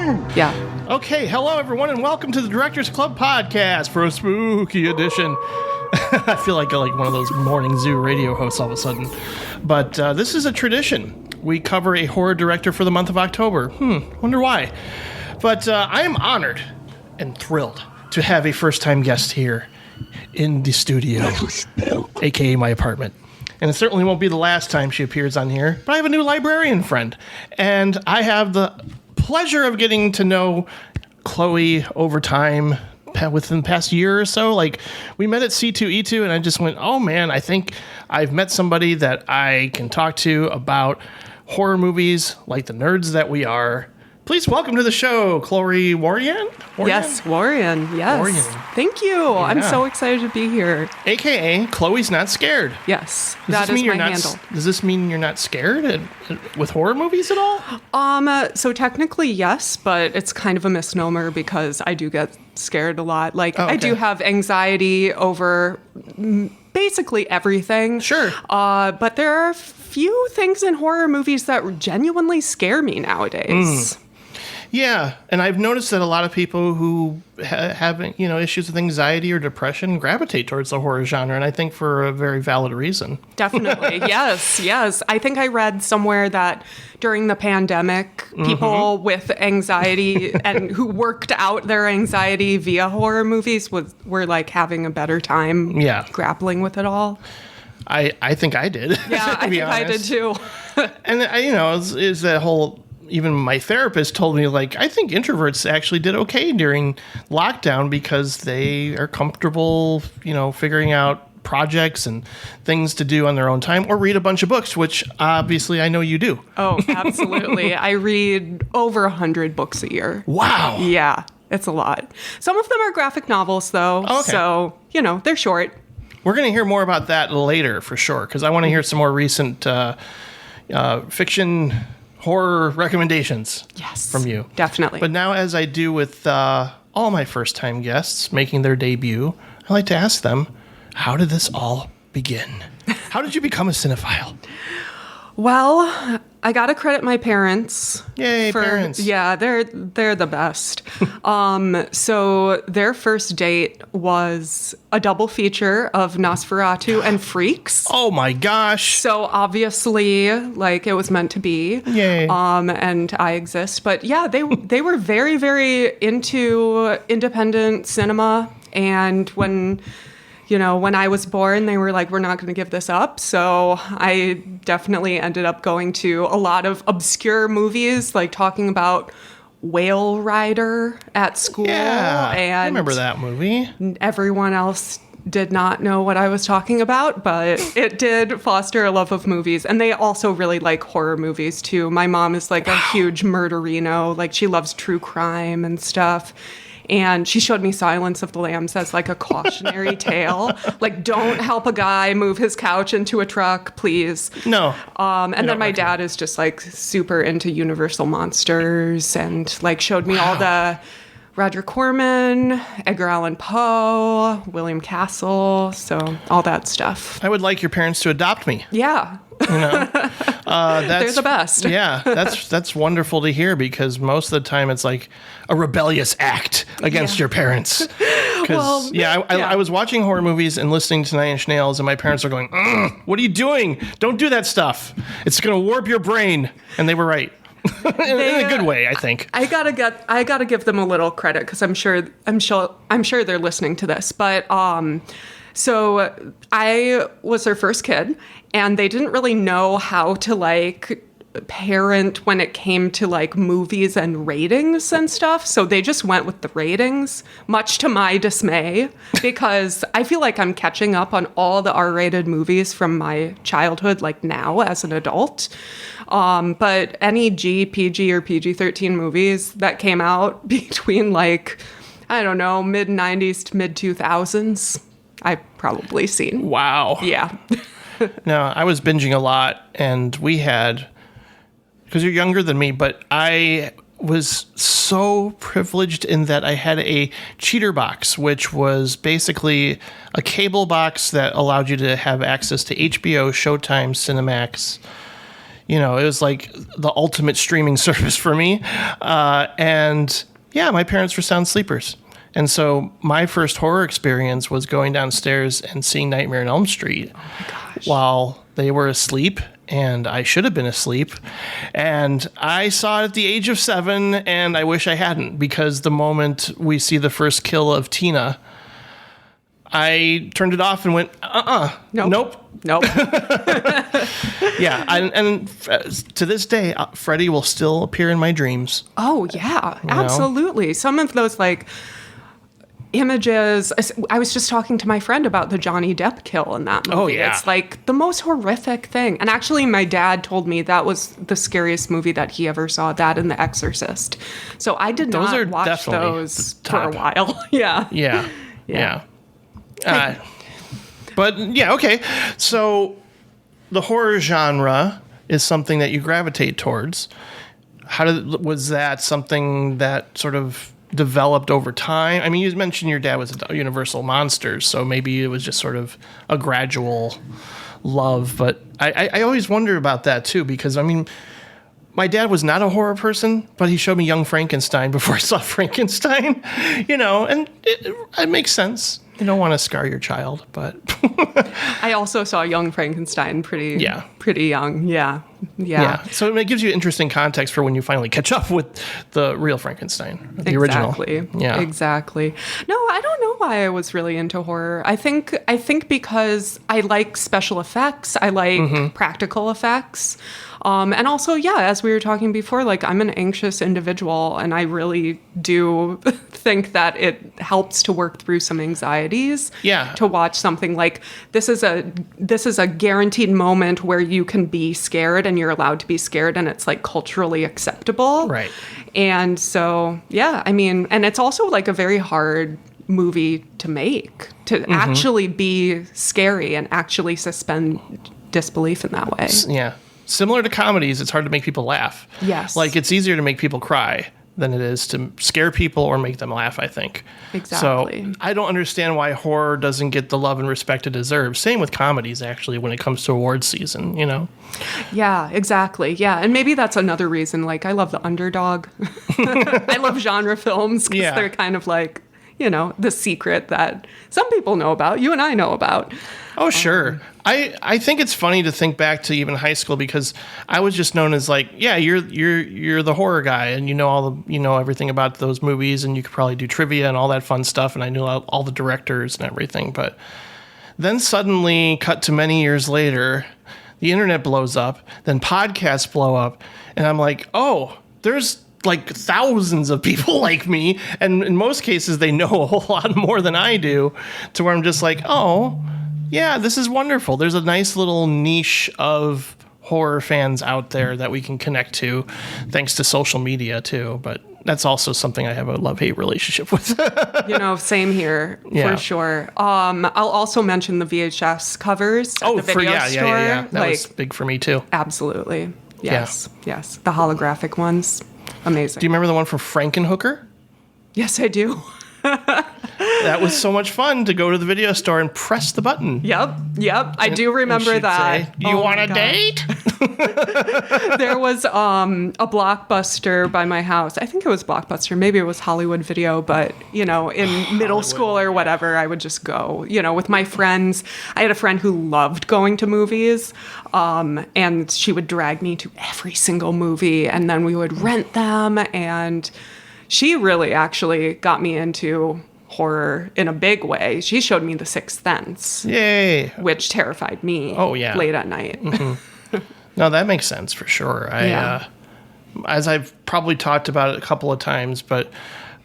Yeah. Okay, hello everyone, and welcome to the Directors Club podcast for a spooky edition. I feel like one of those morning zoo radio hosts all of a sudden. But this is a tradition. We cover a horror director for the month of October. Wonder why. But I am honored and thrilled to have a first-time guest here in the studio, aka my apartment. And it certainly won't be the last time she appears on here. But I have a new librarian friend, and I have the pleasure of getting to know Chloe over time within the past year or so. Like, we met at C2E2, and I just went, oh man, I think I've met somebody that I can talk to about horror movies like the nerds that we are. Please welcome to the show, Chloe Waryan? Yes, Waryan. Yes. Waryan. Thank you. Yeah. I'm so excited to be here. AKA, Chloe's Not Scared. Yes, that is my handle. Does this mean you're not scared with horror movies at all? So technically, yes, but it's kind of a misnomer because I do get scared a lot. I do have anxiety over basically everything. Sure. But there are a few things in horror movies that genuinely scare me nowadays. Yeah, and I've noticed that a lot of people who have issues with anxiety or depression gravitate towards the horror genre, and I think for a very valid reason. Definitely, yes. I think I read somewhere that during the pandemic, people with anxiety and who worked out their anxiety via horror movies were like having a better time grappling with it all. I think I did. Yeah, I think I did too. And is that whole. Even my therapist told me, I think introverts actually did okay during lockdown because they are comfortable, figuring out projects and things to do on their own time or read a bunch of books, which obviously I know you do. Oh, absolutely. I read over 100 books a year. Wow. Yeah, it's a lot. Some of them are graphic novels, though. Oh, okay. So, they're short. We're going to hear more about that later for sure, because I want to hear some more recent fiction horror recommendations from you. Definitely. But now, as I do with all my first-time guests making their debut, I like to ask them, how did this all begin? How did you become a cinephile? Well, I got to credit my parents. Yay, parents. Yeah, they're the best. So their first date was a double feature of Nosferatu and Freaks. Oh my gosh. So obviously, it was meant to be. Yay. And I exist. But yeah, they were very, very into independent cinema. And when I was born, they were like, we're not going to give this up. So I definitely ended up going to a lot of obscure movies, talking about Whale Rider at school. Yeah, and I remember that movie. Everyone else did not know what I was talking about, but it did foster a love of movies. And they also really like horror movies, too. My mom is a huge murderino. She loves true crime and stuff. And she showed me Silence of the Lambs as a cautionary tale. Don't help a guy move his couch into a truck, please. No. And then my dad is just super into Universal Monsters and showed me all the Roger Corman, Edgar Allan Poe, William Castle, so all that stuff. I would like your parents to adopt me. Yeah. They're the best. Yeah, that's wonderful to hear because most of the time it's a rebellious act against your parents. Because I was watching horror movies and listening to Nine Inch Nails, and my parents are going, "What are you doing? Don't do that stuff. It's going to warp your brain." And they were right. in a good way, I think. I gotta give them a little credit because I'm sure they're listening to this. But so I was their first kid, and they didn't really know how to parent when it came to movies and ratings and stuff. So they just went with the ratings, much to my dismay, because I feel like I'm catching up on all the R-rated movies from my childhood, now as an adult. But any G, PG, or PG-13 movies that came out between mid-90s to mid-2000s, I've probably seen. Wow. Yeah. No, I was binging a lot, and we had, because you're younger than me, but I was so privileged in that I had a cheater box, which was basically a cable box that allowed you to have access to HBO, Showtime, Cinemax, it was like the ultimate streaming service for me. And yeah, my parents were sound sleepers. And so my first horror experience was going downstairs and seeing Nightmare on Elm Street while they were asleep, and I should have been asleep. And I saw it at the age of 7, and I wish I hadn't, because the moment we see the first kill of Tina, I turned it off and went, nope. Yeah, and to this day, Freddy will still appear in my dreams. Oh, yeah, absolutely. Some of those, like, images. I was just talking to my friend about the Johnny Depp kill in that movie. Oh, yeah. It's like the most horrific thing. And actually, my dad told me that was the scariest movie that he ever saw, that and The Exorcist. So I did not watch those for a while. Yeah. But yeah, okay. So the horror genre is something that you gravitate towards. Was that something that sort of developed over time? I mean, you mentioned your dad was a Universal Monsters, so maybe it was just sort of a gradual love. But I always wonder about that too, because I mean, my dad was not a horror person, but he showed me Young Frankenstein before I saw Frankenstein, and it makes sense. You don't want to scar your child, but I also saw Young Frankenstein pretty young. Yeah. So it gives you interesting context for when you finally catch up with the real Frankenstein, the original. Yeah, exactly. No, I don't know why I was really into horror. I think because I like special effects. I like practical effects. And also, as we were talking before, like, I'm an anxious individual, and I really do think that it helps to work through some anxieties. Yeah. To watch something like this is a guaranteed moment where you can be scared and you're allowed to be scared, and it's like culturally acceptable. Right. And so, I mean, and it's also like a very hard movie to make, to actually be scary and actually suspend disbelief in that way. Yeah. Similar to comedies, it's hard to make people laugh. Yes. Like, it's easier to make people cry than it is to scare people or make them laugh, I think. Exactly. So I don't understand why horror doesn't get the love and respect it deserves. Same with comedies, actually, when it comes to awards season, Yeah, exactly. Yeah, and maybe that's another reason. Like, I love the underdog. I love genre films because they're kind of like, the secret that some people know about, you and I know about. Oh, sure. I think it's funny to think back to even high school, because I was just known as like, you're the horror guy, and you know everything about those movies, and you could probably do trivia and all that fun stuff, and I knew all the directors and everything. But then suddenly, cut to many years later, the internet blows up, then podcasts blow up, and I'm like, oh, there's like thousands of people like me, and in most cases they know a whole lot more than I do, to where I'm just like, oh yeah, this is wonderful. There's a nice little niche of horror fans out there that we can connect to, thanks to social media too. But that's also something I have a love-hate relationship with. Same here, for sure. I'll also mention the VHS covers at the video store. Yeah. That was big for me too. Absolutely. Yes. The holographic ones. Amazing. Do you remember the one from Frankenhooker? Yes, I do. That was so much fun to go to the video store and press the button. Yep. I do remember that. Say, do you want a date? There was a Blockbuster by my house. I think it was Blockbuster. Maybe it was Hollywood Video, but, in middle school or whatever, I would just go, with my friends. I had a friend who loved going to movies, and she would drag me to every single movie, and then we would rent them, and she really actually got me into horror in a big way. She showed me The Sixth Sense. Yay. Which terrified me late at night. No, that makes sense for sure. As I've probably talked about it a couple of times, but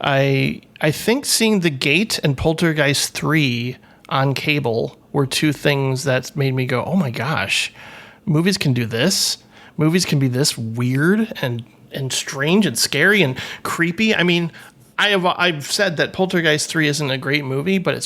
I think seeing The Gate and Poltergeist 3 on cable were two things that made me go, oh my gosh, movies can do this. Movies can be this weird and strange and scary and creepy. I mean, I've said that Poltergeist 3 isn't a great movie, but it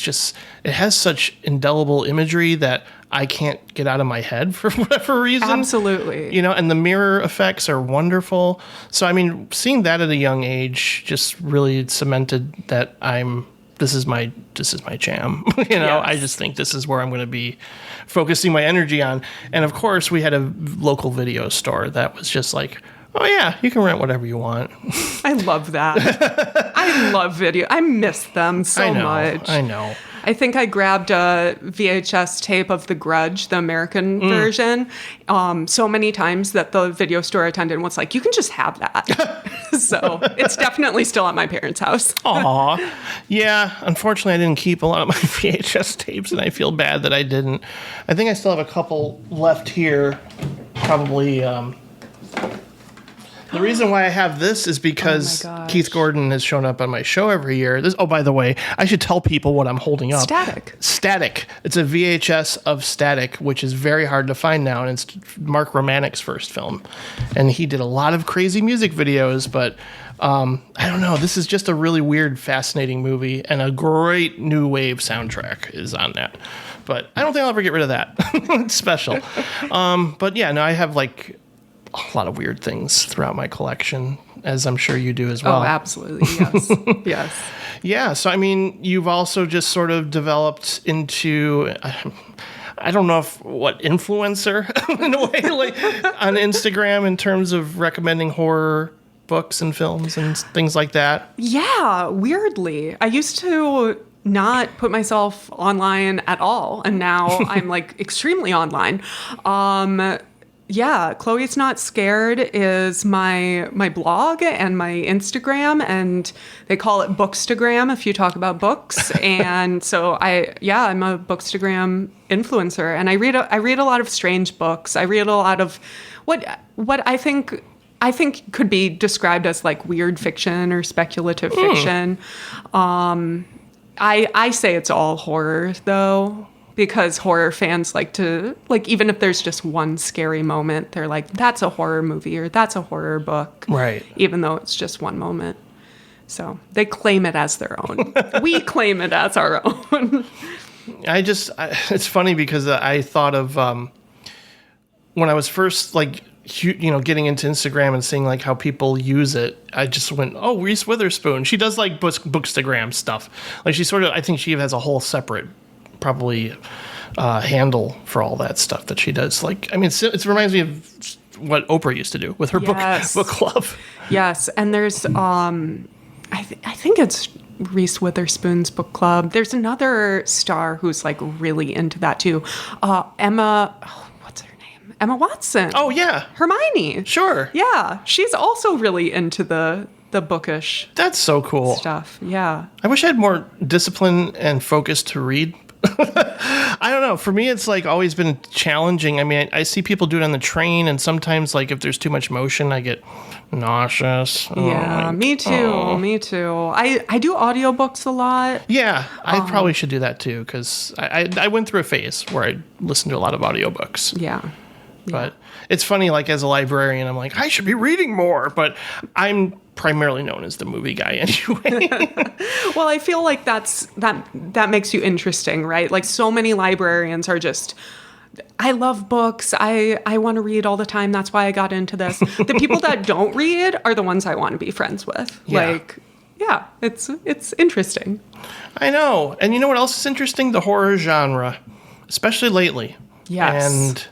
has such indelible imagery that I can't get out of my head for whatever reason. Absolutely. And the mirror effects are wonderful. So, I mean, seeing that at a young age just really cemented that I'm this is my jam. You know, Yes. I just think this is where I'm going to be focusing my energy on. And of course, we had a local video store that was just like, oh yeah, you can rent whatever you want. I love that. I love video. I miss them so much. I know. I think I grabbed a VHS tape of The Grudge, the American version, so many times that the video store attendant was like, you can just have that. So it's definitely still at my parents' house. Aw. Yeah, unfortunately, I didn't keep a lot of my VHS tapes, and I feel bad that I didn't. I think I still have a couple left here, probably. The reason why I have this is because Oh my gosh. Keith Gordon has shown up on my show every year. Oh, by the way, I should tell people what I'm holding up. Static. It's a VHS of Static, which is very hard to find now, and it's Mark Romanik's first film. And he did a lot of crazy music videos, but I don't know. This is just a really weird, fascinating movie, and a great new wave soundtrack is on that. But I don't think I'll ever get rid of that. It's special. But yeah, no, I have like a lot of weird things throughout my collection, as I'm sure you do as well. Oh, absolutely. Yes. Yes. Yeah. So, I mean, you've also just sort of developed into, I don't know what influencer in a way, like on Instagram in terms of recommending horror books and films and things like that. Yeah, weirdly. I used to not put myself online at all, and now I'm like extremely online. Yeah, Chloe's Not Scared is my blog and my Instagram, and they call it Bookstagram if you talk about books. And so I'm a Bookstagram influencer, and I read a lot of strange books. I read a lot of what I think could be described as like weird fiction or speculative fiction. I say it's all horror though, because horror fans like to, like, even if there's just one scary moment, they're like, that's a horror movie or that's a horror book. Right. Even though it's just one moment. So they claim it as their own. We claim it as our own. It's funny because I thought of when I was first like, getting into Instagram and seeing like how people use it, I just went, oh, Reese Witherspoon. She does like Bookstagram stuff. Like I think she has a whole separate probably handle for all that stuff that she does. Like, I mean, it reminds me of what Oprah used to do with her book club. Yes, and there's I think it's Reese Witherspoon's book club. There's another star who's like really into that too. Emma Watson. Oh yeah, Hermione. Sure. Yeah, she's also really into the bookish. That's so cool stuff. Yeah. I wish I had more discipline and focus to read. I don't know. For me, it's like always been challenging. I mean, I see people do it on the train, and sometimes, like, if there's too much motion, I get nauseous. Yeah, me too. Me too. I do audiobooks a lot. Yeah, I probably should do that too, because I went through a phase where I listened to a lot of audiobooks. Yeah. But it's funny, like, as a librarian, I'm like, I should be reading more, but I'm primarily known as the movie guy anyway. Well, I feel like that makes you interesting, right? Like, so many librarians are just, I love books. I want to read all the time. That's why I got into this. The people that don't read are the ones I want to be friends with. Yeah. Like, yeah, it's interesting. I know. And you know what else is interesting? The horror genre, especially lately. Yes. And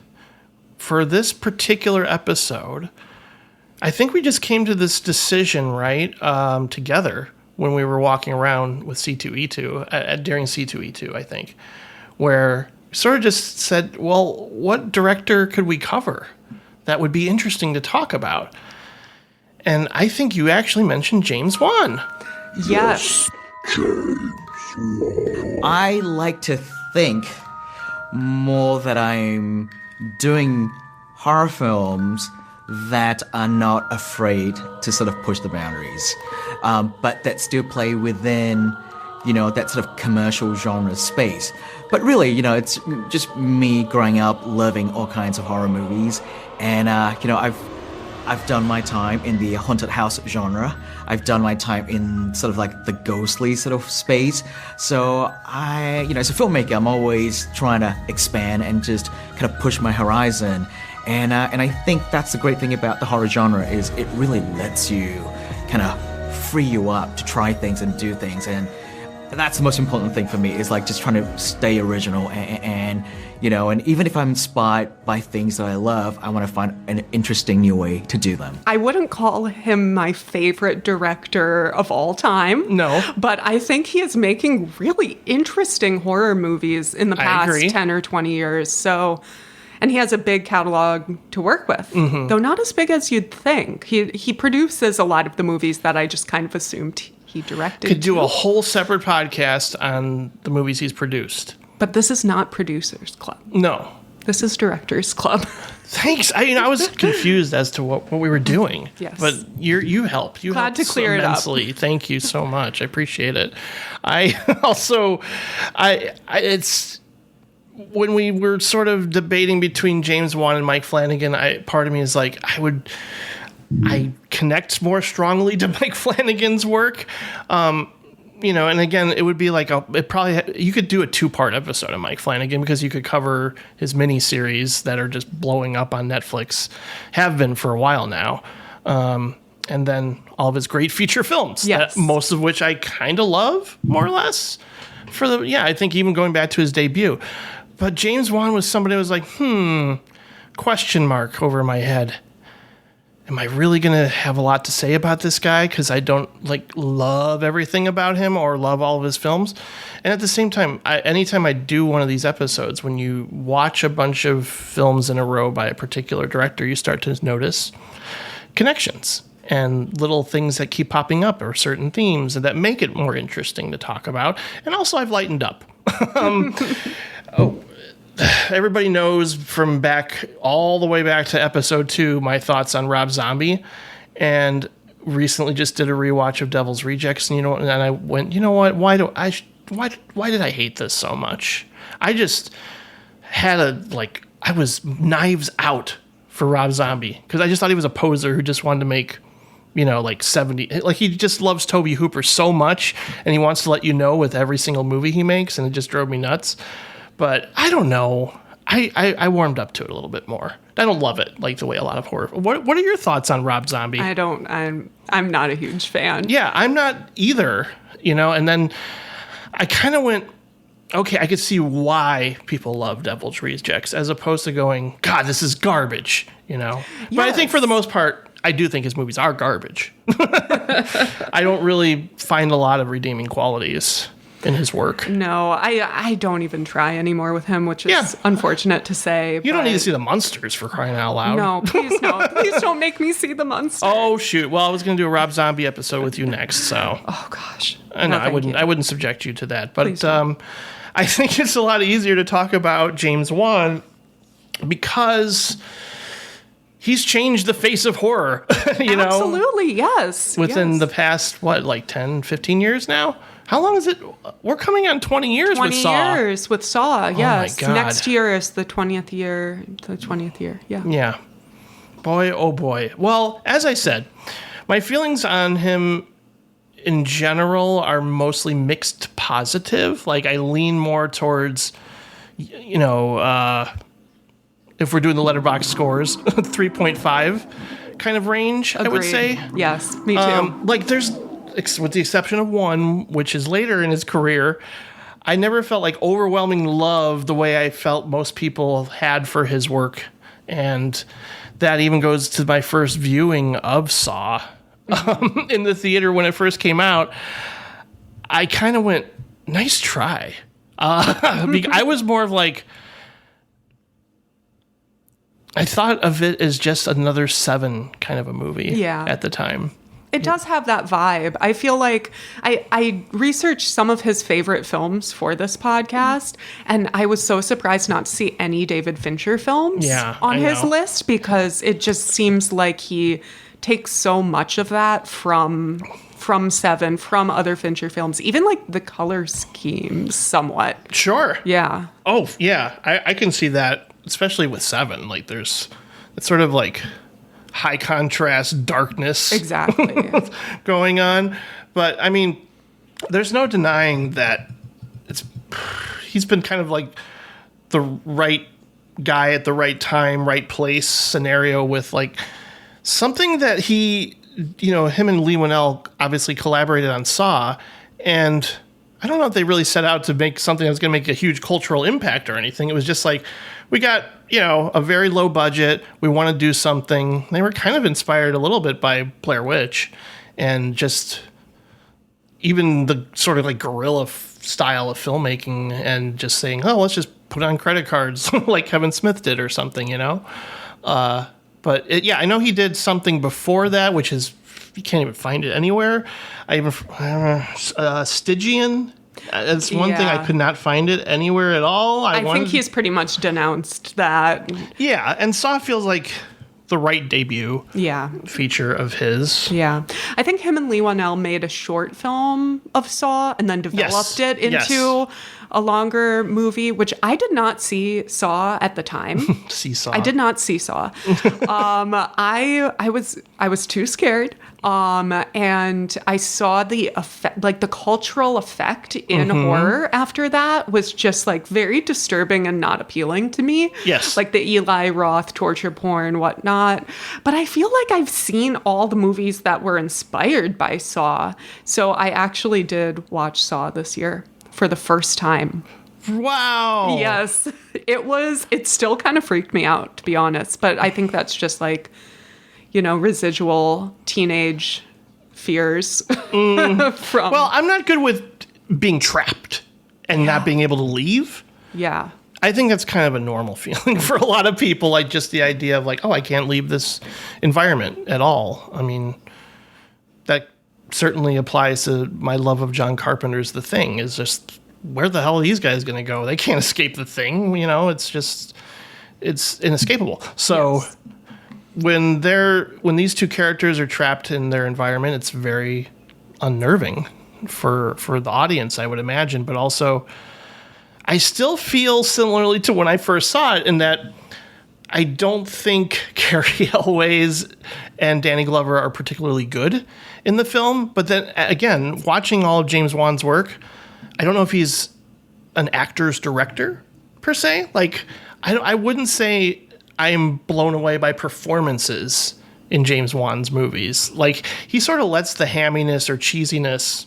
for this particular episode, I think we just came to this decision, right, together when we were walking around with C2E2, during C2E2, I think, where we sort of just said, well, what director could we cover that would be interesting to talk about? And I think you actually mentioned James Wan. Yes. James Wan. I like to think more that I'm doing horror films that are not afraid to sort of push the boundaries, but that still play within, that sort of commercial genre space. But really, it's just me growing up loving all kinds of horror movies, and I've done my time in the haunted house genre. I've done my time in sort of like the ghostly sort of space. So as a filmmaker, I'm always trying to expand and just kind of push my horizon. And I think that's the great thing about the horror genre is it really lets you kind of free you up to try things and do things. And that's the most important thing for me, is like just trying to stay original and and even if I'm inspired by things that I love, I want to find an interesting new way to do them. I wouldn't call him my favorite director of all time. No. But I think he is making really interesting horror movies in the past 10 or 20 years. So, and he has a big catalog to work with, though not as big as you'd think. He produces a lot of the movies that I just kind of assumed he directed. Could do a whole separate podcast on the movies he's produced. But this is not Producers Club. No. This is Directors Club. Thanks. I was confused as to what we were doing. Yes. But you helped. You Glad helped to clear immensely. it up. Thank you so much. I appreciate it. It's when we were sort of debating between James Wan and Mike Flanagan, part of me is like, I connect more strongly to Mike Flanagan's work. And again, it would be like you could do a 2-part episode of Mike Flanagan, because you could cover his miniseries that are just blowing up on Netflix, have been for a while now. And then all of his great feature films, most of which I kind of love, more or less. I think even going back to his debut. But James Wan was somebody who was like, question mark over my head. Am I really going to have a lot to say about this guy because I don't love everything about him or love all of his films? And at the same time, anytime I do one of these episodes, when you watch a bunch of films in a row by a particular director, you start to notice connections and little things that keep popping up, or certain themes that make it more interesting to talk about. And also, I've lightened up. Everybody knows from all the way back to episode 2, my thoughts on Rob Zombie, and recently just did a rewatch of Devil's Rejects, and I went, you know what? Why did I hate this so much? I just had I was knives out for Rob Zombie, because I just thought he was a poser who just wanted to make 70, he just loves Tobe Hooper so much, and he wants to let you know with every single movie he makes, and it just drove me nuts. But I don't know. I warmed up to it a little bit more. I don't love it like the way a lot of horror. What are your thoughts on Rob Zombie? I'm not a huge fan. Yeah, I'm not either. And then I kind of went, okay, I could see why people love Devil's Rejects, as opposed to going, God, this is garbage. But I think for the most part, I do think his movies are garbage. I don't really find a lot of redeeming qualities in his work. No, I don't even try anymore with him, which is unfortunate to say. You don't need to see the Munsters, for crying out loud. No, please no. Please don't make me see the Munsters. Oh shoot! Well, I was going to do a Rob Zombie episode with you next, so. Oh gosh. I know I wouldn't subject you to that, but I think it's a lot easier to talk about James Wan because he's changed the face of horror. Absolutely, yes. Within the past 10, 15 years now. How long is it? We're coming on 20 years with Saw. 20 years with Saw, yes. Oh my God. Next year is the 20th year. Yeah. Yeah. Boy, oh boy. Well, as I said, my feelings on him in general are mostly mixed positive. I lean more towards, if we're doing the Letterboxd scores, 3.5 kind of range, Agreed. I would say. Yes, me too. There's, with the exception of one, which is later in his career, I never felt overwhelming love the way I felt most people had for his work. And that even goes to my first viewing of Saw in the theater when it first came out. I kind of went, nice try. I was more of I thought of it as just another Seven kind of a movie at the time. It does have that vibe. I feel like I researched some of his favorite films for this podcast, and I was so surprised not to see any David Fincher films on his list, because it just seems like he takes so much of that from Seven, from other Fincher films, even the color schemes somewhat. Sure. Yeah. Oh, yeah. I can see that, especially with Seven. It's sort of high contrast darkness exactly going on. But I mean, there's no denying that he's been kind of the right guy at the right time, right place scenario with something that he, him and Lee Winnell obviously collaborated on Saw, and I don't know if they really set out to make something that was going to make a huge cultural impact or anything. It was just like, we got, a very low budget. We want to do something. They were kind of inspired a little bit by Blair Witch and just even the sort of like guerrilla style of filmmaking and just saying, oh, let's just put on credit cards like Kevin Smith did or something, But I know he did something before that, which is, you can't even find it anywhere. Stygian. That's one thing I could not find it anywhere at all. I think he's pretty much denounced that. Yeah, and Saw feels like the right debut feature of his. Yeah. I think him and Lee Wanell made a short film of Saw and then developed it into a longer movie, which I did not see Saw at the time. Saw. I did not see Saw. I was too scared. And I saw the effect, like the cultural effect in horror after that was just like very disturbing and not appealing to me. Yes. Like the Eli Roth torture porn, whatnot. But I feel like I've seen all the movies that were inspired by Saw. So I actually did watch Saw this year for the first time. Wow. Yes. It still kind of freaked me out, to be honest. But I think that's just like, residual teenage fears from... Well, I'm not good with being trapped and not being able to leave. Yeah. I think that's kind of a normal feeling for a lot of people, like just the idea of like, oh, I can't leave this environment at all. I mean, that certainly applies to my love of John Carpenter's The Thing, is just, where the hell are these guys going to go? They can't escape the thing, it's inescapable. So... Yes. When these two characters are trapped in their environment, it's very unnerving for the audience, I would imagine. But also, I still feel similarly to when I first saw it, in that I don't think Carrie Elways and Danny Glover are particularly good in the film. But then again, watching all of James Wan's work, I don't know if he's an actor's director per se. Like, I wouldn't say I am blown away by performances in James Wan's movies. Like, he sort of lets the hamminess or cheesiness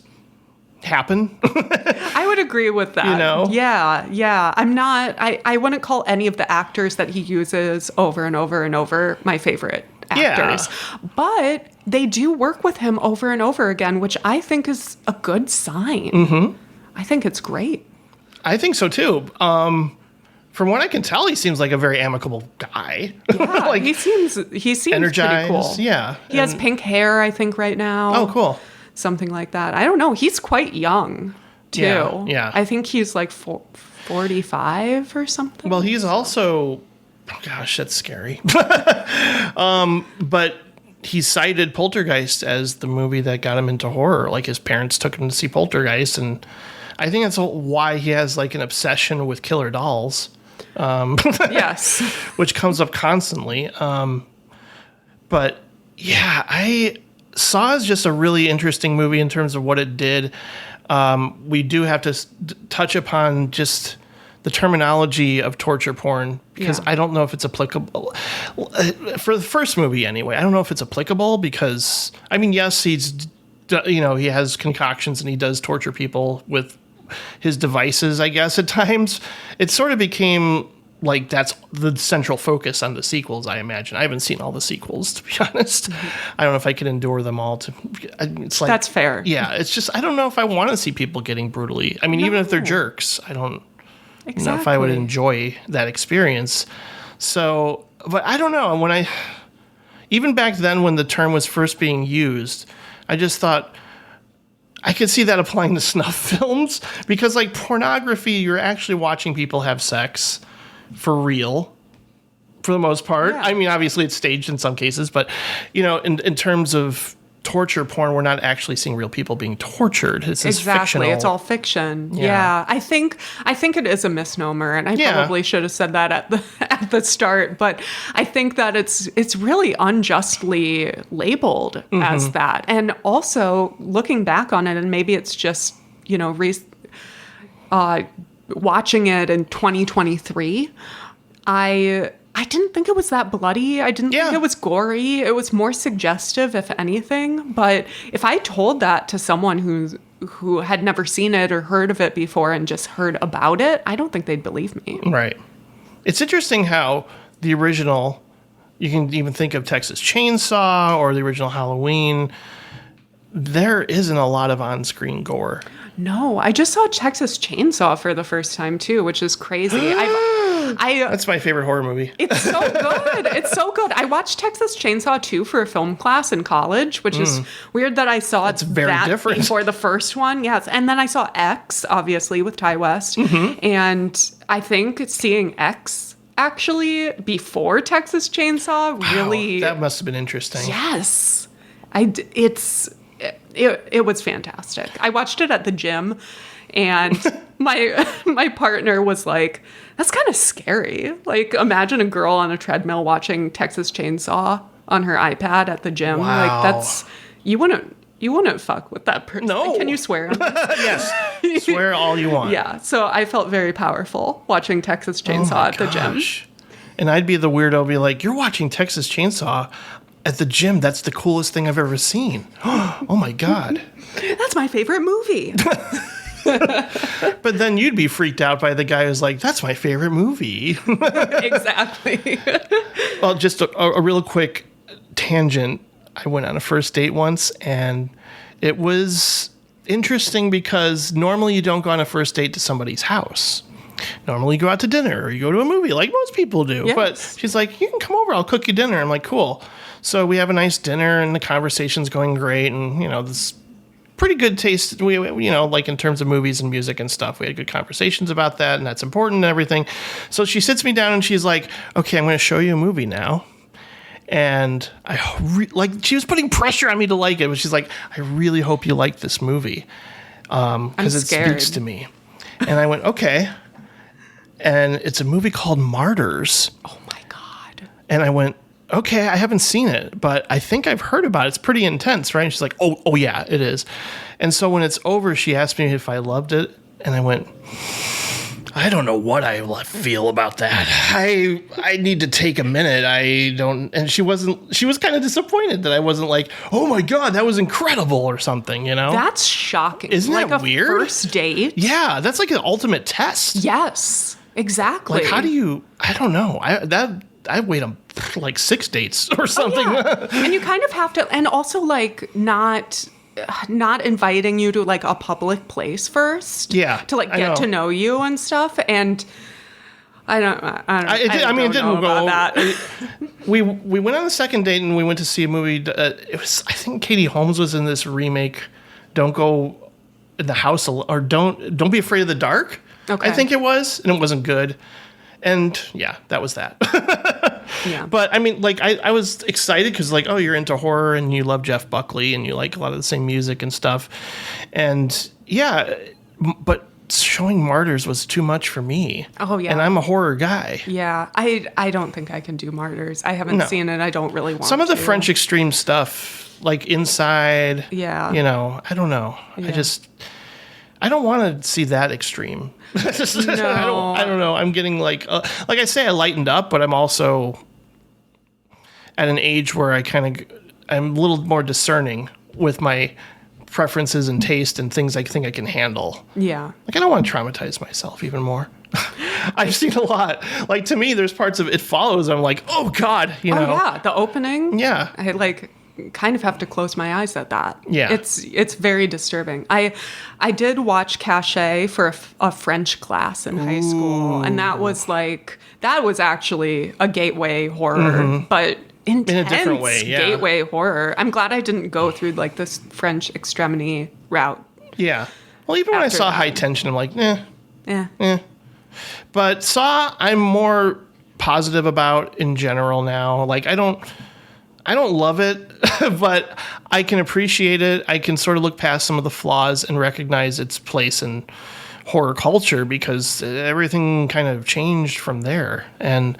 happen. I would agree with that. Yeah. I wouldn't call any of the actors that he uses over and over and over my favorite actors. Yeah. But they do work with him over and over again, which I think is a good sign. Mm-hmm. I think it's great. I think so too. From what I can tell, he seems like a very amicable guy. Yeah, he seems energized. Pretty cool. Yeah. He has pink hair, I think, right now. Oh, cool. Something like that. I don't know. He's quite young, too. Yeah. I think he's like 45 or something. Well, he's also... Oh, gosh, that's scary. But he cited Poltergeist as the movie that got him into horror. Like, his parents took him to see Poltergeist, and I think that's why he has like an obsession with killer dolls. Yes. Which comes up constantly. But yeah, I Saw is just a really interesting movie in terms of what it did. We do have to touch upon just the terminology of torture porn, because I don't know if it's applicable for the first movie anyway. I don't know if it's applicable because, I mean, yes, he has concoctions and he does torture people with his devices, I guess, at times. It sort of became like that's the central focus on the sequels, I imagine. I haven't seen all the sequels, to be honest. Mm-hmm. I don't know if I could endure them all. It's like, that's fair. Yeah, it's just, I don't know if I want to see people getting brutally. I mean, even if they're jerks, I don't know if I would enjoy that experience. So, but I don't know. Even back then when the term was first being used, I just thought, I could see that applying to snuff films, because like pornography, you're actually watching people have sex for real, for the most part. Yeah. I mean, obviously it's staged in some cases, but in terms of torture porn, we're not actually seing real people being tortured. This is fictional. It's all fiction. Yeah. I think it is a misnomer, and I probably should have said that at the start, but I think that it's really unjustly labeled as that. And also looking back on it, and maybe it's just watching it in 2023, I didn't think it was that bloody. I didn't think it was gory. It was more suggestive, if anything. But if I told that to someone who's who had never seen it or heard of it before and just heard about it, I don't think they'd believe me. Right. It's interesting how the original, you can even think of Texas Chainsaw or the original Halloween, there isn't a lot of on-screen gore. No, I just saw Texas Chainsaw for the first time too, which is crazy. That's my favorite horror movie. It's so good. It's so good. I watched Texas Chainsaw 2 for a film class in college, which is weird that I saw It's very different. before the first one. Yes. And then I saw X, obviously, with Ty West. And I think seeing X actually before Texas Chainsaw really... That must have been interesting. Yes. It was fantastic. I watched it at the gym, and my partner was like, "That's kind of scary. Like, imagine a girl on a treadmill watching Texas Chainsaw on her iPad at the gym. Wow. Like, that's you wouldn't fuck with that person. No. Can you swear on this? Yes. Swear all you want. Yeah. So I felt very powerful watching Texas Chainsaw at the gym. And I'd be the weirdo, be like, "You're watching Texas Chainsaw at the gym. That's the coolest thing I've ever seen." Oh my God. That's my favorite movie. But then you'd be freaked out by the guy who's like, "That's my favorite movie." Exactly. Well, just a real quick tangent. I went on a first date once, and it was interesting because normally you don't go on a first date to somebody's house. Normally you go out to dinner or you go to a movie like most people do. Yes. But she's like, "You can come over. I'll cook you dinner." I'm like, "Cool." So we have a nice dinner and the conversation's going great. And, this pretty good taste. We like in terms of movies and music and stuff, we had good conversations about that. And that's important and everything. So she sits me down and she's like, "Okay, I'm going to show you a movie now." And she was putting pressure on me to like it, but she's like, "I really hope you like this movie because it speaks to me." And I went, "Okay." And it's a movie called Martyrs. Oh my God. And I went, "Okay, I haven't seen it, but I think I've heard about it. It's pretty intense, right?" And she's like, oh yeah, it is." And so when it's over, she asked me if I loved it. And I went, "I don't know what I feel about that. I need to take a minute. I don't." And she was kind of disappointed that I wasn't like, "Oh my God, that was incredible," or something, That's shocking. Isn't like that a weird? First date? Yeah, that's like an ultimate test. Yes, exactly. Like, how do you, I don't know. I wait on like 6 dates or something. Yeah. And you kind of have to, and also like not inviting you to like a public place first. Yeah, To like get to know you and stuff. And I don't it didn't know go about that. We went on the second date and we went to see a movie. It was, I think Katie Holmes was in this remake, Don't Go in the House, or Don't Be Afraid of the Dark. Okay. I think it was, and it wasn't good. And yeah, that was that. Yeah. But I mean, like, I was excited because, like, oh, you're into horror and you love Jeff Buckley and you like a lot of the same music and stuff. And yeah, but showing Martyrs was too much for me. Oh, yeah. And I'm a horror guy. Yeah. I don't think I can do Martyrs. I haven't seen it. I don't really want to. Some of the French extreme stuff, like Inside. Yeah. I don't know. Yeah. I don't want to see that extreme. No. I don't know. I'm getting like I say, I lightened up, but I'm also at an age where I'm a little more discerning with my preferences and taste and things I think I can handle. Yeah. Like, I don't want to traumatize myself even more. I've seen a lot. Like, to me, there's parts of It Follows. I'm like, oh God, Oh yeah. The opening. Yeah. I like kind of have to close my eyes at that. Yeah. It's very disturbing. I did watch Cachet for a French class in high school, and that was actually a gateway horror, but intense in a different way. Yeah. Gateway horror. I'm glad I didn't go through like this French extremity route. Yeah. Well, even when I After saw that. High Tension, I'm like, Yeah. But Saw, I'm more positive about in general now. Like, I don't love it, but I can appreciate it. I can sort of look past some of the flaws and recognize its place in horror culture because everything kind of changed from there. And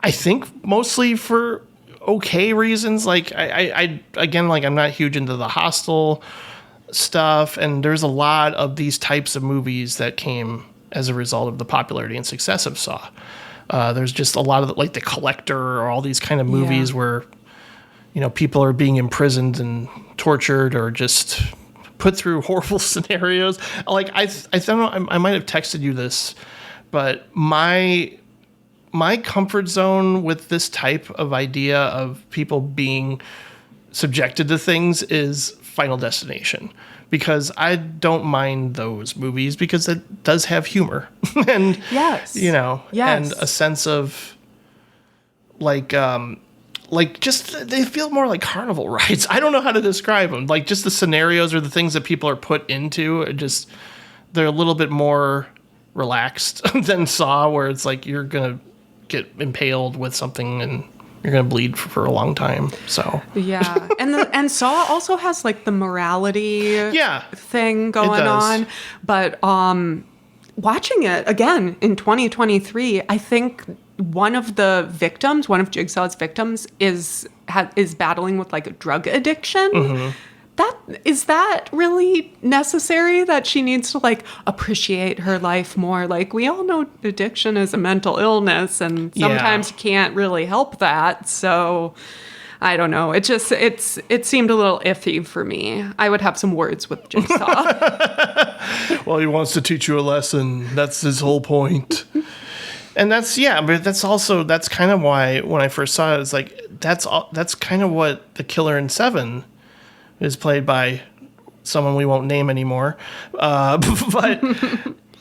I think mostly for okay reasons. Like, I again, like, I'm not huge into the Hostel stuff, and there's a lot of these types of movies that came as a result of the popularity and success of Saw. There's just a lot of like The Collector or all these kind of movies where people are being imprisoned and tortured or just put through horrible scenarios. Like I don't know, I might have texted you this, but my comfort zone with this type of idea of people being subjected to things is Final Destination, because I don't mind those movies because it does have humor and Yes. and a sense of like just they feel more like carnival rides. I don't know how to describe them. Like just the scenarios or the things that people are put into are just, they're a little bit more relaxed than Saw, where it's like you're gonna get impaled with something and you're gonna bleed for a long time. So yeah, and Saw also has like the morality thing going on, but watching it again in 2023, I think one of Jigsaw's victims is battling with like a drug addiction. Mm-hmm. Is that really necessary, that she needs to like appreciate her life more? Like, we all know addiction is a mental illness, and sometimes you can't really help that. So I don't know. It seemed a little iffy for me. I would have some words with Jigsaw. Well, he wants to teach you a lesson. That's his whole point. And that's kind of why when I first saw it, it's like that's kind of what the killer in Seven is played by someone we won't name anymore. But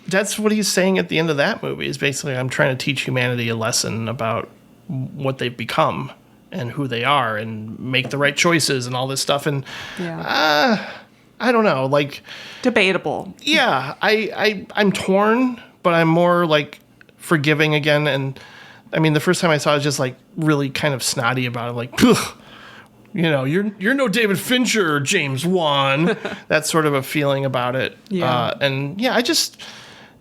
that's what he's saying at the end of that movie, is basically, I'm trying to teach humanity a lesson about what they've become and who they are and make the right choices and all this stuff. And I don't know, like, debatable. Yeah, I'm torn, but I'm more like forgiving again. And I mean, the first time I saw it, I was just like really kind of snotty about it, like, ugh, you're no David Fincher or James Wan. That sort of a feeling about it. Yeah. And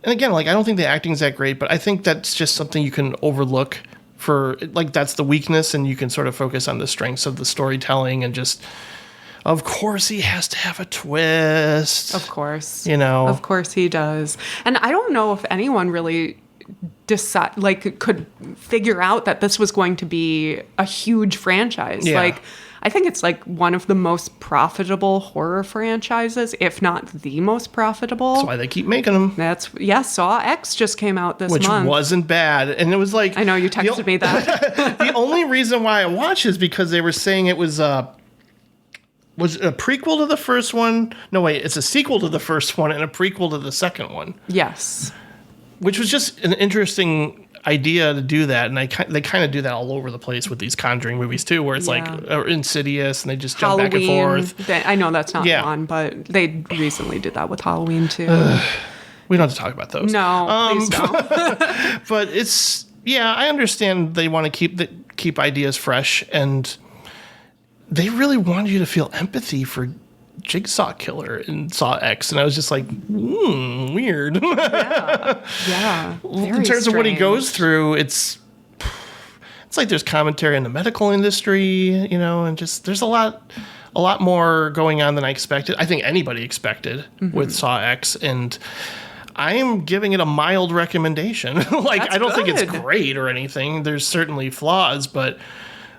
again, like, I don't think the acting's that great, but I think that's just something you can overlook for, like, that's the weakness, and you can sort of focus on the strengths of the storytelling, and just, of course he has to have a twist. Of course. Of course he does. And I don't know if anyone really could figure out that this was going to be a huge franchise. Yeah. Like, I think it's like one of the most profitable horror franchises, if not the most profitable. That's why they keep making them. Saw X just came out this month. Which wasn't bad. And it was like, I know, you texted me that. The only reason why I watched is because they were saying it was a prequel to the first one. No, wait, it's a sequel to the first one and a prequel to the second one. Yes. Which was just an interesting idea to do that, and they kind of do that all over the place with these Conjuring movies too, where it's like Insidious, and they just jump back and forth. I know that's not one, but they recently did that with Halloween too. We don't have to talk about those. No, please don't. But it's I understand they want to keep ideas fresh, and they really wanted you to feel empathy for Jigsaw Killer in Saw X, and I was just like, weird. Yeah. In terms of what he goes through, it's like there's commentary in the medical industry, and just there's a lot more going on than I expected. I think anybody expected with Saw X, and I am giving it a mild recommendation. I don't think it's great or anything. There's certainly flaws, but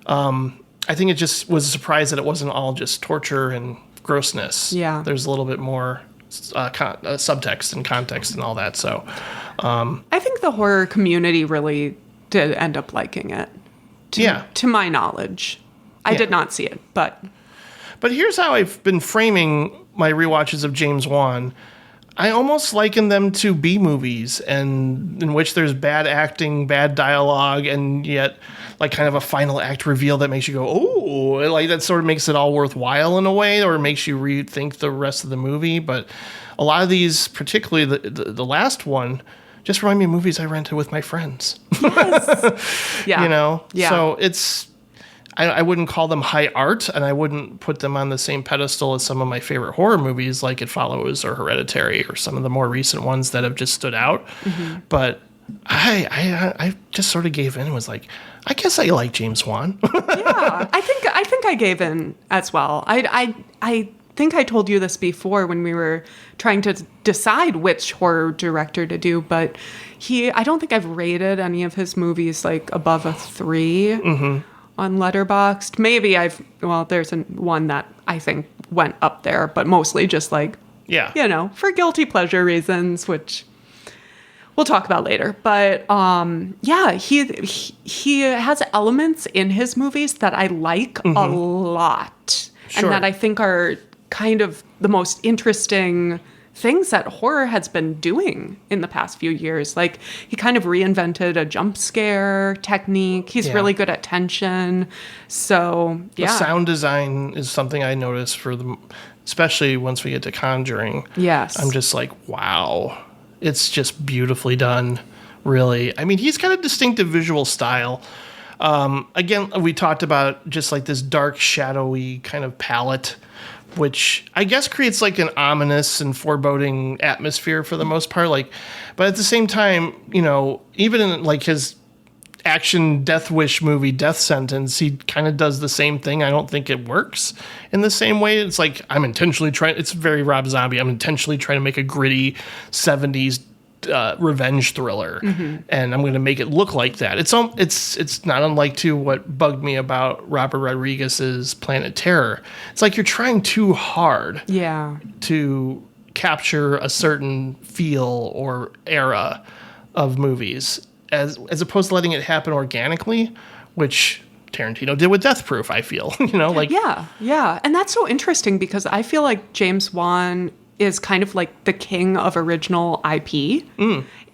I think it just was a surprise that it wasn't all just torture and grossness. Yeah. There's a little bit more subtext and context and all that. So I think the horror community really did end up liking it. To my knowledge. I did not see it, but here's how I've been framing my rewatches of James Wan. I almost liken them to B movies, and in which there's bad acting, bad dialogue, and yet like kind of a final act reveal that makes you go, oh, like that sort of makes it all worthwhile in a way, or makes you rethink the rest of the movie. But a lot of these, particularly the last one, just remind me of movies I rented with my friends. Yes. Yeah. Yeah. So I wouldn't call them high art, and I wouldn't put them on the same pedestal as some of my favorite horror movies like It Follows or Hereditary or some of the more recent ones that have just stood out. Mm-hmm. But I just sort of gave in and was like, I guess I like James Wan. Yeah, I think I gave in as well. I think I told you this before when we were trying to decide which horror director to do, but I don't think I've rated any of his movies like above a 3 on Letterboxd. Maybe there's one that I think went up there, but mostly just like, Yeah. you know, for guilty pleasure reasons, which we'll talk about later. But yeah, he has elements in his movies that I like a lot, Sure. and that I think are kind of the most interesting things that horror has been doing in the past few years. Like, he kind of reinvented a jump scare technique. He's Yeah. really good at tension. So, The yeah. sound design is something I noticed especially once we get to Conjuring. Yes. I'm just like, wow. It's just beautifully done, really. I mean, he's got a distinctive visual style. Again, we talked about just like this dark, shadowy kind of palette, which I guess creates like an ominous and foreboding atmosphere for the most part. Like, but at the same time, you know, even in like his action death wish movie Death Sentence, he kind of does the same thing. I don't think it works in the same way. It's like, it's very Rob Zombie. I'm intentionally trying to make a gritty 70s revenge thriller, and I'm going to make it look like that. It's not unlike to what bugged me about Robert Rodriguez's Planet Terror. It's like you're trying too hard Yeah. to capture a certain feel or era of movies, as opposed to letting it happen organically, which Tarantino did with Death Proof, I feel. You know, like, Yeah. And that's so interesting because I feel like James Wan is kind of like the king of original IP.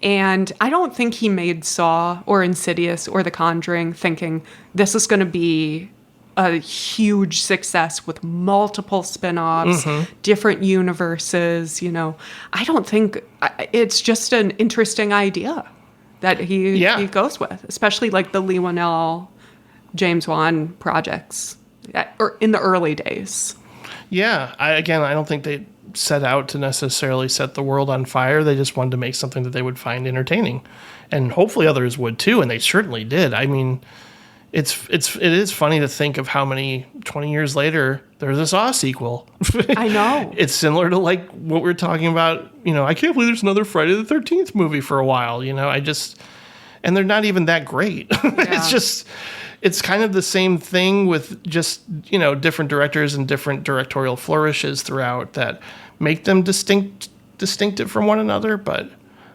And I don't think he made Saw or Insidious or The Conjuring thinking this is going to be a huge success with multiple spin-offs, different universes, you know. I don't think it's just an interesting idea that he goes with, especially like the Lee Whannell, James Wan projects or in the early days. Yeah, I don't think they set out to necessarily set the world on fire. They just wanted to make something that they would find entertaining, and hopefully others would too, and they certainly did. I mean, it is funny to think of how many 20 years later there's a Saw sequel. I know. It's similar to like what we're talking about. You know, I can't believe there's another Friday the 13th movie for a while. You know, and they're not even that great. It's kind of the same thing with just, you know, different directors and different directorial flourishes throughout that make them distinctive from one another. But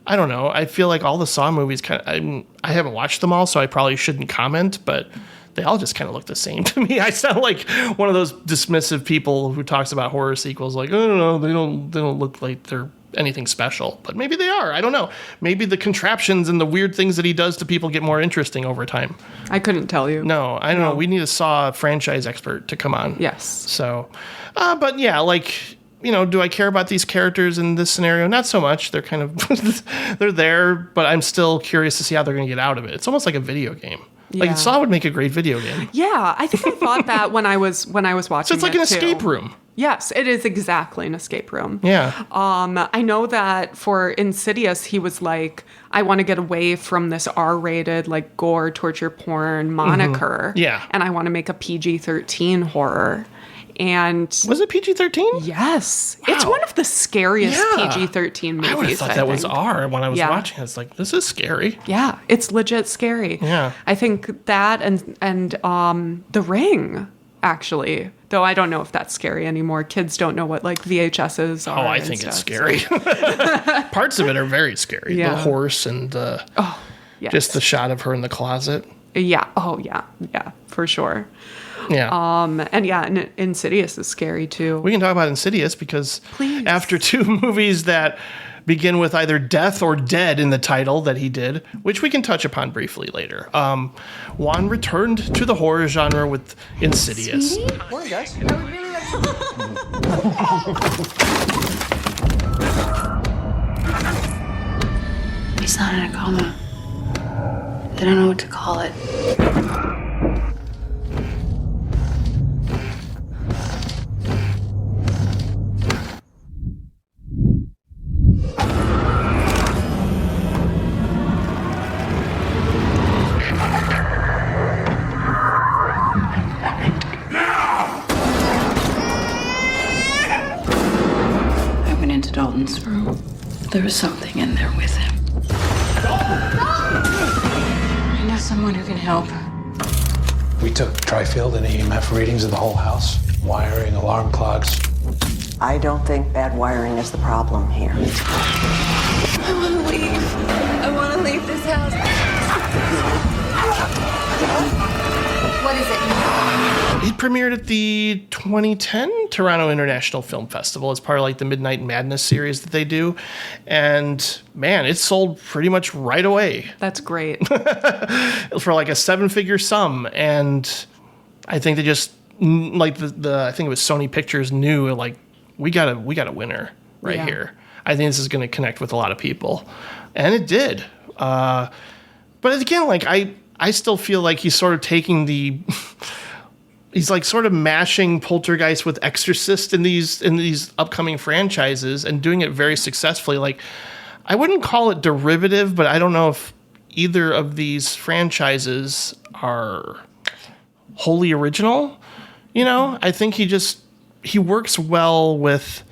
I don't know. I feel like all the Saw movies I haven't watched them all, so I probably shouldn't comment, but they all just kind of look the same to me. I sound like one of those dismissive people who talks about horror sequels like, oh, no, they don't look like they're anything special, but maybe they are. I don't know. Maybe the contraptions and the weird things that he does to people get more interesting over time. I couldn't tell you. No, I don't know. We need a Saw franchise expert to come on. Yes. So, but yeah, like, you know, do I care about these characters in this scenario? Not so much. They're kind of, they're there, but I'm still curious to see how they're going to get out of it. It's almost like a video game. Yeah. Like, Saw would make a great video game. Yeah, I think I thought that when I was watching. So it's like an too. escape room. Yes, it is exactly an escape room. Yeah. I know that for Insidious, he was like, I want to get away from this R-rated, like, gore, torture porn moniker. Yeah. And I want to make a PG-13 horror. And was it PG-13? yes, Wow. it's one of the scariest Yeah. PG-13 movies. I would have thought that was think. R when I was Yeah. watching it. It's like, this is scary. Yeah, it's legit scary. Yeah. I think that and The Ring, actually. Though I don't know if that's scary anymore. Kids don't know what like VHSs are. Oh, I and think it's stuff, scary. so- Parts of it are very scary. Yeah. The horse and Yes. just the shot of her in the closet. Yeah. Oh, yeah. Yeah, for sure. Yeah. And yeah, and Insidious is scary too. We can talk about Insidious because Please. after two movies that begin with either death or dead in the title that he did, which we can touch upon briefly later, Wan returned to the horror genre with Insidious. Morning, guys. He's not in a coma. They don't know what to call it. I went into Dalton's room. There was something in there with him. I know someone who can help. We took Tri-Field and EMF readings of the whole house. Wiring, alarm clocks. I don't think bad wiring is the problem here. I want to leave. I want to leave this house. What is it? It premiered at the 2010 Toronto International Film Festival as part of like the Midnight Madness series that they do. And man, it sold pretty much right away That's great. for like a 7-figure sum. And I think they just like the I think it was Sony Pictures knew like we got a winner right Yeah. here. I think this is going to connect with a lot of people. And it did. But again, like I still feel like he's sort of taking the he's like sort of mashing Poltergeist with Exorcist in these upcoming franchises and doing it very successfully. Like I wouldn't call it derivative, but I don't know if either of these franchises are wholly original. You know, I think he works well with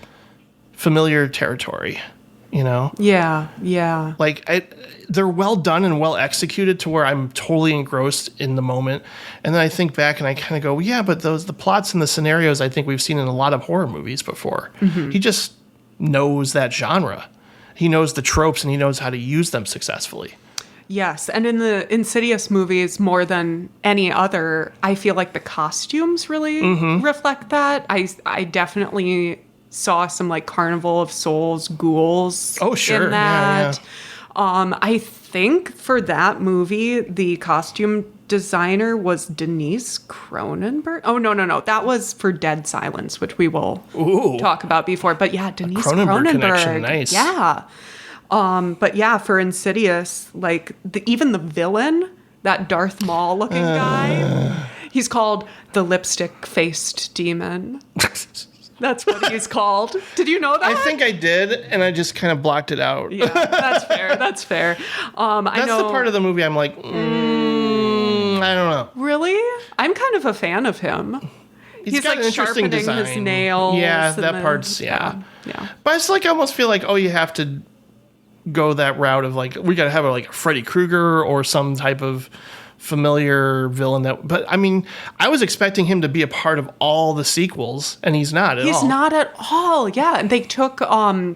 familiar territory, you know? Yeah. Like they're well done and well executed to where I'm totally engrossed in the moment. And then I think back and I kind of go, yeah, but the plots and the scenarios I think we've seen in a lot of horror movies before. Mm-hmm. He just knows that genre. He knows the tropes and he knows how to use them successfully. Yes, and in the Insidious movies, more than any other, I feel like the costumes really reflect that. I definitely saw some like Carnival of Souls ghouls. Oh, sure. In that. Yeah. I think for that movie, the costume designer was Denise Cronenberg. Oh, no. That was for Dead Silence, which we will talk about before. But yeah, Denise Cronenberg connection, nice. Yeah. But yeah, for Insidious, like even the villain, that Darth Maul looking guy, he's called the lipstick-faced demon. That's what he's called. Did you know that? I think I did, and I just kind of blocked it out. Yeah, that's fair. That's fair. That's the part of the movie I'm like, I don't know. Really? I'm kind of a fan of him. He's got like an interesting sharpening design. his nails. Yeah, and that then- part's, yeah. Yeah. But it's like, I almost feel like, you have to go that route of like, we got to have a Freddy Krueger or some type of familiar villain but I mean, I was expecting him to be a part of all the sequels, and he's not at all. He's not at all. Yeah, and they took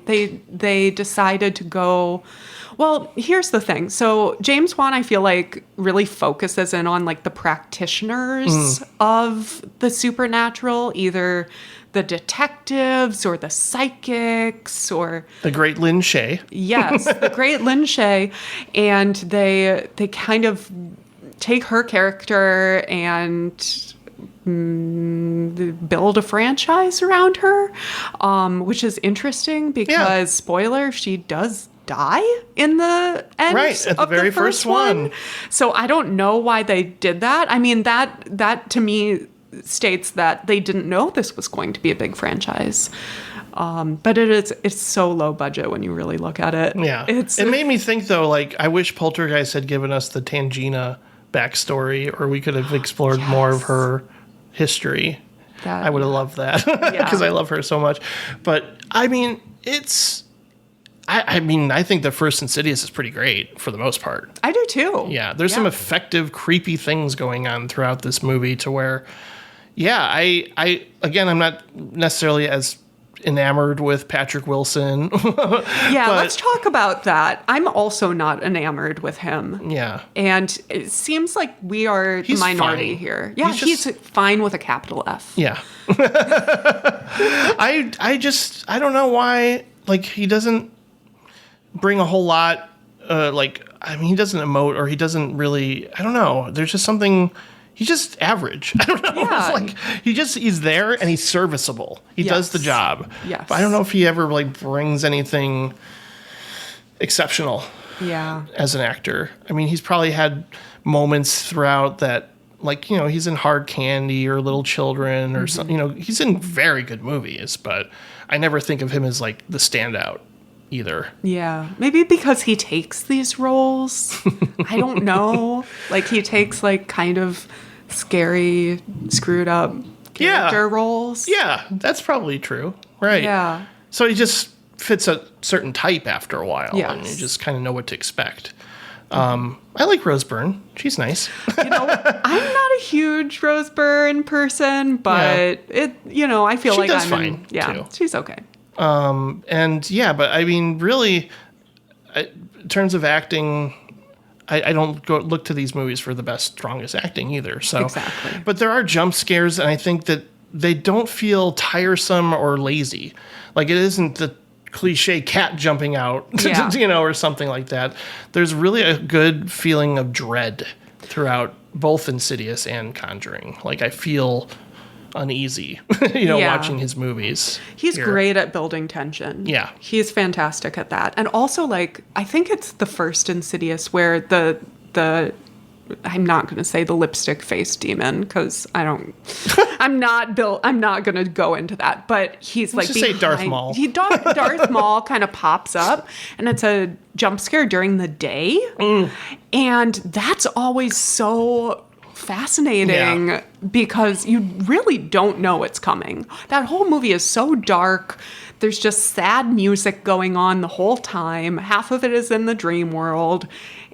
they decided to go. Well, here's the thing. So James Wan, I feel like, really focuses in on like the practitioners of the supernatural, either the detectives or the psychics or the great Lin Shaye. Yes, the great Lin Shaye, and they kind of take her character and build a franchise around her, which is interesting because, spoiler, she does die in the end right, at the of very the first one. So I don't know why they did that. I mean, that to me states that they didn't know this was going to be a big franchise. But it's so low budget when you really look at it. Yeah. It made me think, though, like, I wish Poltergeist had given us the Tangina backstory, or we could have explored more of her history. I would have loved that because I love her so much. But, I mean, I think the first Insidious is pretty great for the most part. I do, too. Yeah. There's some effective, creepy things going on throughout this movie to where, I'm not necessarily as enamored with Patrick Wilson. Let's talk about that. I'm also not enamored with him. Yeah. And it seems like we are the minority fine. here. Yeah, he's fine with a capital F. Yeah. I don't know why, like, he doesn't bring a whole lot, he doesn't emote, or he doesn't really, I don't know. There's just something. He's just average. I don't know. Yeah. It's like he's there and he's serviceable. He does the job. Yes. But I don't know if he ever brings anything exceptional. Yeah. As an actor. I mean, he's probably had moments throughout that, he's in Hard Candy or Little Children or something. He's in very good movies, but I never think of him as the standout either. Yeah. Maybe because he takes these roles. I don't know. He takes kind of scary, screwed up character roles. Yeah, that's probably true. Right. Yeah. So he just fits a certain type after a while, Yes. and you just kind of know what to expect. I like Rose Byrne. She's nice. I'm not a huge Rose Byrne person, but I feel She like does I'm fine, too. she's okay. And yeah, but I mean, really, in terms of acting, I don't go look to these movies for the best, strongest acting either. So, Exactly. But there are jump scares, and I think that they don't feel tiresome or lazy. Like, it isn't the cliche cat jumping out, Yeah. or something like that. There's really a good feeling of dread throughout both Insidious and Conjuring. Like, I feel uneasy, Yeah. watching his movies. He's here. great at building tension. Yeah. He's fantastic at that. And also, like, I think it's the first Insidious where the I'm not going to say the lipstick face demon because I'm not going to go into that, but he's Let's like just say Darth Maul. Darth Maul kind of pops up, and it's a jump scare during the day. And that's always so fascinating because you really don't know what's coming. That whole movie is so dark. There's just sad music going on the whole time. Half of it is in the dream world,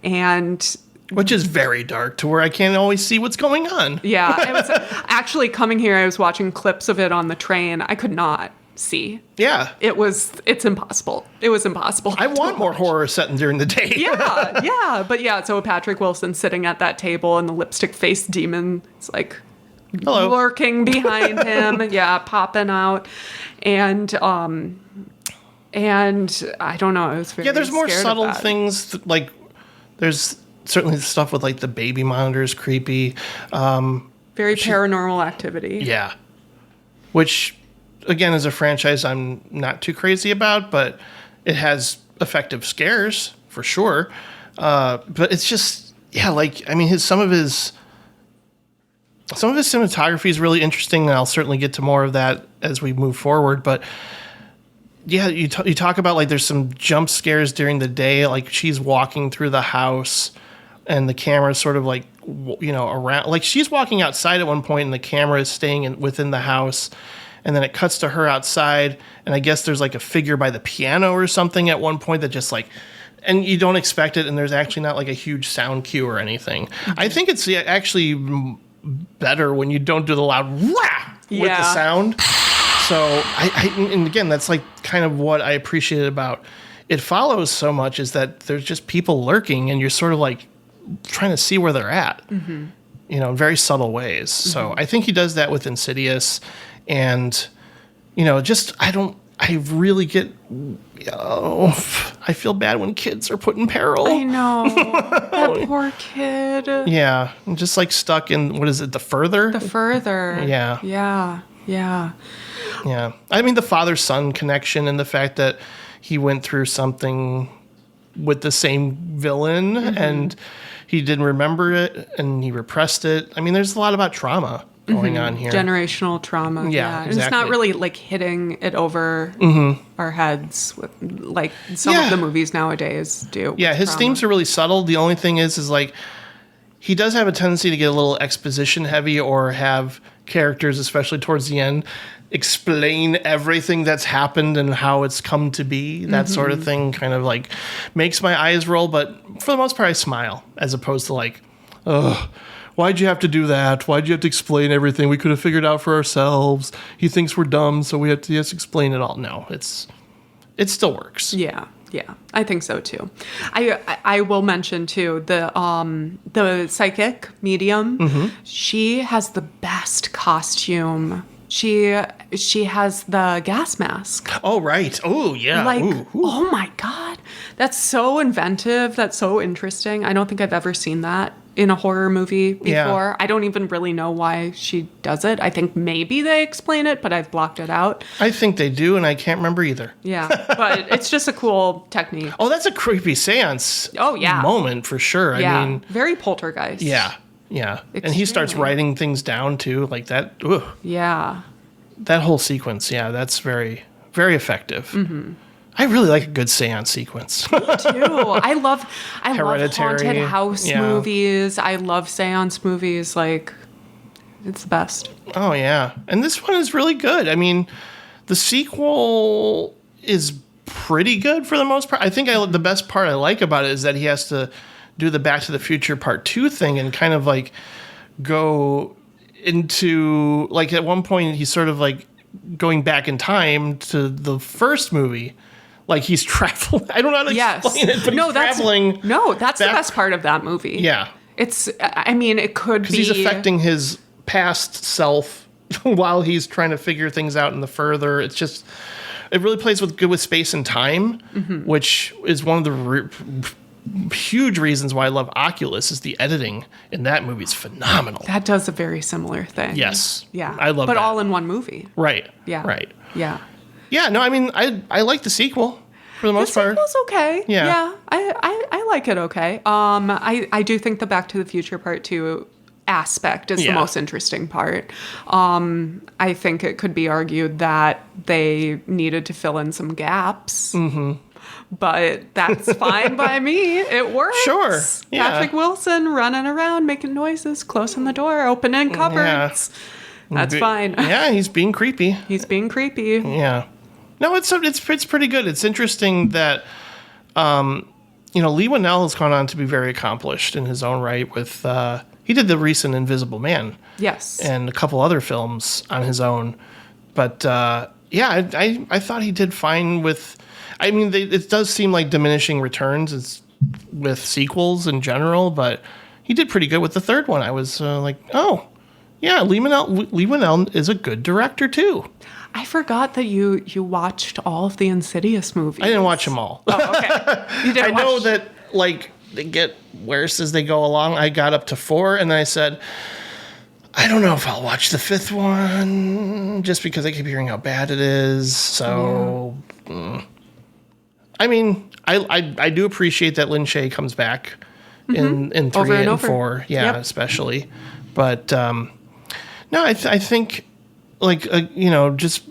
and Which is very dark to where I can't always see what's going on. yeah, I was actually coming here. I was watching clips of it on the train. I could not see. Yeah. It's impossible. It was impossible. I want more horror set during the day. Yeah. But yeah, so Patrick Wilson sitting at that table and the lipstick face demon is like Hello. lurking behind him. Yeah, popping out. And I don't know. I was very Yeah, there's more scared of subtle that. things. Like, there's certainly the stuff with, like, the baby monitor is creepy. Very paranormal activity. Yeah. Which, again, as a franchise, I'm not too crazy about, but it has effective scares, for sure. But it's just, like, I mean, some of his cinematography is really interesting, and I'll certainly get to more of that as we move forward. But yeah, you talk about, like, there's some jump scares during the day, like she's walking through the house, and the camera's sort of like, around. Like, she's walking outside at one point, and the camera is staying within the house, and then it cuts to her outside, and I guess there's like a figure by the piano or something at one point that just like. And you don't expect it, and there's actually not like a huge sound cue or anything. I think it's actually better when you don't do the loud wah with the sound. So and again, that's like kind of what I appreciated about It Follows so much, is that there's just people lurking, and you're sort of like trying to see where they're at, in very subtle ways. So I think he does that with Insidious, and I really get. I feel bad when kids are put in peril. I know. That poor kid. Yeah, I'm just like stuck in, what is it, The Further? The Further. Yeah. Yeah. Yeah. I mean, the father-son connection and the fact that he went through something with the same villain and he didn't remember it and he repressed it. I mean, there's a lot about trauma going on here. Generational trauma. Yeah, And it's not exactly. really like hitting it over our heads with, like some of the movies nowadays do. Yeah, his themes are really subtle. The only thing is like, he does have a tendency to get a little exposition heavy, or have characters, especially towards the end, explain everything that's happened and how it's come to be. That sort of thing kind of like makes my eyes roll, but for the most part I smile, as opposed to like, ugh, why'd you have to do that? Why'd you have to explain everything? We could have figured it out for ourselves. He thinks we're dumb, so he has to explain it all. No, it still works. Yeah, I think so too. I will mention too the psychic medium. She has the best costume. She has the gas mask. Oh, right. Oh, yeah. Like, Ooh. oh my God, that's so inventive. That's so interesting. I don't think I've ever seen that in a horror movie before. Yeah. I don't even really know why she does it. I think maybe they explain it, but I've blocked it out. I think they do, and I can't remember either. Yeah, but it's just a cool technique. Oh, that's a creepy seance moment for sure. Yeah, I mean, very poltergeist. yeah. And he starts Extremely. writing things down too, like that. Ugh. Yeah. That whole sequence, that's very, very effective. I really like a good seance sequence. Too. I love Hereditary, haunted house yeah. movies. I love seance movies. Like, it's the best. Oh, yeah. And this one is really good. I mean, the sequel is pretty good for the most part. I think the best part I like about it is that he has to do the Back to the Future Part 2 thing and kind of like go into, like, at one point he's sort of like going back in time to the first movie. Like, he's traveling. I don't know how to explain it, but he's traveling. That's the best part of that movie. Yeah. I mean, it could be. Because he's affecting his past self while he's trying to figure things out in the further. It's just, it really plays good with space and time, which is one of the huge reasons why I love Oculus, is the editing in that movie is phenomenal. That does a very similar thing. Yes. Yeah. I love that. But all in one movie. Right. Yeah. Right. Yeah. Yeah, no, I mean, I like the sequel for the most part. The sequel's okay. Yeah. Yeah. I like it okay. I do think the Back to the Future Part 2 aspect is the most interesting part. I think it could be argued that they needed to fill in some gaps. Mm-hmm. But that's fine by me. It works. Sure. Yeah. Patrick Wilson running around, making noises, closing the door, opening cupboards. Yeah. That's fine. Yeah, he's being creepy. He's being creepy. Yeah. No, it's pretty good. It's interesting that, Lee Winnell has gone on to be very accomplished in his own right with, he did the recent Invisible Man. Yes. And a couple other films on his own. But, I thought he did fine with, I mean, it does seem like diminishing returns with sequels in general, but he did pretty good with the third one. I was like, oh, yeah, Lee Winnell is a good director, too. I forgot that you watched all of the Insidious movies. I didn't watch them all. Oh, okay. You didn't I know that, like, they get worse as they go along. I got up to 4, and then I said, I don't know if I'll watch the 5th one, just because I keep hearing how bad it is. So, I mean, I do appreciate that Lin Shaye comes back in 3 and 4. Yeah, especially. But, no, I think, like, just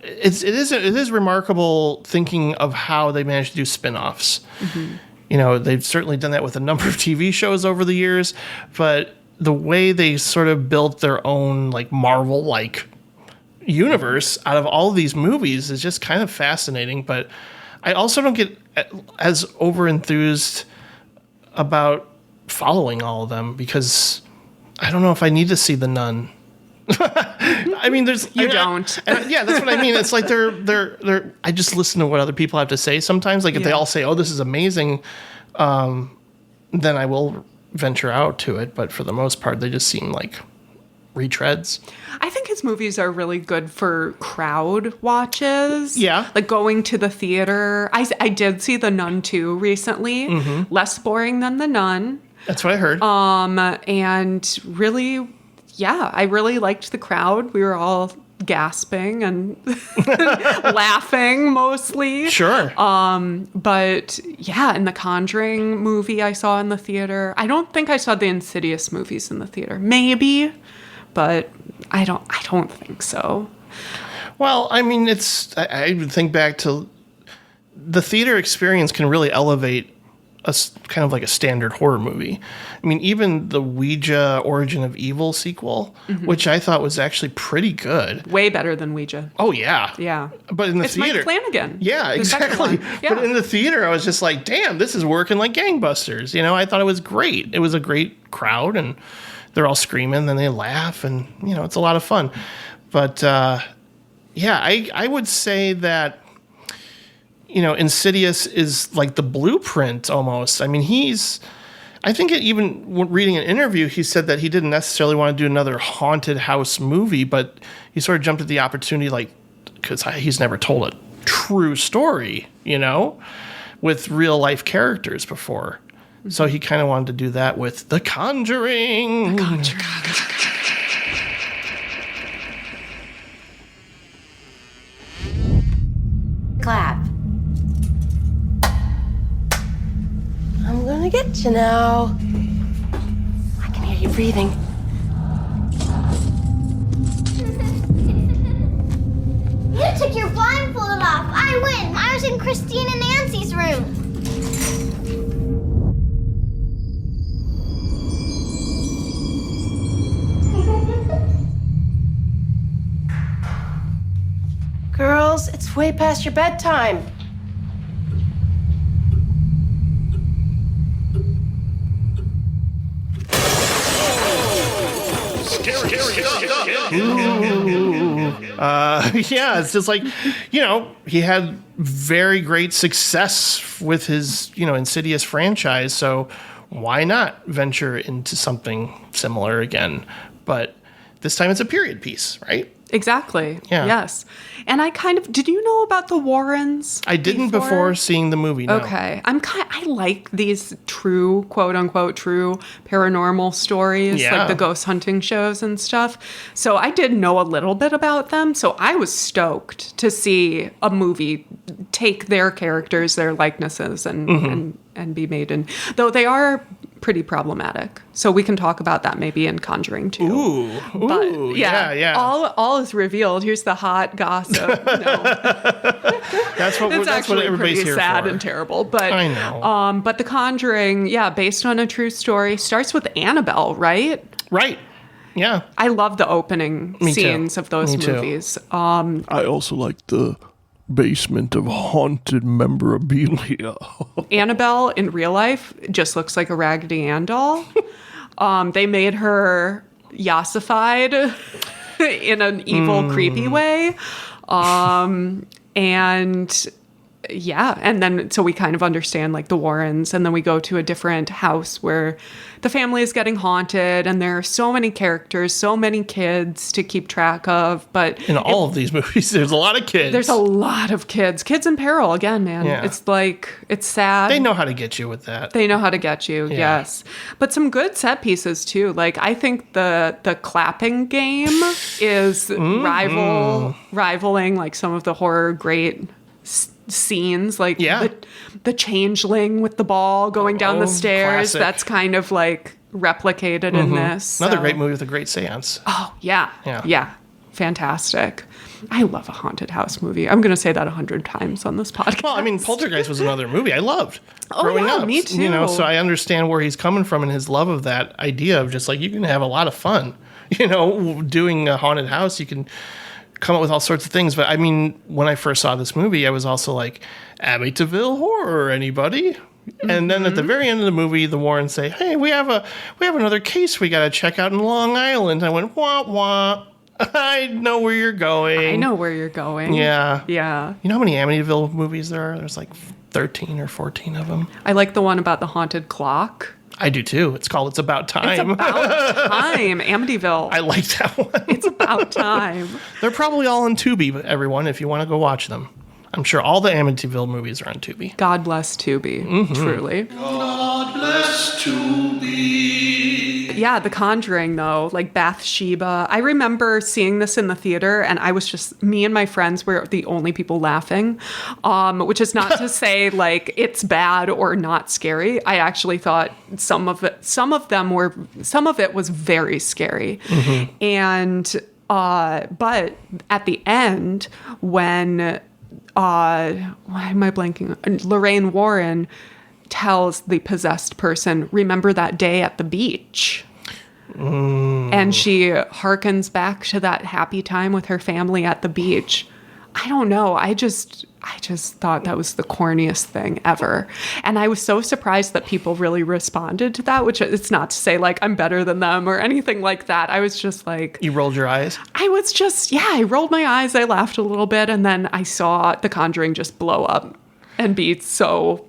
it is remarkable thinking of how they managed to do spin-offs. They've certainly done that with a number of TV shows over the years, but the way they sort of built their own, like, Marvel-like universe out of all of these movies is just kind of fascinating. But I also don't get as over-enthused about following all of them, because I don't know if I need to see The Nun. I mean, that's what I mean. It's like they're. I just listen to what other people have to say sometimes. Like, if they all say, "Oh, this is amazing," then I will venture out to it. But for the most part, they just seem like retreads. I think his movies are really good for crowd watches. Yeah, like going to the theater. I did see The Nun 2 recently. Less boring than The Nun. That's what I heard. And really. Yeah, I really liked the crowd. We were all gasping and laughing mostly. Sure. But yeah, in the Conjuring movie I saw in the theater. I don't think I saw the Insidious movies in the theater. Maybe, but I don't think so. Well, I mean, I would think back to the theater experience can really elevate a kind of like a standard horror movie. I mean, even the Ouija Origin of Evil sequel, which I thought was actually pretty good. Way better than Ouija. Oh, yeah. Yeah. But in the it's theater. Mike Flanagan. Yeah, exactly. Yeah. But in the theater, I was just like, damn, this is working like gangbusters. I thought it was great. It was a great crowd, and they're all screaming, and they laugh, and, it's a lot of fun. But, I would say that Insidious is like the blueprint almost. I mean, I think even reading an interview, he said that he didn't necessarily want to do another haunted house movie, but he sort of jumped at the opportunity, like, because he's never told a true story, with real life characters before. So he kind of wanted to do that with The Conjuring. Clap. I'm gonna get you now. I can hear you breathing. You took your blindfold off. I win. I was in Christine and Nancy's room. Girls, it's way past your bedtime. Yeah, it's just like, he had very great success with his, Insidious franchise, so why not venture into something similar again? But this time it's a period piece, right? Exactly. Yeah. Yes. And did you know about the Warrens? I didn't before seeing the movie, no. Okay. I like these true, quote unquote, true paranormal stories, Yeah. like the ghost hunting shows and stuff. So I did know a little bit about them. So I was stoked to see a movie take their characters, their likenesses, and be made in, though they are pretty problematic. So we can talk about that maybe in Conjuring too. Ooh, yeah. All is revealed. Here's the hot gossip. No. That's what Actually everybody's pretty here sad for. and terrible. But I know. But The Conjuring, based on a true story, starts with Annabelle, right? Right. Yeah. I love the opening scenes of those Me too. movies. I also like the basement of haunted memorabilia. Annabelle in real life just looks like a Raggedy Ann doll. They made her yassified in an evil, creepy way. And then so we kind of understand like the Warrens, and then we go to a different house where the family is getting haunted, and there are so many characters, so many kids to keep track of. But In all of these movies, there's a lot of kids. there's a lot of kids in peril again, man. Yeah. It's like, it's sad. They know how to get you with that. They know how to get you, yes. But some good set pieces too. Like I think the clapping game is rivaling like some of the horror great scenes, like the changeling with the ball going down the stairs. Classic. That's kind of like replicated in this. Another so- great movie with a great seance. Oh yeah, Yeah. fantastic. I love a haunted house movie. I'm going to say that 100 times on this podcast. Well, I mean, Poltergeist was another movie I loved growing yeah, up. me too. So I understand where he's coming from and his love of that idea of just like you can have a lot of fun. Doing a haunted house, you can come up with all sorts of things. But I mean, when I first saw this movie, I was also like, Amityville Horror, anybody? And then at the very end of the movie, the Warrens say, "Hey, we have another case we got to check out in Long Island." I went, "Wah wah." I know where you're going. I know where you're going. Yeah. Yeah. You know how many Amityville movies there are? There's like 13 or 14 of them. I like the one about the haunted clock. I do too. It's called It's About Time. It's about time. Amityville. I like that one. It's about time. They're probably all on Tubi, everyone, if you want to go watch them. I'm sure all the Amityville movies are on Tubi. God bless Tubi, truly. God bless Tubi. Yeah, The Conjuring, though, like Bathsheba. I remember seeing this in the theater, and I was just, me and my friends were the only people laughing, which is not to say, like, it's bad or not scary. I actually thought some of it was very scary. And, but at the end, when, why am I blanking? Lorraine Warren tells the possessed person, remember that day at the beach. And she harkens back to that happy time with her family at the beach. I don't know. I just thought that was the corniest thing ever. And I was so surprised that people really responded to that, which it's not to say like I'm better than them or anything like that. I was just like... You rolled your eyes? I rolled my eyes. I laughed a little bit. And then I saw The Conjuring just blow up and be so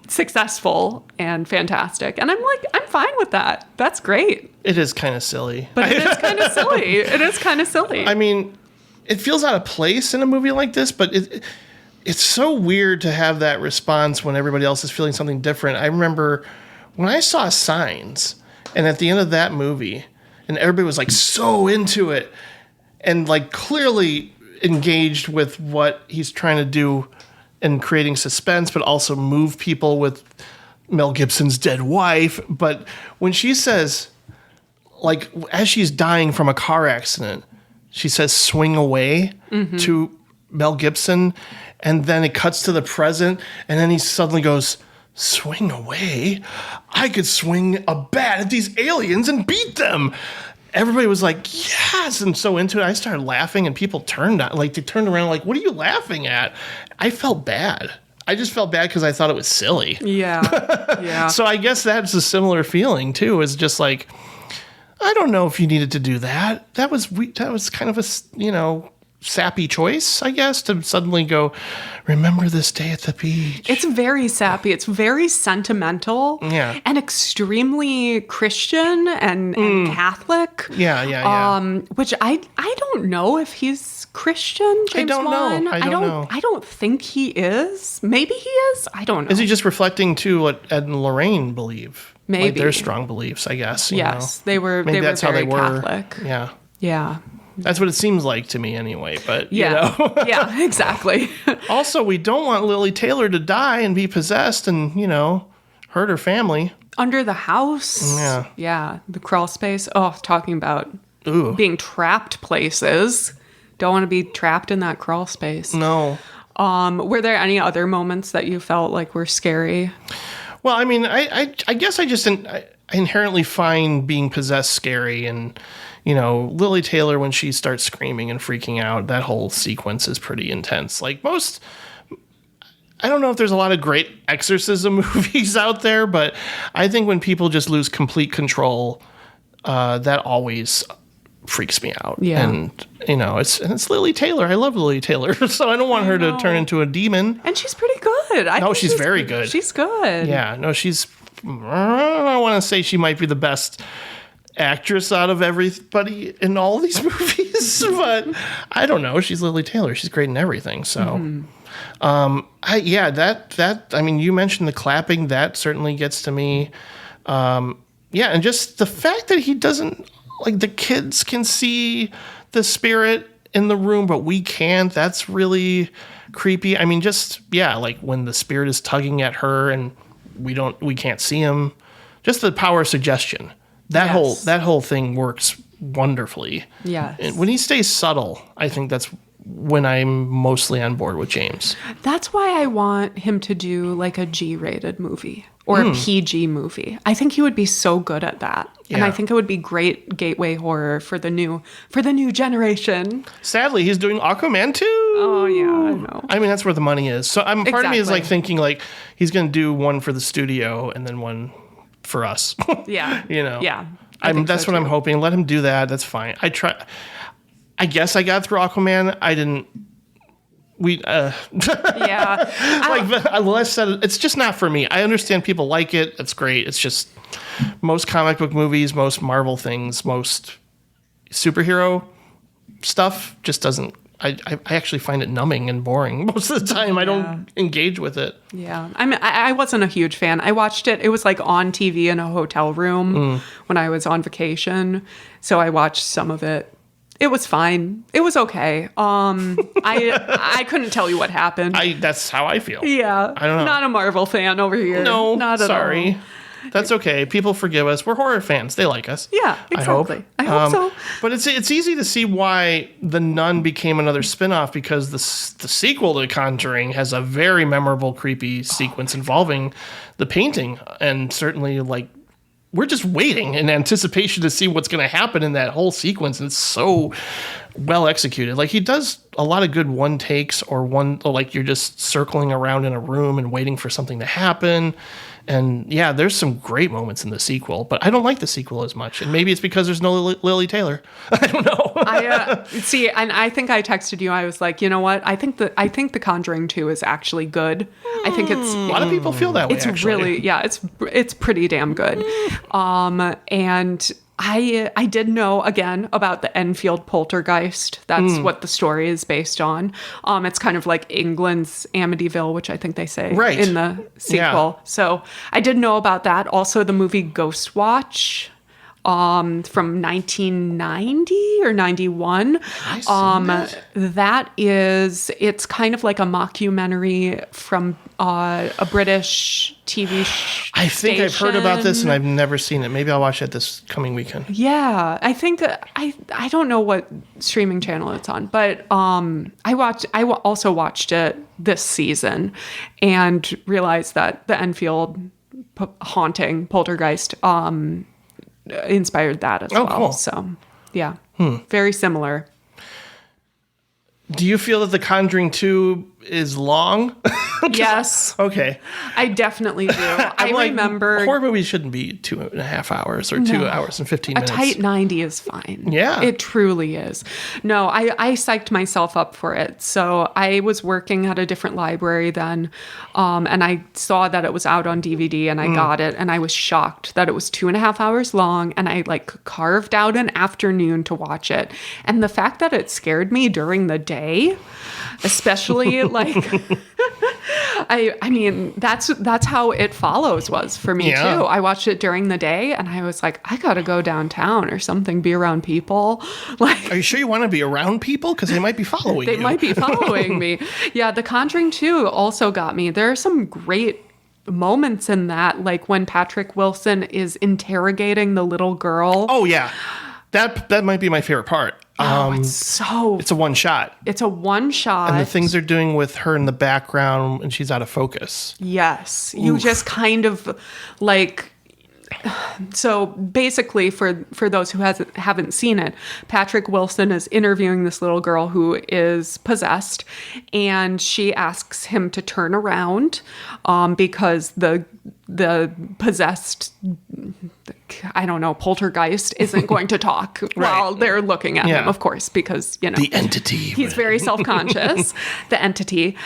successful and fantastic. And I'm like, I'm fine with that. That's great. It is kind of silly. But it is kind of silly. It is kind of silly. I mean, it feels out of place in a movie like this, but it's so weird to have that response when everybody else is feeling something different. I remember when I saw Signs, and at the end of that movie, and everybody was like so into it and like clearly engaged with what he's trying to do in creating suspense, but also move people with Mel Gibson's dead wife. But when she says, like, as she's dying from a car accident, she says, swing away to Mel Gibson. And then it cuts to the present. And then he suddenly goes, swing away? I could swing a bat at these aliens and beat them. Everybody was like, yes. And so into it, I started laughing and people turned around like, what are you laughing at? I felt bad. I just felt bad because I thought it was silly. Yeah. So I guess that's a similar feeling too, is just like, I don't know if you needed to do that. That was kind of a, sappy choice, I guess, to suddenly go, remember this day at the beach. It's very sappy. It's very sentimental. Yeah. And extremely Christian and Catholic. Yeah. Which I don't know if he's Christian, James don't know. Wan. I don't know. I don't think he is. Maybe he is. I don't know. Is he just reflecting to what Ed and Lorraine believe? Maybe. Like their strong beliefs, I guess. Yes. You know? They were Maybe that's very how they were. Catholic. Yeah. Yeah. That's what it seems like to me anyway, but Yeah. Yeah, exactly. Also, we don't want Lily Taylor to die and be possessed and, hurt her family. Under the house. Yeah. Yeah. The crawl space. Oh, talking about Ooh. being trapped places. Don't want to be trapped in that crawl space. No. Were there any other moments that you felt like were scary? Well, I mean, I guess I inherently find being possessed scary, and Lily Taylor, when she starts screaming and freaking out, that whole sequence is pretty intense. Like I don't know if there's a lot of great exorcism movies out there, but I think when people just lose complete control, that always freaks me out. Yeah. And it's Lily Taylor. I love Lily Taylor, so I don't want her to turn into a demon. And she's pretty good. I think she's very good. She's good. Yeah, no, I want to say she might be the best actress out of everybody in all these movies, but I don't know. She's Lily Taylor. She's great in everything. So, you mentioned the clapping. That certainly gets to me. And just the fact that he doesn't, like, the kids can see the spirit in the room, but we can't. That's really creepy. I mean, like when the spirit is tugging at her and we can't see him. Just the power of suggestion. That whole thing works wonderfully. Yes. And when he stays subtle, I think that's when I'm mostly on board with James. That's why I want him to do like a G-rated movie or a PG movie. I think he would be so good at that. Yeah. And I think it would be great gateway horror for the new generation. Sadly, he's doing Aquaman 2. Oh yeah, I know. I mean, that's where the money is. So part of me is like Exactly. thinking like he's going to do one for the studio and then one for us. Yeah. Yeah. I think that's so what I'm too. hoping. Let him do that. That's fine. I guess I got through Aquaman. I didn't. Yeah. Less said, it's just not for me. I understand people like it. It's great. It's just most comic book movies, most Marvel things, most superhero stuff just doesn't. I actually find it numbing and boring most of the time. I don't engage with it. Yeah. I wasn't a huge fan. I watched it. It was like on TV in a hotel room when I was on vacation. So I watched some of it. It was fine. It was okay. I couldn't tell you what happened. That's how I feel. Yeah. I don't know. Not a Marvel fan over here. No, not at sorry. all. That's okay. People forgive us. We're horror fans. They like us. Yeah, exactly. I hope so. But it's easy to see why The Nun became another spin-off, because the sequel to Conjuring has a very memorable, creepy sequence involving the painting. And certainly, like, we're just waiting in anticipation to see what's going to happen in that whole sequence. And it's so well executed. Like, he does a lot of good one takes, or like you're just circling around in a room and waiting for something to happen. And yeah, there's some great moments in the sequel, but I don't like the sequel as much. And maybe it's because there's no Lily Taylor. I don't know. See, and I think I texted you. I was like, you know what? I think the Conjuring 2 is actually good. I think it's A lot of people feel that way. it's actually. really it's pretty damn good. And I did know again about the Enfield poltergeist. That's what the story is based on. It's kind of like England's Amityville, which I think they say Right. in the sequel. Yeah. So I did know about that. Also, the movie Ghost Watch. From 1990 or 91. It's kind of like a mockumentary from a British TV I think I've heard about this and station. I've never seen it. Maybe I'll watch it this coming weekend. Yeah, I think I don't know what streaming channel it's on, but I also watched it this season and realized that the Enfield haunting poltergeist inspired that as well. Cool. So, yeah, very similar. Do you feel that The Conjuring 2 is long? Yes. Okay. I definitely do. I like, remember horror movies shouldn't be 2.5 hours or 2 hours and 15 a minutes. tight 90 is fine. Yeah. It truly is. No, I psyched myself up for it. So I was working at a different library then, and I saw that it was out on DVD, and I got it, and I was shocked that it was 2.5 hours long, and I like carved out an afternoon to watch it. And the fact that it scared me during the day, especially like I mean that's how It Follows was for me too. I watched it during the day and I was like, I gotta go downtown or something, be around people. Like, are you sure you want to be around people? Because they might be following you. They might be following me. Yeah, The Conjuring 2 also got me. There are some great moments in that, like when Patrick Wilson is interrogating the little girl. Oh yeah, that might be my favorite part. It's a one shot. It's a one shot. And the things they're doing with her in the background and she's out of focus. Yes. You just kind of like, so basically for those who haven't seen it, Patrick Wilson is interviewing this little girl who is possessed, and she asks him to turn around because the possessed, I don't know, poltergeist isn't going to talk while they're looking at him, of course, because, you know, the entity. He's very self-conscious. The entity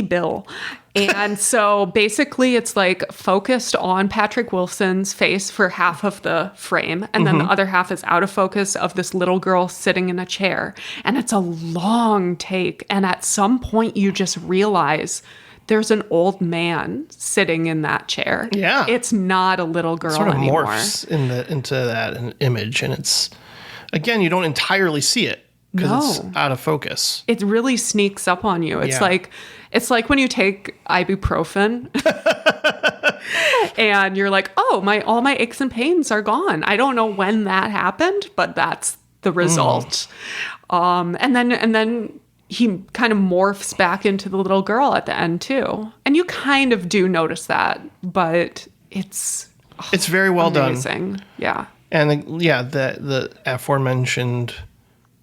Bill. And so basically it's like focused on Patrick Wilson's face for half of the frame. And then the other half is out of focus of this little girl sitting in a chair. And it's a long take. And at some point you just realize there's an old man sitting in that chair. Yeah. It's not a little girl sort of anymore. Morphs into that image. And it's, again, you don't entirely see it because it's out of focus. It really sneaks up on you. It's like when you take ibuprofen and you're like, oh, all my aches and pains are gone. I don't know when that happened, but that's the result. And then he kind of morphs back into the little girl at the end too. And you kind of do notice that, but it's very well amazing. done. Yeah. And the aforementioned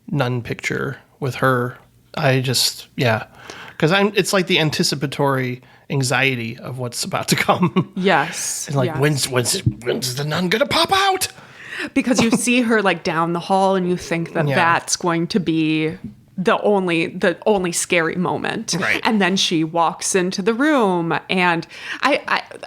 nun picture with her, because it's like the anticipatory anxiety of what's about to come. Yes. And like, when's the nun gonna pop out? Because you see her like down the hall and you think that that's going to be the only scary moment. Right. And then she walks into the room, and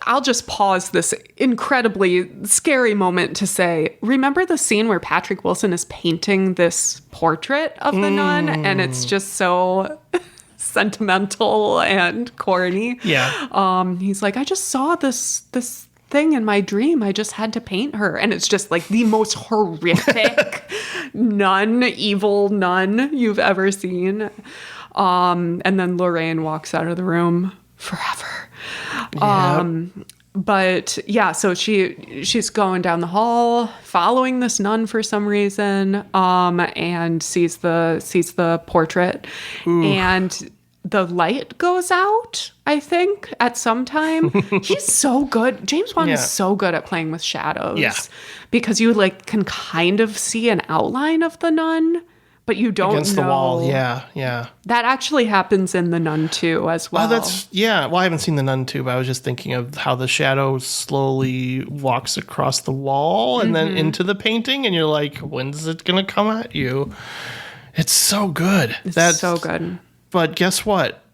I'll just pause this incredibly scary moment to say, remember the scene where Patrick Wilson is painting this portrait of the nun, and it's just so sentimental and corny. Yeah. He's like, I just saw this thing in my dream. I just had to paint her. And it's just like the most horrific evil nun you've ever seen. And then Lorraine walks out of the room forever. But yeah, so she's going down the hall, following this nun for some reason, and sees the portrait. Ooh. And the light goes out, I think, at some time. He's so good. James Wan is so good at playing with shadows. Yeah. Because you like can kind of see an outline of the nun, but you don't against know. The wall. Yeah. That actually happens in The Nun 2 as well. Oh, well, I haven't seen The Nun 2, but I was just thinking of how the shadow slowly walks across the wall and then into the painting, and you're like, when's it going to come at you? It's so good. That's so good. But guess what?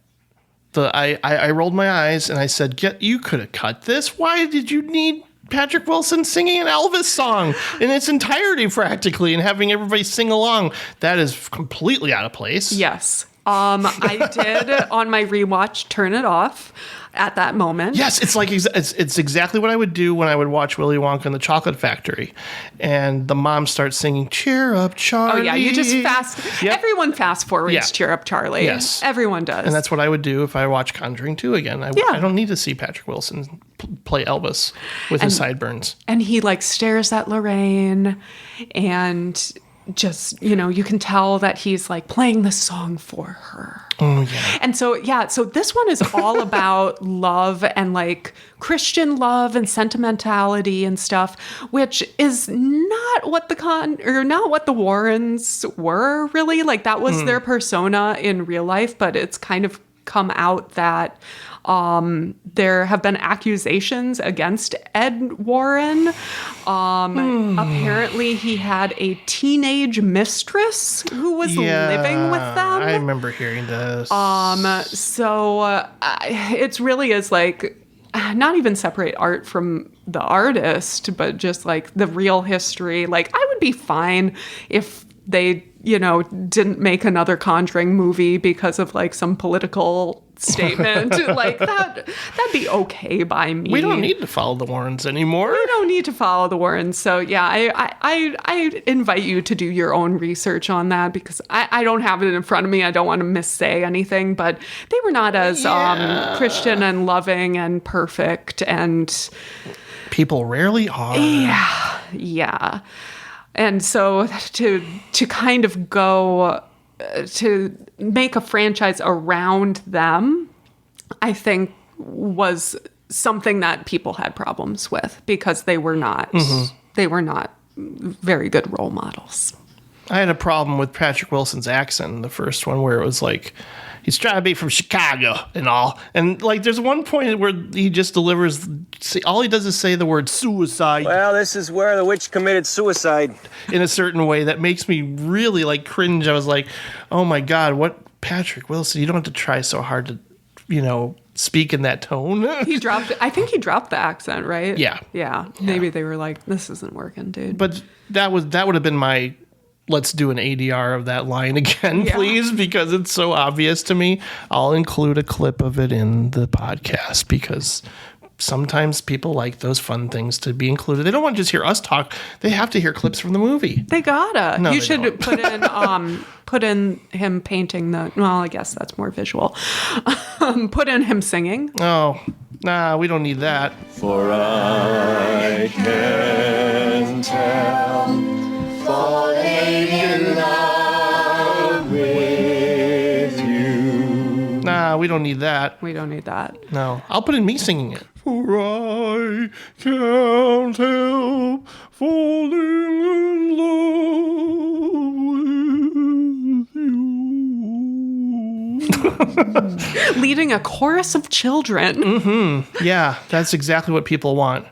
I rolled my eyes and I said, you could have cut this. Why did you need Patrick Wilson singing an Elvis song in its entirety practically and having everybody sing along? That is completely out of place. Yes. I did on my rewatch turn it off at that moment. Yes, it's like it's exactly what I would do when I would watch Willy Wonka and the Chocolate Factory, and the mom starts singing "Cheer Up, Charlie." Oh yeah, you just everyone fast forwards "Cheer Up, Charlie." Yes, everyone does, and that's what I would do if I watch Conjuring 2 again. I don't need to see Patrick Wilson play Elvis with his sideburns, and he like stares at Lorraine, and just, you can tell that he's like playing the song for her. Oh, yeah. And so this one is all about love and like Christian love and sentimentality and stuff, which is not what the Warrens were really. Like that was their persona in real life, but it's kind of come out that there have been accusations against Ed Warren. Apparently, he had a teenage mistress who was living with them. I remember hearing this. It really is like not even separate art from the artist, but just like the real history. Like, I would be fine if they, didn't make another Conjuring movie because of like some political statement. Like that'd be okay by me. We don't need to follow the Warrens anymore. We don't need to follow the Warrens. So yeah, I invite you to do your own research on that, because I don't have it in front of me. I don't want to missay anything, but they were not as Christian and loving and perfect, and people rarely are. Yeah. And so to kind of go to make a franchise around them, I think was something that people had problems with, because they were not very good role models. I had a problem with Patrick Wilson's accent in the first one, where it was like, he's trying to be from Chicago and all. And like, there's one point where he just delivers, all he does is say the word suicide. Well, this is where the witch committed suicide. In a certain way that makes me really like cringe. I was like, oh my God, what, Patrick Wilson, you don't have to try so hard to, speak in that tone. I think he dropped the accent, right? Yeah. Maybe they were like, this isn't working, dude. But that would have been my, let's do an ADR of that line again, please, because it's so obvious to me. I'll include a clip of it in the podcast, because sometimes people like those fun things to be included. They don't want to just hear us talk. They have to hear clips from the movie. They gotta. No, you they should don't. put in him painting the. Well, I guess that's more visual. Put in him singing. Oh, nah, we don't need that. For I can tell, falling in love with you. Nah, we don't need that. We don't need that. No, I'll put in me singing it. For I can't help falling in love with you. Leading a chorus of children. Mm-hmm. Yeah, that's exactly what people want.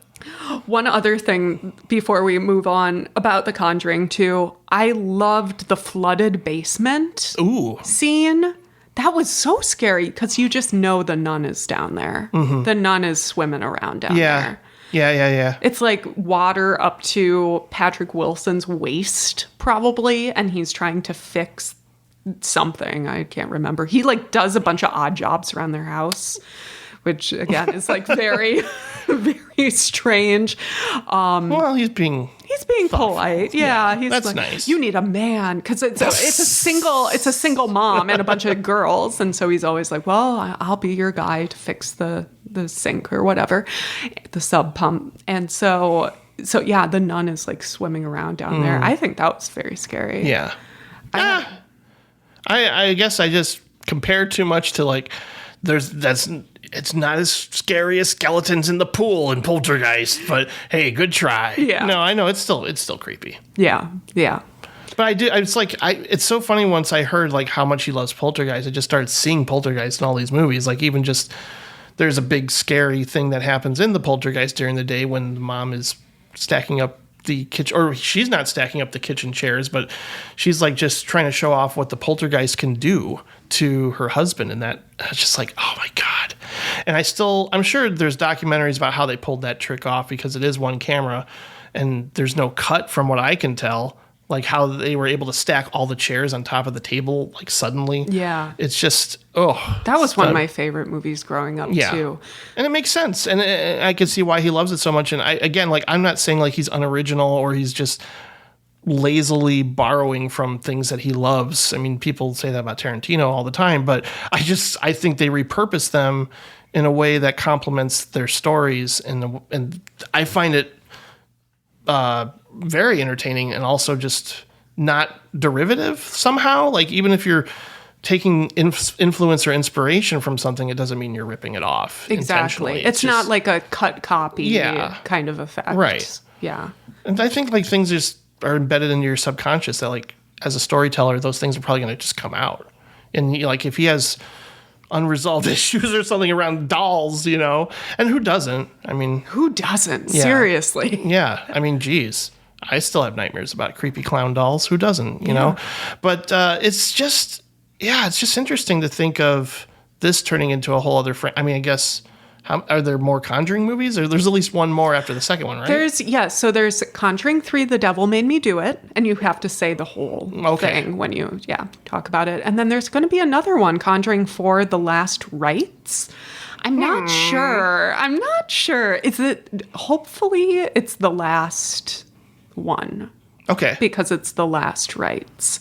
One other thing before we move on about The Conjuring 2, I loved the flooded basement scene. That was so scary, because you just know the nun is down there. Mm-hmm. The nun is swimming around down there. Yeah. It's like water up to Patrick Wilson's waist, probably, and he's trying to fix something. I can't remember. He like does a bunch of odd jobs around their house, which again is like very, very strange. Well, he's being polite. Yeah, he's that's like, nice. You need a man, because it's a single mom and a bunch of girls, and so he's always like, well, I'll be your guy to fix the sink or whatever, the sub pump. And so yeah, the nun is like swimming around down there. I think that was very scary. Yeah. I guess I just compare too much to like it's not as scary as skeletons in the pool and Poltergeist, but hey, good try. Yeah. No, I know it's still creepy. Yeah. But it's so funny, once I heard like how much he loves Poltergeist, I just started seeing Poltergeist in all these movies. Like, even just there's a big scary thing that happens in the Poltergeist during the day when the mom is stacking up the kitchen, or she's not stacking up the kitchen chairs, but she's like just trying to show off what the Poltergeist can do to her husband, and that it's just like, oh my God. And I'm sure there's documentaries about how they pulled that trick off, because it is one camera and there's no cut from what I can tell, like how they were able to stack all the chairs on top of the table like suddenly. Yeah. It's just, that was one of my favorite movies growing up too. And it makes sense. And I can see why he loves it so much. And I'm not saying like he's unoriginal or he's just lazily borrowing from things that he loves. I mean, people say that about Tarantino all the time, but I think they repurpose them in a way that complements their stories. And I find it very entertaining, and also just not derivative somehow. Like, even if you're taking influence or inspiration from something, it doesn't mean you're ripping it off. Exactly. It's just not like a cut copy kind of effect. Right. Yeah. And I think like things just are embedded into your subconscious that like as a storyteller, those things are probably going to just come out. And like if he has unresolved issues or something around dolls, you know? And who doesn't? I mean... Who doesn't? Yeah. Seriously. Yeah. I mean, geez. I still have nightmares about creepy clown dolls. Who doesn't, you know? But it's just interesting to think of this turning into a whole other... I mean, I guess... are there more Conjuring movies? Or there's at least one more after the second one, right? There's Conjuring 3, The Devil Made Me Do It, and you have to say the whole thing when you talk about it. And then there's going to be another one, Conjuring 4, The Last Rites. I'm not sure. Is it... Hopefully it's the last one. Okay. Because it's The Last Rites.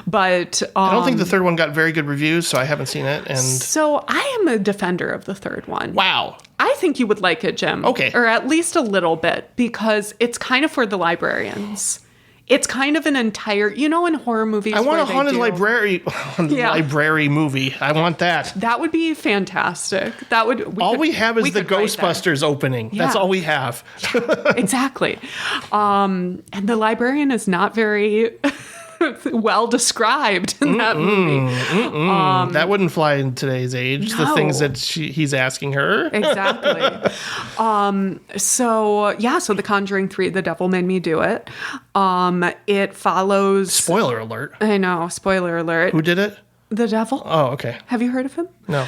But I don't think the third one got very good reviews, so I haven't seen it. And so I am a defender of the third one. Wow. I think you would like it, Jim. Okay. Or at least a little bit, because it's kind of for the librarians. It's kind of an entire, in horror movies. I want a haunted library movie. I want that. That would be fantastic. All we have is the Ghostbusters opening. Yeah. That's all we have. Exactly. And the librarian is not very well described in that movie. That wouldn't fly in today's age. No. The things that he's asking her. Exactly. So The Conjuring 3, The Devil Made Me Do It. It follows... Spoiler alert. I know. Spoiler alert. Who did it? The devil. Oh, okay. Have you heard of him? No.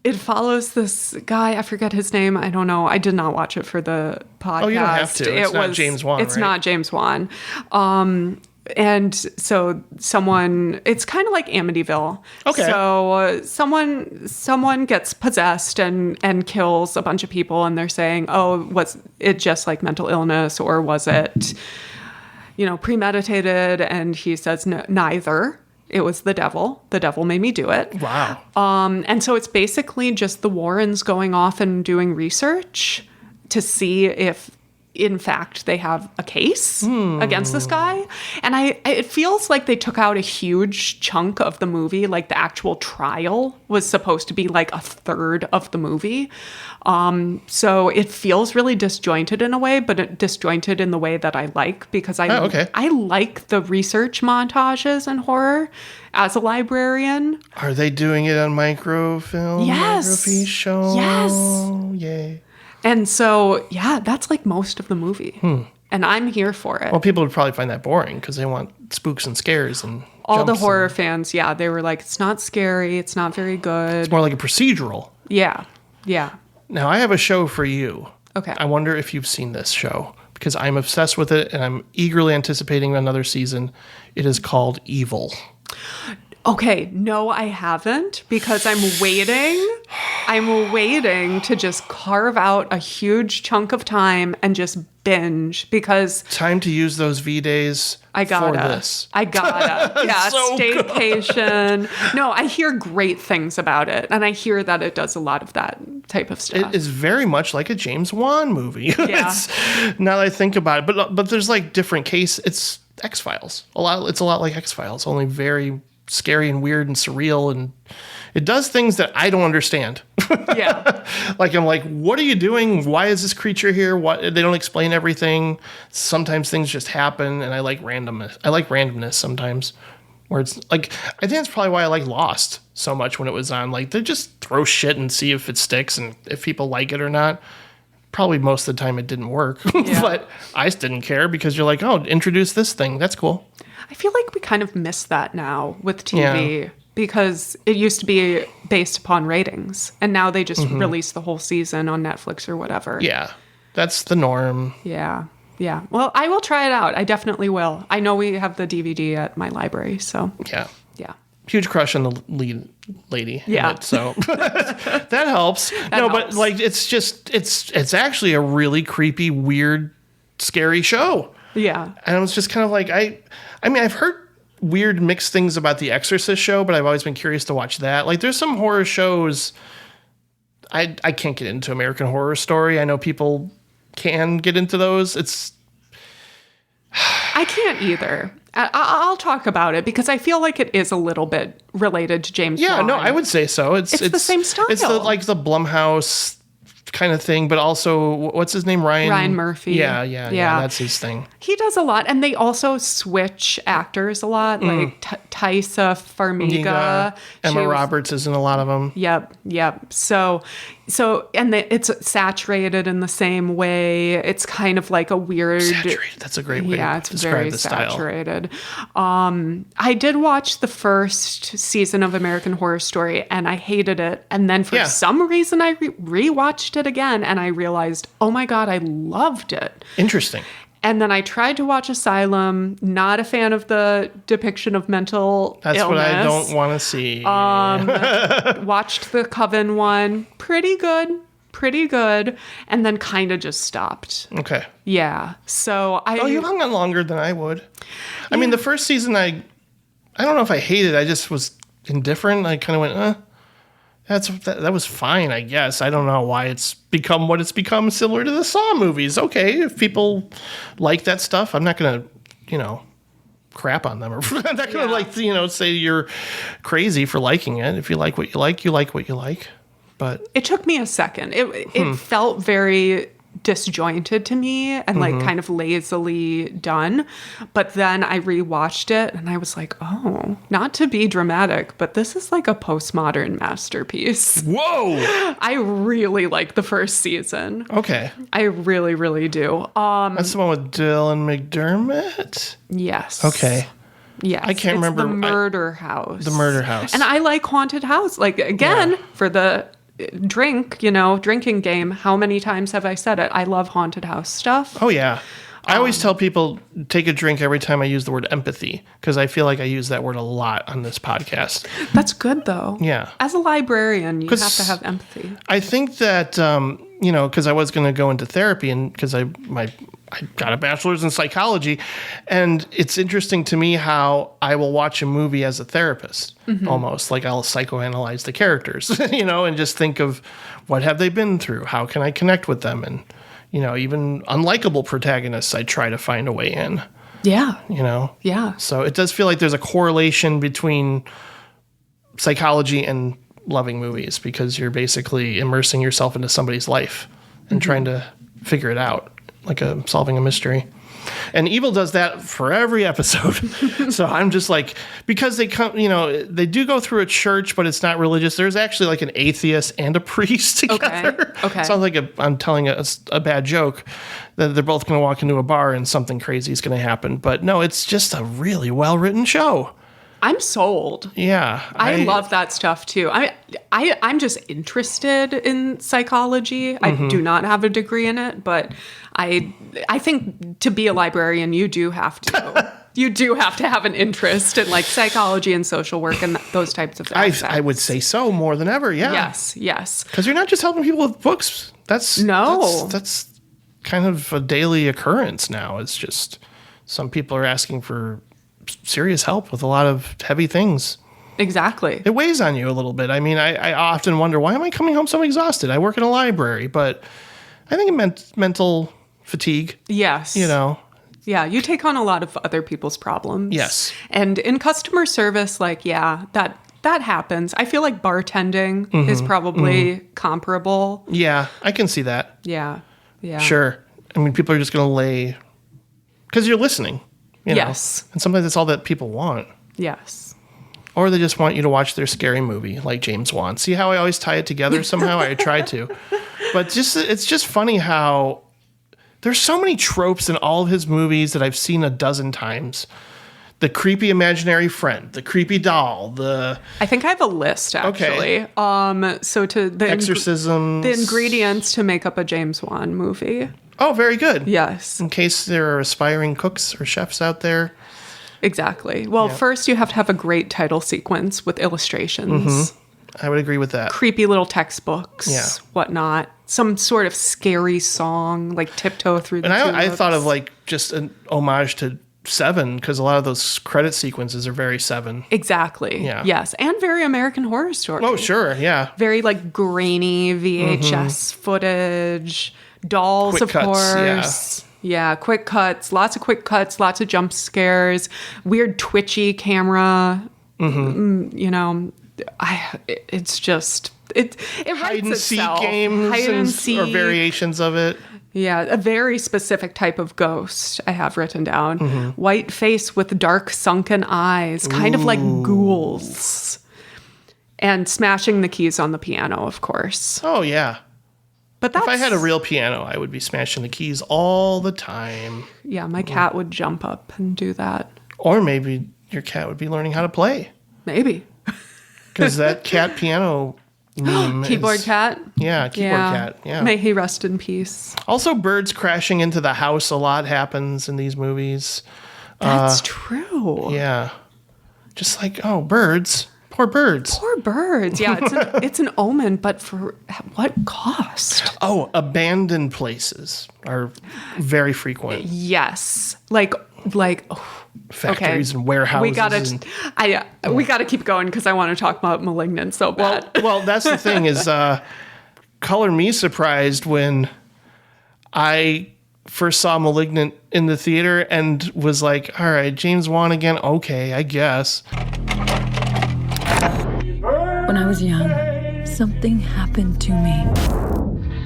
It follows this guy. I forget his name. I don't know. I did not watch it for the podcast. Oh, you don't have to. It's not James Wan, It's right? not James Wan. And so it's kind of like Amityville. Okay. So someone gets possessed and kills a bunch of people, and they're saying, oh, was it just like mental illness, or was it, premeditated? And he says, neither. It was the devil. The devil made me do it. Wow. And so it's basically just the Warrens going off and doing research to see if, in fact, they have a case against this guy. And it feels like they took out a huge chunk of the movie. Like the actual trial was supposed to be like a third of the movie. So it feels really disjointed in a way, but disjointed in the way that I like, because I like the research montages in horror as a librarian. Are they doing it on microfilm? Yes. Microfiche show? Yes. Yay. And so, that's like most of the movie. And I'm here for it. Well, people would probably find that boring because they want spooks and scares and all the jumps horror fans, they were like, it's not scary. It's not very good. It's more like a procedural. Yeah. Now, I have a show for you. Okay. I wonder if you've seen this show, because I'm obsessed with it and I'm eagerly anticipating another season. It is called Evil. Okay, no, I haven't, because I'm waiting. I'm waiting to just carve out a huge chunk of time and just binge, because time to use those V-days for this. I gotta. Yeah, So staycation. No, I hear great things about it, and I hear that it does a lot of that type of stuff. It is very much like a James Wan movie. Yeah. Now that I think about it, but there's like different case. It's X-Files. It's a lot like X-Files, only very scary and weird and surreal, and it does things that I don't understand. Yeah. Like, I'm like, what are you doing? Why is this creature here? They don't explain everything. Sometimes things just happen, and I like randomness. I like randomness sometimes, where it's like, I think that's probably why I like Lost so much when it was on. Like, they just throw shit and see if it sticks and if people like it or not. Probably most of the time it didn't work, but I just didn't care, because you're like, oh, introduce this thing. That's cool. I feel like we kind of miss that now with TV, because it used to be based upon ratings, and now they just release the whole season on Netflix or whatever. Yeah, that's the norm. Yeah. Well, I will try it out. I definitely will. I know we have the DVD at my library, so. Yeah. huge crush on the lead lady. Yeah. It, so that helps. But like, it's actually a really creepy, weird, scary show. Yeah. And I was just kind of like, I mean, I've heard weird mixed things about the Exorcist show, but I've always been curious to watch that. Like, there's some horror shows. I can't get into American Horror Story. I know people can get into those. I can't either. I'll talk about it because I feel like it is a little bit related to James Wan. No, I would say so. It's the same style. It's like the Blumhouse kind of thing, but also what's his name? Ryan Murphy. Yeah, that's his thing. He does a lot, and they also switch actors a lot. Like Taissa Farmiga, Emma Roberts is in a lot of them. Yep. So it's saturated in the same way. It's kind of like a weird. Saturated. That's a great way to describe very the style. Saturated. I did watch the first season of American Horror Story, and I hated it. And then for some reason, I rewatched it again, and I realized, oh my God, I loved it. Interesting. And then I tried to watch Asylum. Not a fan of the depiction of mental illness. That's what I don't want to see. Watched the Coven one. Pretty good. And then kind of just stopped. Okay. Yeah. So you hung on longer than I would. I mean, the first season, I don't know if I hated it. I just was indifferent. I kind of went, that was fine, I guess. I don't know why it's become what it's become, similar to the Saw movies. Okay, if people like that stuff, I'm not going to, crap on them. Or I'm not going to, say you're crazy for liking it. If you like what you like, you like what you like. But it took me a second. It felt very disjointed to me and like kind of lazily done. But then I rewatched it and I was like, oh, not to be dramatic, but this is like a postmodern masterpiece. Whoa! I really like the first season. Okay. I really, really do. That's the one with Dylan McDermott? Yes. Okay. Yes. I can't remember. The Murder House. The Murder House. And I like Haunted House. Like, again, for the drinking game, how many times have I said it? I love Haunted House stuff. Oh, yeah. I always tell people, take a drink every time I use the word empathy, because I feel like I use that word a lot on this podcast. That's good, though. Yeah. As a librarian, you have to have empathy. I think that, because I was going to go into therapy, and because I got a bachelor's in psychology, and it's interesting to me how I will watch a movie as a therapist, almost like I'll psychoanalyze the characters, and just think of what have they been through? How can I connect with them? And, even unlikable protagonists, I try to find a way in. Yeah. Yeah. So it does feel like there's a correlation between psychology and loving movies, because you're basically immersing yourself into somebody's life and trying to figure it out, like solving a mystery. And Evil does that for every episode. So I'm just like, because they come, they do go through a church, but it's not religious. There's actually like an atheist and a priest together. Okay. Sounds like I'm telling a bad joke, that they're both going to walk into a bar and something crazy is going to happen. But no, it's just a really well-written show. I'm sold. Yeah. I love that stuff too. I'm just interested in psychology. I do not have a degree in it, but I think to be a librarian, you do have to. You do have to have an interest in like psychology and social work and those types of aspects. I would say so, more than ever, yeah. Yes. Because you're not just helping people with books. That's kind of a daily occurrence now. It's just some people are asking for serious help with a lot of heavy things. Exactly. It weighs on you a little bit. I mean, I often wonder, why am I coming home so exhausted? I work in a library, but I think it meant mental fatigue. Yes. Yeah, you take on a lot of other people's problems. Yes. And in customer service, that happens. I feel like bartending is probably comparable. Yeah, I can see that. Yeah. Sure. I mean, people are just going to lay, because you're listening. Yes. And sometimes that's all that people want. Yes. Or they just want you to watch their scary movie, like James Wan. See how I always tie it together somehow? I try to. But it's just funny how there's so many tropes in all of his movies that I've seen a dozen times. The creepy imaginary friend, the creepy doll, I think I have a list, actually. Okay. So the exorcisms. The ingredients to make up a James Wan movie. Oh, very good. Yes. In case there are aspiring cooks or chefs out there. Exactly. Well, first you have to have a great title sequence with illustrations. I would agree with that. Creepy little textbooks, whatnot. Some sort of scary song, like Tiptoe Through the Tulips. I thought of like just an homage to Seven, because a lot of those credit sequences are very Seven. Exactly. Yeah. Yes. And very American Horror Story. Oh, sure. Yeah. Very like grainy VHS footage. Dolls, quick of cuts, course. Yeah, quick cuts, lots of jump scares, weird twitchy camera, it's just it hide writes and seek itself. games Hide and seek. or variations of it. Yeah, a very specific type of ghost I have written down. Mm-hmm. White face with dark sunken eyes, kind of like ghouls. And smashing the keys on the piano, of course. Oh, yeah. But that's, if I had a real piano, I would be smashing the keys all the time. Yeah, my cat would jump up and do that. Or maybe your cat would be learning how to play. Maybe. Because that cat piano meme Keyboard cat? Yeah, keyboard cat. Yeah. May he rest in peace. Also, birds crashing into the house a lot happens in these movies. That's true. Yeah. Just like, oh, birds. Poor birds. Poor birds. Yeah, it's an omen, but for what cost? Oh, abandoned places are very frequent. Yes. Like Factories and warehouses. We gotta keep going because I want to talk about Malignant so bad. Well, that's the thing is, color me surprised when I first saw Malignant in the theater and was like, all right, James Wan again. Okay, I guess. When I was young, something happened to me.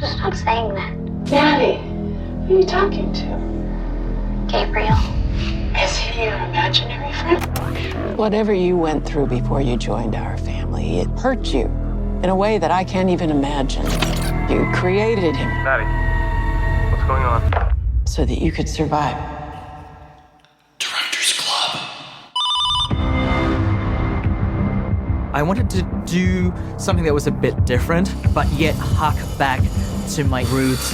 Stop saying that. Daddy, who are you talking to? Gabriel. Is he your imaginary friend? Whatever you went through before you joined our family, it hurt you in a way that I can't even imagine. You created him. Daddy, what's going on? So that you could survive. Directors Club. I wanted to do something that was a bit different, but yet hark back to my roots.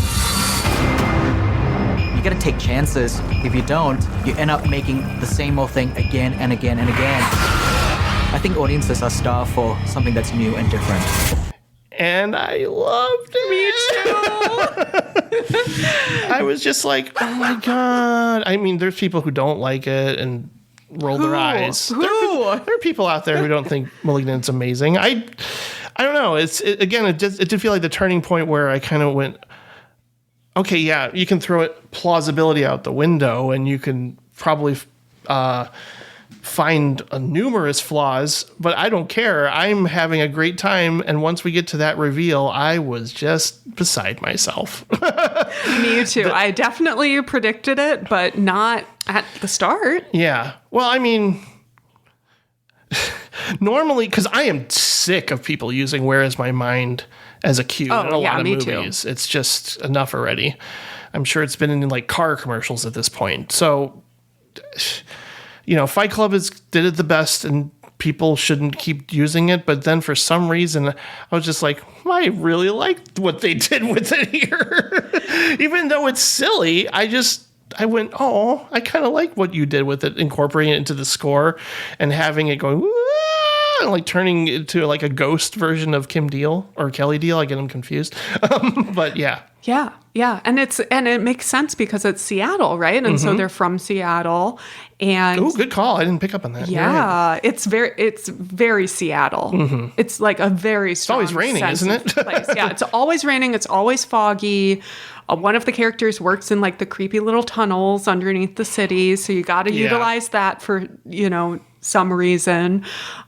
You gotta take chances. If you don't, you end up making the same old thing again and again and again. I think audiences are starved for something that's new and different. And I loved it. Me too. I was just like, oh my God. I mean, there's people who don't like it and roll their eyes. Who? There are people out there who don't think Malignant's amazing. I don't know. It did feel like the turning point where I kind of went, okay, yeah, you can throw plausibility out the window and you can probably find numerous flaws, but I don't care. I'm having a great time. And once we get to that reveal, I was just beside myself. Me too. I definitely predicted it, but not at the start. Yeah. Well, I mean, normally, because I am sick of people using Where Is My Mind as a cue in a lot of movies. Too. It's just enough already. I'm sure it's been in like car commercials at this point. So, you know, Fight Club did it the best and people shouldn't keep using it. But then for some reason, I was just like, I really liked what they did with it here. Even though it's silly, I went, oh, I kind of like what you did with it, incorporating it into the score and having it going, and like turning it into like a ghost version of Kim Deal or Kelly Deal. I get them confused. But yeah. Yeah. And it makes sense because it's Seattle, right? And so they're from Seattle. And oh, good call. I didn't pick up on that. Yeah. Right. It's very Seattle. Mm-hmm. It's like a very strong It's always raining, isn't it? Place. Yeah, it's always raining. It's always foggy. One of the characters works in like the creepy little tunnels underneath the city. So you got to utilize that for, some reason.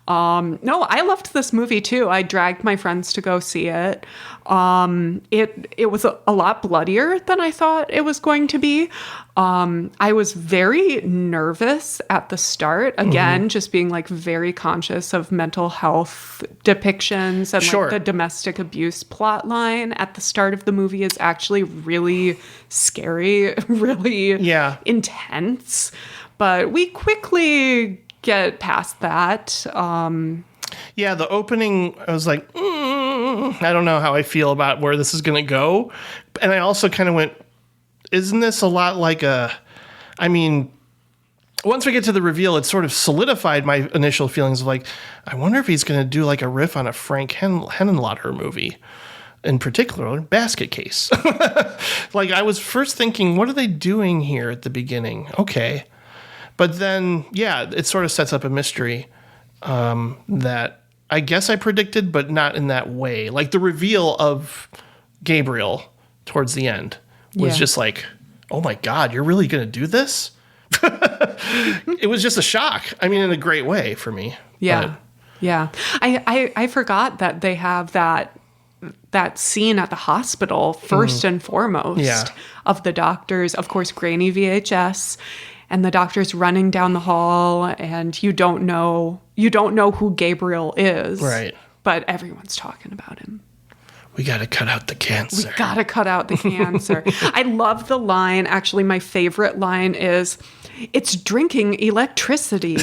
No, I loved this movie too. I dragged my friends to go see it. It was a lot bloodier than I thought it was going to be. I was very nervous at the start. Again, just being like very conscious of mental health depictions and like the domestic abuse plot line at the start of the movie is actually really scary, really intense. But we quickly get past that. Yeah, the opening, I was like, I don't know how I feel about where this is going to go. And I also kind of went, isn't this a lot like once we get to the reveal, it sort of solidified my initial feelings of like, I wonder if he's going to do like a riff on a Frank Henenlotter movie. In particular, Basket Case. Like I was first thinking, what are they doing here at the beginning? Okay. But then, it sort of sets up a mystery that I guess I predicted, but not in that way. Like the reveal of Gabriel towards the end was just like, oh my God, you're really going to do this? It was just a shock. I mean, in a great way for me. Yeah. Yeah. I forgot that they have that scene at the hospital first and foremost of the doctors, of course, grainy VHS, and the doctors running down the hall, and you don't know who Gabriel is. Right. But everyone's talking about him. We got to cut out the cancer. We got to cut out the cancer. I love the line. Actually, my favorite line is, "It's drinking electricity."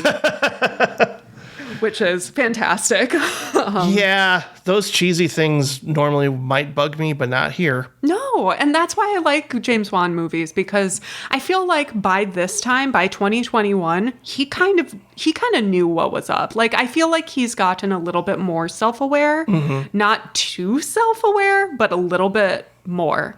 Which is fantastic. Yeah, those cheesy things normally might bug me, but not here. No, and that's why I like James Wan movies, because I feel like by this time, by 2021, he kind of knew what was up. Like, I feel like he's gotten a little bit more self-aware, not too self-aware, but a little bit more.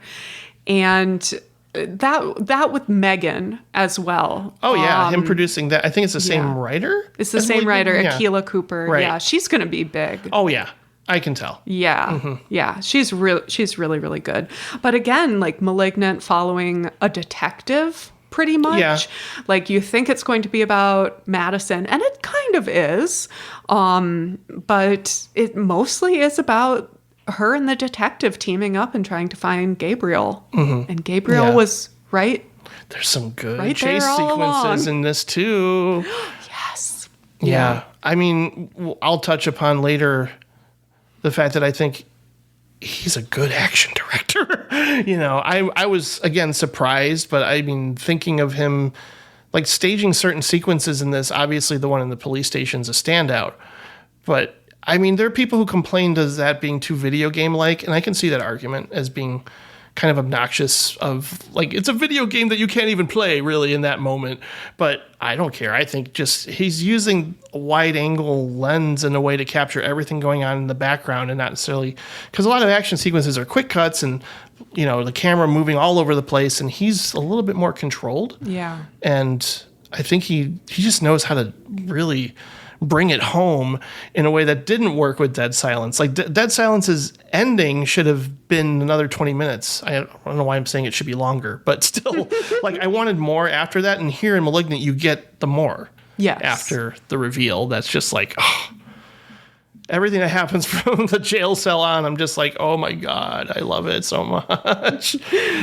And that with Megan as well. Oh yeah, him producing that. I think it's the same writer. It's the same writer, yeah. Akilah Cooper. Right. Yeah, she's gonna be big. Oh yeah, I can tell. Yeah, yeah, she's really really good. But again, like Malignant, following a detective pretty much. Yeah. Like, you think it's going to be about Madison, and it kind of is, but it mostly is about her and the detective teaming up and trying to find Gabriel. And Gabriel was right. There's some good right chase sequences in this too. Yes. Yeah. I mean, I'll touch upon later the fact that I think he's a good action director. I was, again, surprised, but I mean, thinking of him like staging certain sequences in this, obviously the one in the police station's a standout, but I mean, there are people who complained as that being too video game-like, and I can see that argument as being kind of obnoxious of, like, it's a video game that you can't even play, really, in that moment. But I don't care. I think just he's using a wide-angle lens in a way to capture everything going on in the background and not necessarily... Because a lot of action sequences are quick cuts and, the camera moving all over the place, and he's a little bit more controlled. Yeah. And I think he just knows how to really bring it home in a way that didn't work with Dead Silence. Like, Dead Silence's ending should have been another 20 minutes. I don't know why I'm saying it should be longer, but still, like, I wanted more after that. And here in Malignant, you get the more after the reveal. That's just like, everything that happens from the jail cell on, I'm just like, oh my God, I love it so much.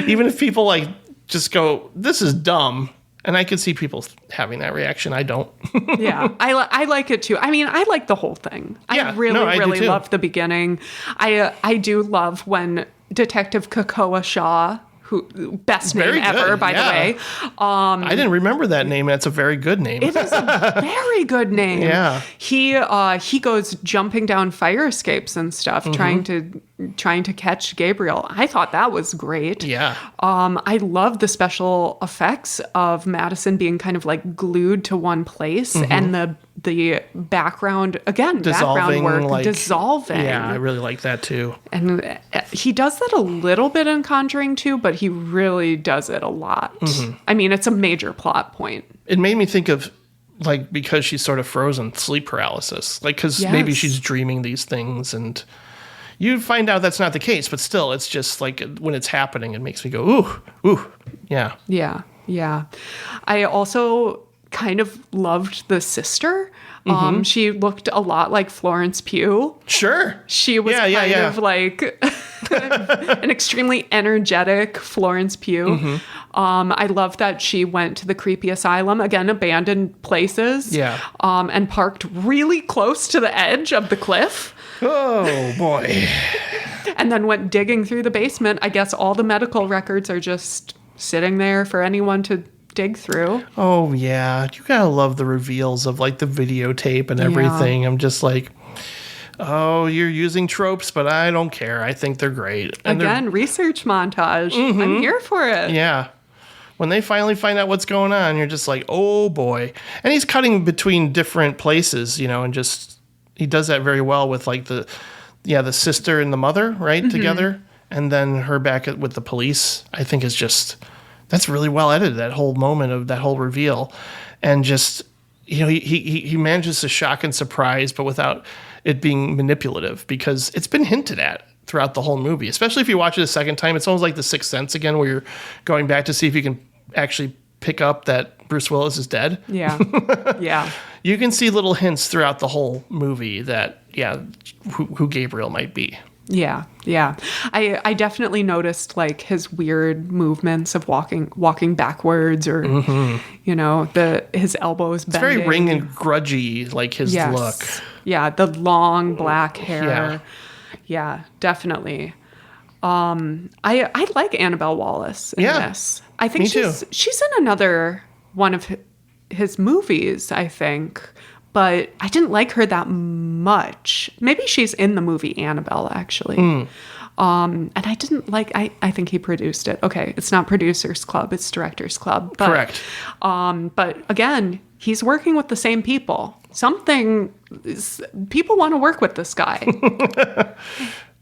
Even if people like just go, this is dumb. And I could see people having that reaction. I don't. Yeah, I like it too. I mean, I like the whole thing. Yeah, I really love the beginning. I do love when Detective Kakoa Shaw, who best name ever, by the way. I didn't remember that name. That's a very good name. It is a very good name. Yeah. He goes jumping down fire escapes and stuff, trying to catch Gabriel. I thought that was great. Yeah. I love the special effects of Madison being kind of like glued to one place, and the background, again, dissolving, background work, dissolving. Yeah, I really like that too. And he does that a little bit in Conjuring too, but he really does it a lot. I mean, it's a major plot point. It made me think of, like, because she's sort of frozen, sleep paralysis. Like, because maybe she's dreaming these things, and you find out that's not the case, but still, it's just like when it's happening, it makes me go, ooh, yeah. Yeah, yeah. I also kind of loved the sister. She looked a lot like Florence Pugh. Sure. She was kind of like an extremely energetic Florence Pugh. I love that she went to the creepy asylum, again, abandoned places. Yeah. And parked really close to the edge of the cliff. Oh, boy. And then went digging through the basement. I guess all the medical records are just sitting there for anyone to dig through. Oh, yeah. You gotta love the reveals of, like, the videotape and everything. Yeah. I'm just like, oh, you're using tropes, but I don't care. I think they're great. And again, research montage. I'm here for it. Yeah. When they finally find out what's going on, you're just like, oh, boy. And he's cutting between different places, and just, he does that very well with, like, the sister and the mother, right, together. And then her back with the police, I think is just... That's really well edited, that whole moment of that whole reveal. And just, he manages to shock and surprise, but without it being manipulative, because it's been hinted at throughout the whole movie. Especially if you watch it a second time, it's almost like The Sixth Sense again, where you're going back to see if you can actually pick up that Bruce Willis is dead. Yeah. Yeah. You can see little hints throughout the whole movie that, who Gabriel might be. Yeah. I definitely noticed like his weird movements of walking backwards, or his elbows bending. It's very ring and grudgy, like his look. Yeah, the long black hair. Yeah, definitely. I like Annabelle Wallis in this. I think she's in another one of his movies, I think. But I didn't like her that much. Maybe she's in the movie Annabelle, actually. And I didn't like... I think he produced it. Okay, it's not Producers Club, it's Directors Club. But, correct. But again, he's working with the same people. People want to work with this guy.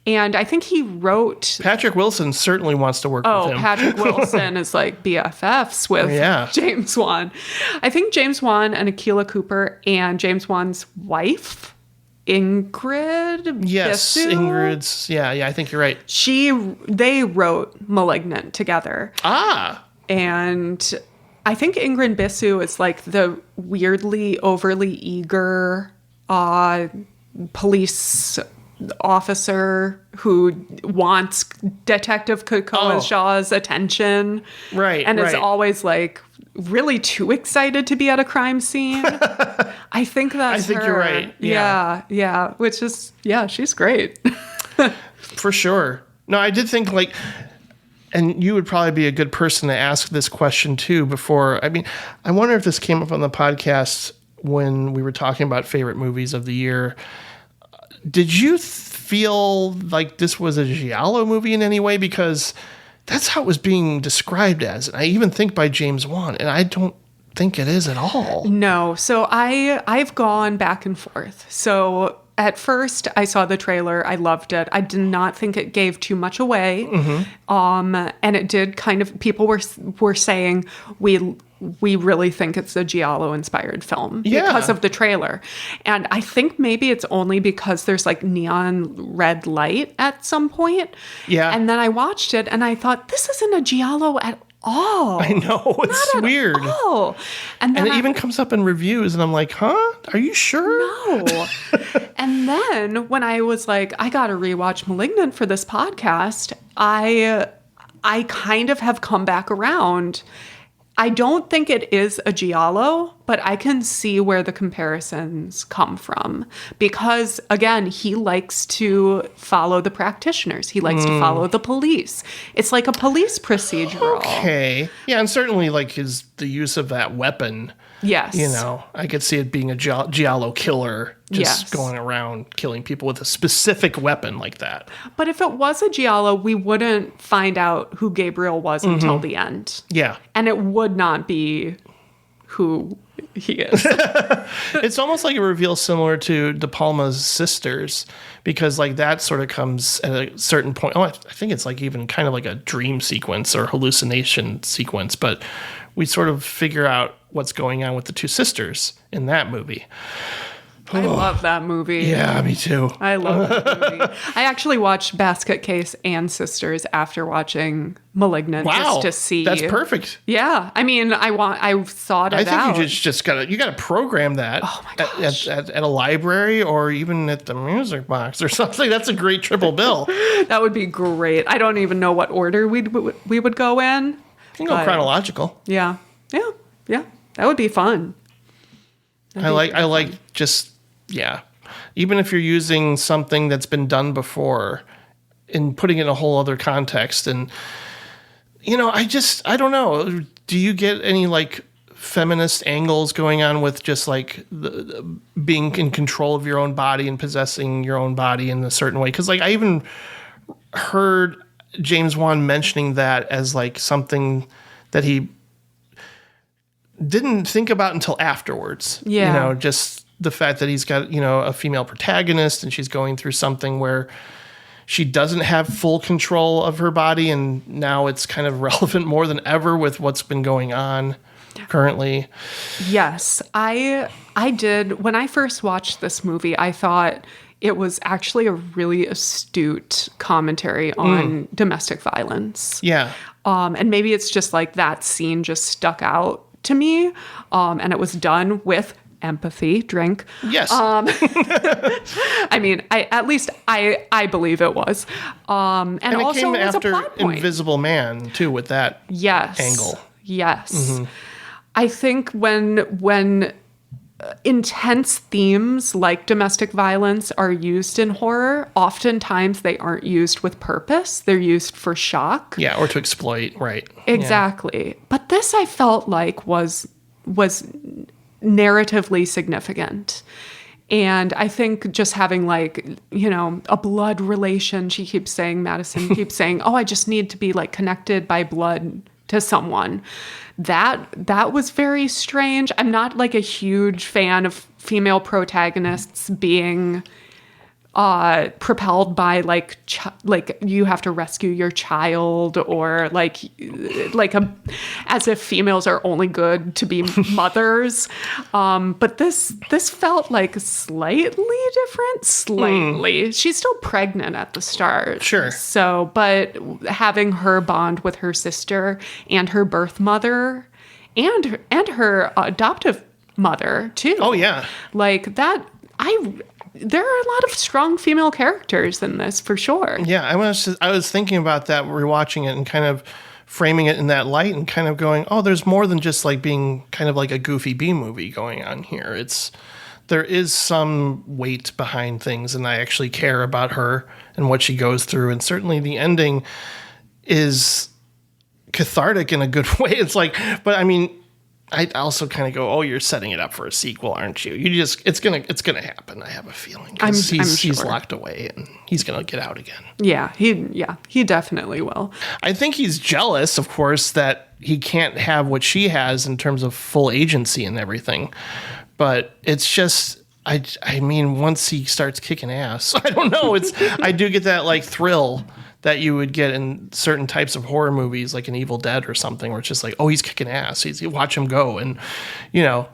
And I think he wrote... Patrick Wilson certainly wants to work with him. Patrick Wilson is like BFFs with James Wan. I think James Wan and Akilah Cooper and James Wan's wife, Ingrid Yes, Bissu, Ingrid's... Yeah, I think you're right. They wrote Malignant together. And I think Ingrid Bissu is like the weirdly overly eager police officer who wants Detective Kukoa Shaw's attention. Right. And is always like really too excited to be at a crime scene. I think that's her. You're right. Yeah. Which is, she's great. For sure. No, I did think like, and you would probably be a good person to ask this question too before. I mean, I wonder if this came up on the podcast when we were talking about favorite movies of the year. Did you feel like this was a giallo movie in any way? Because that's how it was being described as. And I even think by James Wan, and I don't think it is at all. No. So I've gone back and forth. So at first I saw the trailer. I loved it. I did not think it gave too much away. And it did kind of, people were saying we really think it's a giallo-inspired film because of the trailer. And I think maybe it's only because there's like neon red light at some point. Yeah. And then I watched it and I thought, this isn't a giallo at all. I know. It's weird. All. And it even comes up in reviews and I'm like, huh? Are you sure? No. And then when I was like, I got to rewatch Malignant for this podcast, I kind of have come back around. I don't think it is a giallo, but I can see where the comparisons come from because, again, he likes to follow the practitioners. He likes to follow the police. It's like a police procedural. Okay. Yeah, and certainly like the use of that weapon. Yes. I could see it being a giallo killer just going around killing people with a specific weapon like that. But if it was a giallo, we wouldn't find out who Gabriel was until the end. Yeah. And it would not be who he is. It's almost like a reveal similar to De Palma's Sisters because like that sort of comes at a certain point. I think it's like even kind of like a dream sequence or hallucination sequence, but we sort of figure out what's going on with the two sisters in that movie. I love that movie. Yeah, me too. I love that movie. I actually watched Basket Case and Sisters after watching Malignant just to see. That's perfect. Yeah, I mean, I thought it out. I think you just gotta program that at a library or even at the music box or something. That's a great triple bill. That would be great. I don't even know what order we would go in. You can go chronological. Yeah. That would be fun. I like just. Yeah. Even if you're using something that's been done before and putting it in a whole other context. And, I don't know. Do you get any like feminist angles going on with just like the being in control of your own body and possessing your own body in a certain way? Because like I even heard James Wan mentioning that as like something that he didn't think about until afterwards. Yeah. Just the fact that he's got, a female protagonist and she's going through something where she doesn't have full control of her body. And now it's kind of relevant more than ever with what's been going on currently. Yes, I did. When I first watched this movie, I thought it was actually a really astute commentary on domestic violence. Yeah. And maybe it's just like that scene just stuck out to me. And it was done with empathy drink. Yes. I mean, I believe it was. And it also came it was after a plot point. Invisible Man, too, with that angle. Yes. I think when intense themes like domestic violence are used in horror, oftentimes they aren't used with purpose. They're used for shock. Yeah, or to exploit, right. Exactly. Yeah. But this I felt like was narratively significant. And I think just having like, you know, a blood relation, she keeps saying, Madison keeps saying, oh, I just need to be like connected by blood to someone. That was very strange. I'm not like a huge fan of female protagonists being propelled by like you have to rescue your child, or as if females are only good to be mothers. But this felt like slightly different. Slightly. She's still pregnant at the start. Sure. So, but having her bond with her sister and her birth mother and her adoptive mother too. Oh yeah. Like that. There are a lot of strong female characters in this, for sure. Yeah, I was thinking about that, rewatching it and kind of framing it in that light and kind of going, oh, there's more than just like being kind of like a goofy B movie going on here. There is some weight behind things, and I actually care about her and what she goes through. And certainly the ending is cathartic in a good way. It's like, but I mean, I also kind of go, oh, you're setting it up for a sequel, aren't you? It's gonna happen. I have a feeling. He's locked away and he's gonna get out again. Yeah, he definitely will. I think he's jealous, of course, that he can't have what she has in terms of full agency and everything. But it's just, I mean, once he starts kicking ass, I don't know. I do get that like thrill that you would get in certain types of horror movies, like an Evil Dead or something, where it's just like, oh, he's kicking ass. You watch him go, and you know,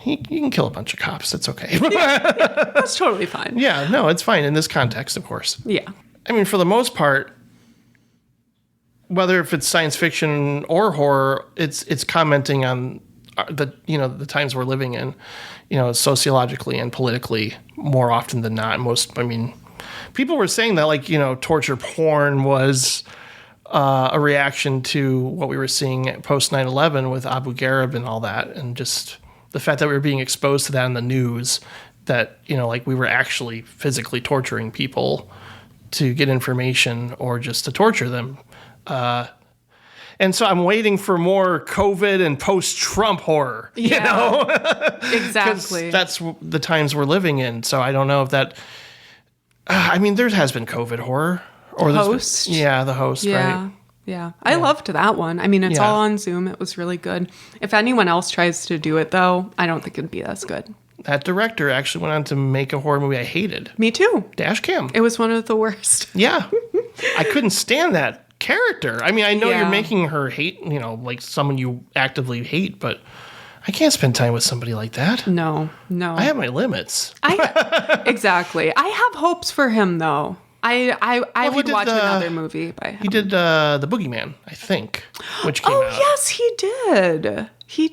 he can kill a bunch of cops. That's okay. Yeah, that's totally fine. Yeah, no, it's fine in this context, of course. Yeah. I mean, for the most part, whether if it's science fiction or horror, it's commenting on the times we're living in, sociologically and politically more often than not. People were saying that, like, torture porn was a reaction to what we were seeing post 9/11 with Abu Ghraib and all that, and just the fact that we were being exposed to that in the news, that, like we were actually physically torturing people to get information or just to torture them. And so I'm waiting for more COVID and post-Trump horror, Exactly. That's the times we're living in. So I don't know if that... there has been COVID horror. Or The Host. The Host, right? Yeah. I loved that one. It's all on Zoom. It was really good. If anyone else tries to do it, though, I don't think it'd be as good. That director actually went on to make a horror movie I hated. Me too. Dash Cam. It was one of the worst. Yeah. I couldn't stand that character. I know you're making her hate, like someone you actively hate, but I can't spend time with somebody like that. No. I have my limits. Exactly. I have hopes for him, though. I would watch another movie by him. He did The Boogeyman, I think, which came out. Oh, yes, he did. Did you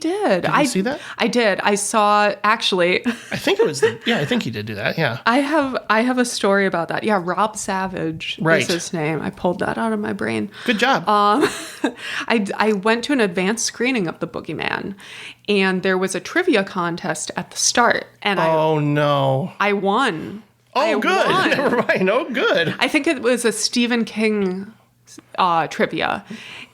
see that? I did. I saw, actually. I think it was, I think he did do that, yeah. I have a story about that. Yeah, Rob Savage is his name. I pulled that out of my brain. Good job. I went to an advanced screening of The Boogeyman, and there was a trivia contest at the start. And no. I won. Oh, good. Never mind. Oh, good. I think it was a Stephen King trivia.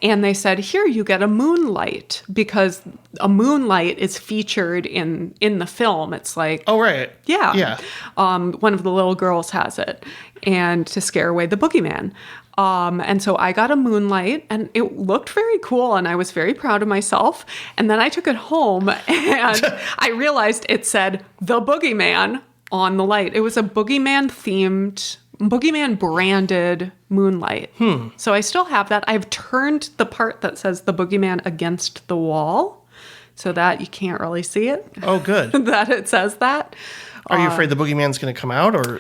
And they said, here, you get a moonlight, because a moonlight is featured in the film. It's like... Oh, right. Yeah. One of the little girls has it, and to scare away the boogeyman. And so I got a moonlight, and it looked very cool, and I was very proud of myself. And then I took it home, and I realized it said, The Boogeyman, on the light. It was a Boogeyman branded moonlight. So I still have that. I've turned the part that says The Boogeyman against the wall so that you can't really see it. Oh, good. That it says that. Are you afraid the Boogeyman's going to come out, or?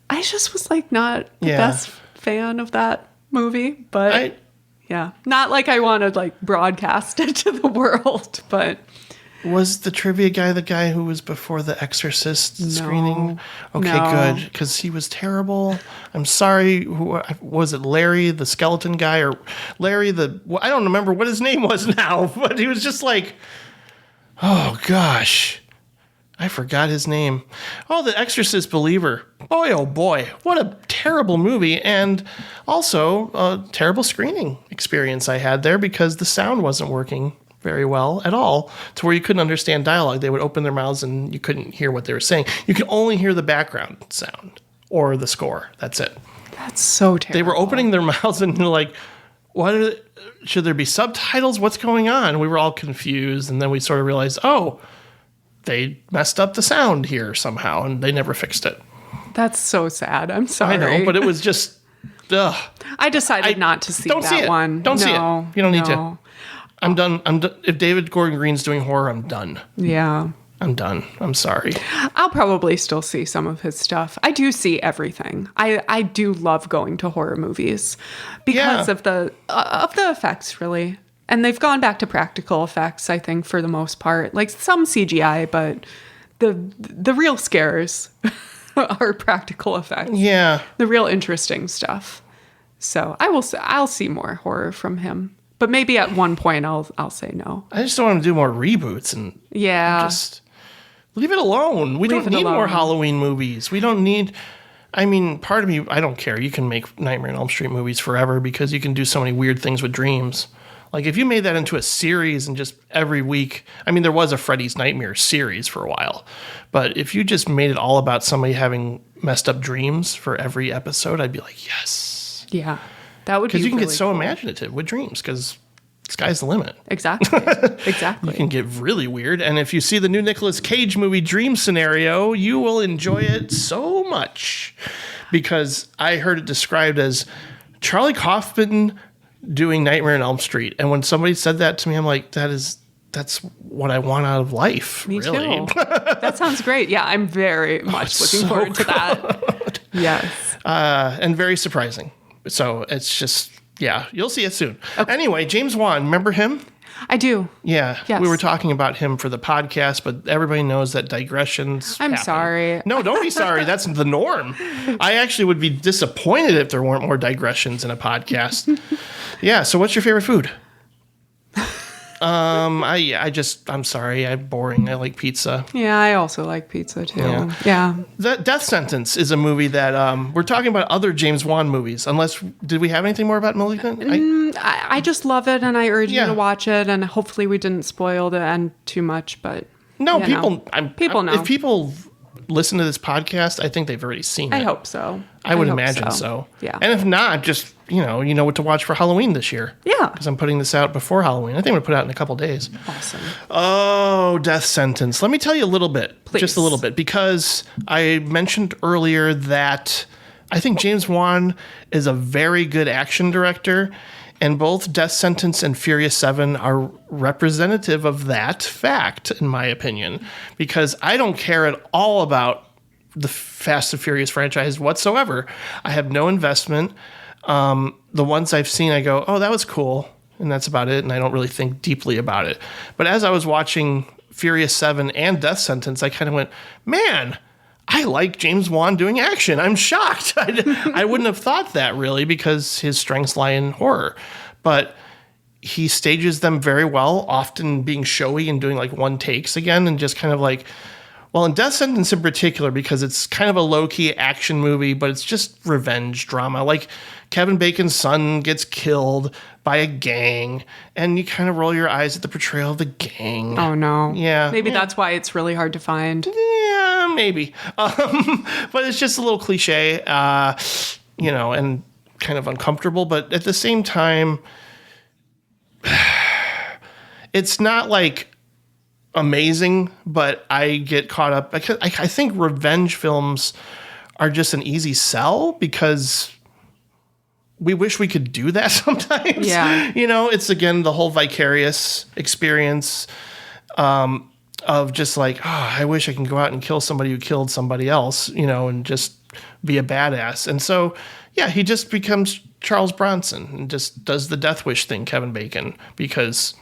I just was like not the best fan of that movie, but not like I want to like broadcast it to the world, but Was the trivia guy the guy who was before the Exorcist screening? Okay, No. good, because he was terrible. I'm sorry. Who was it? Larry, the skeleton guy, or Larry the? I don't remember what his name was now, but he was just like, oh gosh, I forgot his name. Oh, the Exorcist believer. Boy, oh boy, what a terrible movie, and also a terrible screening experience I had there because the sound wasn't working very well at all, to where you couldn't understand dialogue. They would open their mouths and you couldn't hear what they were saying. You could only hear the background sound or the score. That's it. That's so terrible. They were opening their mouths and they're like, should there be subtitles? What's going on? We were all confused. And then we sort of realized, oh, they messed up the sound here somehow and they never fixed it. That's so sad. I'm sorry. I know, but it was just, ugh. I decided not to see don't that see it. one. Don't see it. You don't need to. No. I'm done. If David Gordon Green's doing horror, I'm done. Yeah. I'm done. I'm sorry. I'll probably still see some of his stuff. I do see everything. I do love going to horror movies because of the effects, really. And they've gone back to practical effects, I think, for the most part. Like some CGI, but the real scares are practical effects. Yeah. The real interesting stuff. So I'll see more horror from him. But maybe at one point I'll say no. I just don't want to do more reboots and just leave it alone. We don't need more Halloween movies. We don't need. I mean, part of me, I don't care. You can make Nightmare on Elm Street movies forever because you can do so many weird things with dreams. Like if you made that into a series and just every week, I mean, there was a Freddy's Nightmare series for a while, but if you just made it all about somebody having messed up dreams for every episode, I'd be like, yes. Yeah. That would be because you can really get so cool. imaginative with dreams because sky's the limit. Exactly. Exactly. You can get really weird. And if you see the new Nicolas Cage movie Dream Scenario, you will enjoy it so much because I heard it described as Charlie Kaufman doing Nightmare on Elm Street. And when somebody said that to me, I'm like, that's what I want out of life. Me really. too. That sounds great. Yeah, I'm very much looking forward to that. Yes. And very surprising. So it's just, yeah, you'll see it soon. Okay. Anyway, James Wan, remember him? I do. Yeah. Yes. We were talking about him for the podcast, but everybody knows that digressions I'm happen. sorry. No, don't be sorry. That's the norm. I actually would be disappointed if there weren't more digressions in a podcast. Yeah. So what's your favorite food? I'm sorry. I'm boring. I like pizza. Yeah, I also like pizza too. Yeah. The Death Sentence is a movie that we're talking about other James Wan movies. Did we have anything more about Malignant? I just love it, and I urge you to watch it. And hopefully, we didn't spoil the end too much. But no, people know. If people listen to this podcast, I think they've already seen it. I hope so. I would imagine so. Yeah. And if not, just you know what to watch for Halloween this year. Yeah. Because I'm putting this out before Halloween. I think I'm gonna put it out in a couple days. Awesome. Oh, Death Sentence. Let me tell you a little bit. Please. Just a little bit, because I mentioned earlier that I think James Wan is a very good action director, and both Death Sentence and Furious 7 are representative of that fact, in my opinion, because I don't care at all about the Fast and Furious franchise whatsoever. I have no investment. The ones I've seen, I go, oh, that was cool, and that's about it, and I don't really think deeply about it. But as I was watching Furious 7 and Death Sentence, I kind of went, man, I like James Wan doing action. I'm shocked. I wouldn't have thought that really because his strengths lie in horror. But he stages them very well, often being showy and doing like one takes again and just kind of like, well, in Death Sentence in particular, because it's kind of a low-key action movie, but it's just revenge drama. Like Kevin Bacon's son gets killed by a gang, and you kind of roll your eyes at the portrayal of the gang. Oh, no. Yeah. Maybe that's why it's really hard to find. Yeah, maybe. But it's just a little cliche, and kind of uncomfortable. But at the same time, it's not like amazing, but I get caught up. I think revenge films are just an easy sell because we wish we could do that sometimes. Yeah. It's again the whole vicarious experience of just like, I wish I can go out and kill somebody who killed somebody else, and just be a badass. And so, yeah, he just becomes Charles Bronson and just does the Death Wish thing, Kevin Bacon, because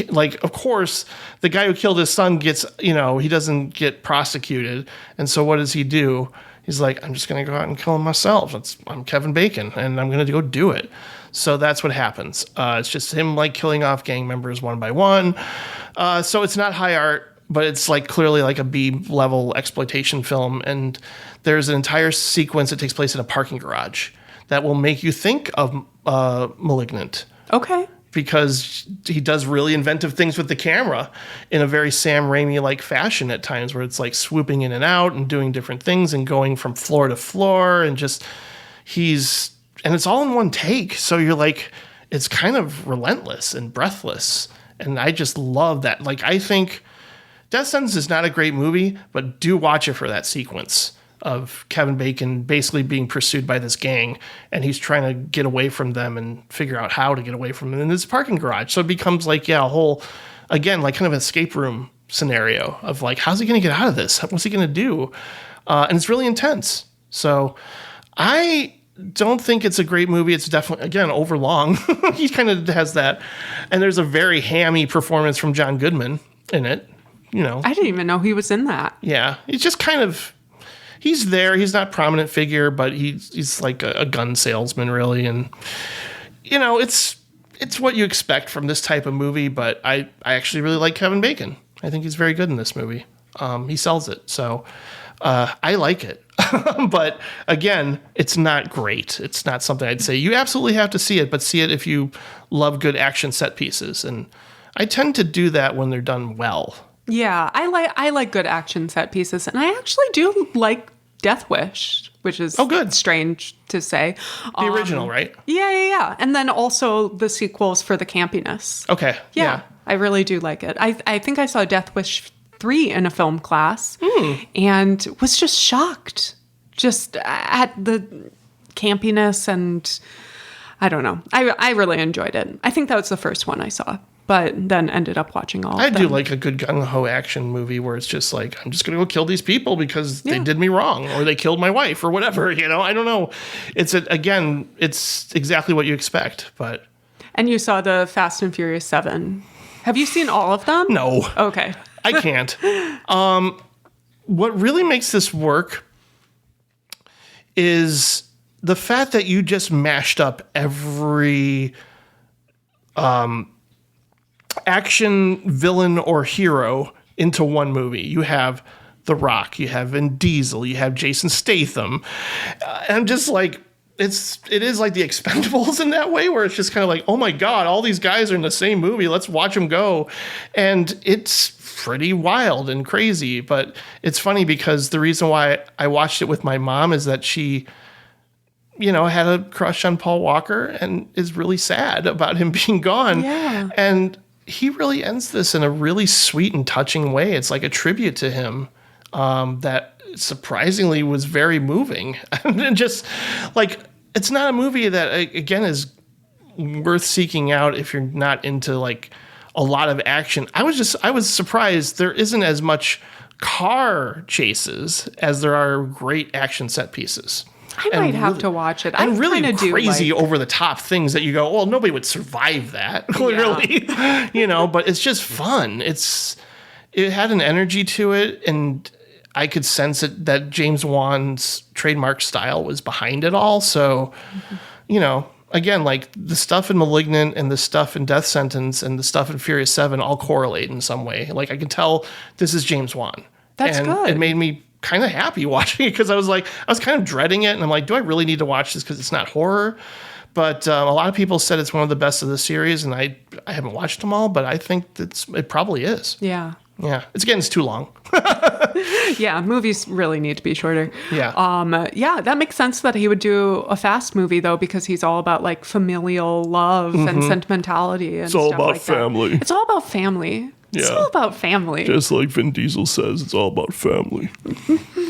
Like, of course, the guy who killed his son gets, he doesn't get prosecuted. And so what does he do? He's like, I'm just going to go out and kill him myself. I'm Kevin Bacon, and I'm going to go do it. So that's what happens. It's just him, like, killing off gang members one by one. So it's not high art, but it's, like, clearly like a B-level exploitation film. And there's an entire sequence that takes place in a parking garage that will make you think of Malignant. Okay. Because he does really inventive things with the camera in a very Sam Raimi-like fashion at times, where it's like swooping in and out and doing different things and going from floor to floor, and just and it's all in one take. So you're like, it's kind of relentless and breathless. And I just love that. Like, I think Death Sentence is not a great movie, but do watch it for that sequence of Kevin Bacon basically being pursued by this gang, and he's trying to get away from them and figure out how to get away from them in this parking garage. So it becomes like, a whole, again, like kind of an escape room scenario of like, how's he going to get out of this? What's he going to do? And it's really intense. So I don't think it's a great movie. It's definitely, again, overlong. He kind of has that. And there's a very hammy performance from John Goodman in it. I didn't even know he was in that. Yeah. It's just kind of, he's there. He's not a prominent figure, but he's like a gun salesman, really. And, it's what you expect from this type of movie, but I actually really like Kevin Bacon. I think he's very good in this movie. He sells it. So I like it. But again, it's not great. It's not something I'd say you absolutely have to see it, but see it if you love good action set pieces. And I tend to do that when they're done well. Yeah, I like good action set pieces, and I actually do like Death Wish, which is strange to say. The original, right? Yeah. And then also the sequels for the campiness. Okay. Yeah. I really do like it. I think I saw Death Wish 3 in a film class and was just shocked just at the campiness, and I don't know. I really enjoyed it. I think that was the first one I saw, but then ended up watching all of them. I do like a good gung-ho action movie where it's just like, I'm just going to go kill these people because they did me wrong, or they killed my wife, or whatever, I don't know. It's exactly what you expect, but... And you saw the Fast and Furious 7. Have you seen all of them? No. Okay. I can't. What really makes this work is the fact that you just mashed up every... action villain or hero into one movie. You have The Rock, you have Vin Diesel, you have Jason Statham. I'm just like, it is like The Expendables in that way, where it's just kind of like, oh my God, all these guys are in the same movie. Let's watch them go. And it's pretty wild and crazy. But it's funny because the reason why I watched it with my mom is that she, had a crush on Paul Walker and is really sad about him being gone. Yeah. And he really ends this in a really sweet and touching way. It's like a tribute to him that surprisingly was very moving. And just like, it's not a movie that, again, is worth seeking out if you're not into like a lot of action. I was surprised there isn't as much car chases as there are great action set pieces. I might have to watch it. And really crazy over the top things that you go, well, nobody would survive that, clearly. But it's just fun. It had an energy to it, and I could sense it that James Wan's trademark style was behind it all. So, again, like the stuff in Malignant and the stuff in Death Sentence and the stuff in Furious 7 all correlate in some way. Like I can tell this is James Wan. That's good. It made me kind of happy watching it because I was kind of dreading it, and I'm like, do I really need to watch this because it's not horror? But a lot of people said it's one of the best of the series, and I haven't watched them all, but I think it probably is. Yeah. It's too long. Yeah, movies really need to be shorter. Yeah. Yeah, that makes sense that he would do a fast movie though, because he's all about like familial love and sentimentality and it's all stuff about like family. That. It's all about family. It's all about family. Just like Vin Diesel says, it's all about family.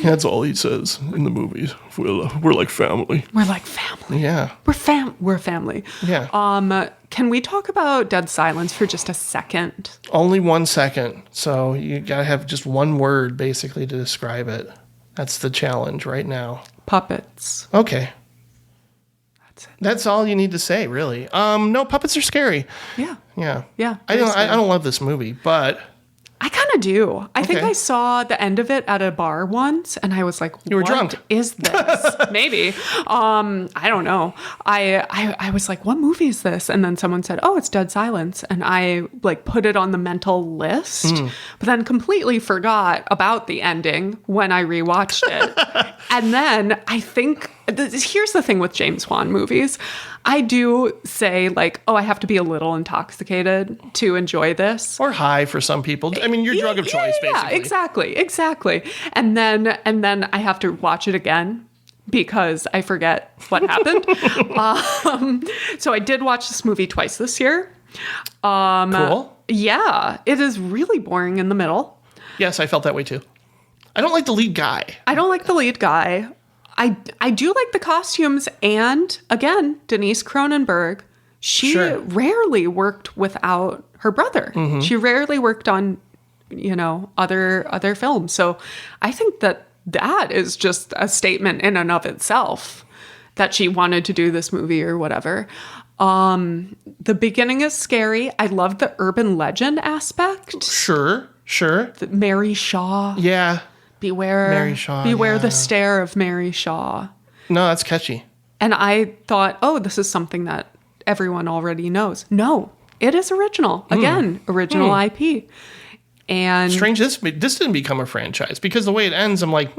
That's all he says in the movies. We're like family. We're like family. Yeah. We're family. Yeah. Can we talk about Dead Silence for just a second? Only 1 second. So you gotta have just one word basically to describe it. That's the challenge right now. Puppets. Okay. That's all you need to say, really. No, puppets are scary. Yeah. Yeah. Yeah. I don't love this movie, but I kind of do. I think Okay. I saw the end of it at a bar once, and I was like, You were what drunk. is this? Maybe. I don't know. I was like, what movie is this? And then someone said, oh, it's Dead Silence. And I like put it on the mental list, but then completely forgot about the ending when I rewatched it. And then I think, here's the thing with James Wan movies. I do say like, oh, I have to be a little intoxicated to enjoy this. or high for some people. I mean, your drug of choice, basically. Yeah, exactly. And then I have to watch it again because I forget what happened. So I did watch this movie twice this year. Cool. Yeah, it is really boring in the middle. Yes, I felt that way too. I don't like the lead guy. I don't like the lead guy. I do like the costumes, and again, Denise Cronenberg. She Sure. rarely worked without her brother. She rarely worked on, other films. So I think that is just a statement in and of itself that she wanted to do this movie or whatever. The beginning is scary. I love the urban legend aspect. Sure. Mary Shaw. Yeah. Beware Mary Shaw, Beware yeah. the stare of Mary Shaw. No, that's catchy. And I thought, oh, this is something that everyone already knows. No, it is original. Again, original IP. And Strange this didn't become a franchise, because the way it ends, I'm like,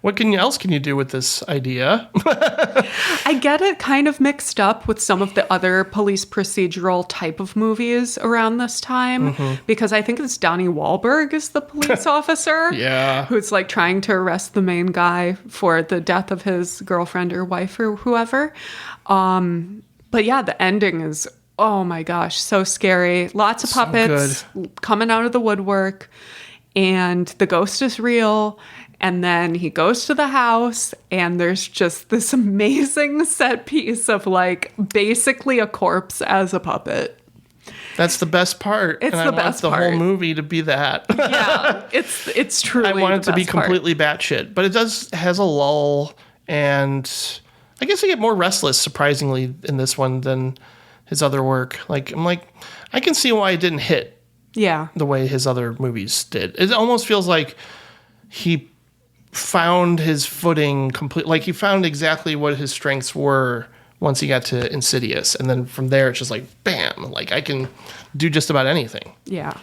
what else can you do with this idea? I get it kind of mixed up with some of the other police procedural type of movies around this time, because I think it's Donnie Wahlberg is the police officer. Yeah. Who's like trying to arrest the main guy for the death of his girlfriend or wife or whoever. But yeah, the ending is, oh my gosh, so scary. Lots of puppets coming out of the woodwork, and the ghost is real. And then he goes to the house, and there's just this amazing set piece of like basically a corpse as a puppet. That's the best part. It's and the I best want the part. whole movie to be that. Yeah, it's truly. I want it the to be best part. completely batshit, but it has a lull, and I guess I get more restless, surprisingly, in this one than his other work. I'm like, I can see why it didn't hit Yeah. the way his other movies did. It almost feels like he found his footing like he found exactly what his strengths were once he got to Insidious, and then from there it's just like bam, like I can do just about anything. Yeah.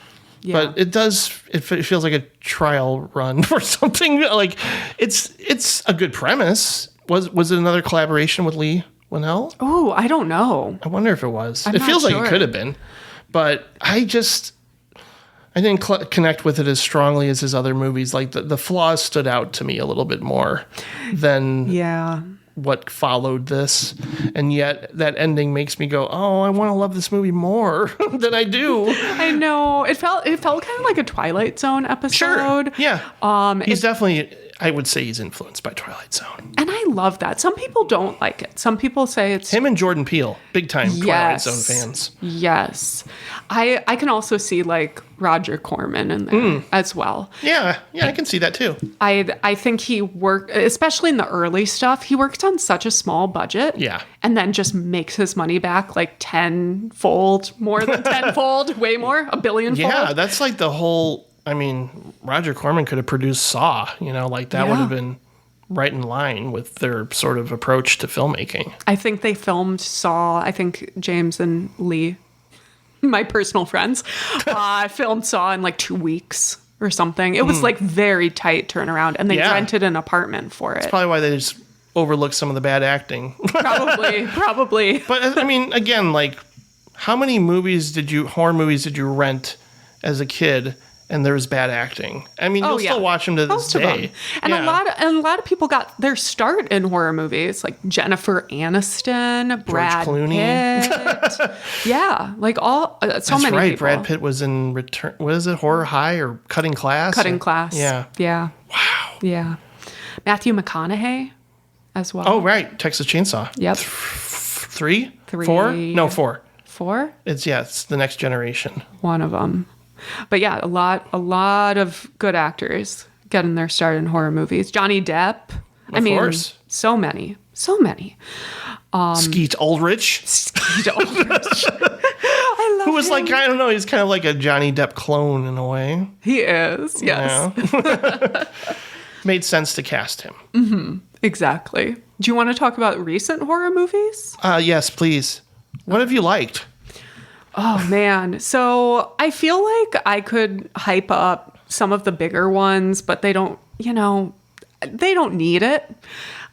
Yeah. But it feels like a trial run for something. Like it's a good premise. Was it another collaboration with Lee Winnell? Oh, I don't know. I wonder if it was. I'm It not feels like sure. it could have been, but I didn't connect with it as strongly as his other movies. Like the flaws stood out to me a little bit more than what followed this, and yet that ending makes me go, oh, I want to love this movie more than I do. I know. It felt kind of like a Twilight Zone episode. Yeah. He's definitely, I would say he's influenced by Twilight Zone. And I love that. Some people don't like it. Some people say it's Him and Jordan Peele, big time Twilight Zone fans. Yes. I can also see like Roger Corman in there as well. Yeah, I can see that too. I think he worked, especially in the early stuff, he worked on such a small budget. Yeah. And then just makes his money back like tenfold, more than tenfold, way more, a billion fold. Yeah, that's like the whole, I mean, Roger Corman could have produced Saw, like that would have been right in line with their sort of approach to filmmaking. I think they filmed Saw, I think James and Lee, my personal friends, filmed Saw in like 2 weeks or something. It was like very tight turnaround, and they rented an apartment for it. That's probably why they just overlooked some of the bad acting. Probably. But I mean, again, like, how many horror movies did you rent as a kid? And there was bad acting. I mean, you'll still watch them to this day. And a lot of people got their start in horror movies, like Jennifer Aniston, Brad Clooney. Pitt. Yeah, like so That's many right. people. Brad Pitt was in Return. What is it? Horror High or Cutting Class? Cutting Class. Yeah. Yeah. Wow. Yeah. Matthew McConaughey as well. Oh, right. Texas Chainsaw. Yep. 3? 3. 4? No, 4. 4? It's The Next Generation. One of them. But yeah, a lot of good actors getting their start in horror movies. Johnny Depp. Of course. So many. Skeet Ulrich. Skeet Ulrich. I love Who was him. like, I don't know, he's kind of like a Johnny Depp clone in a way. He is, yes. Yeah. Made sense to cast him. Mm-hmm. Exactly. Do you want to talk about recent horror movies? Yes, please. What have you liked? Oh, man. So I feel like I could hype up some of the bigger ones, but they don't, they don't need it.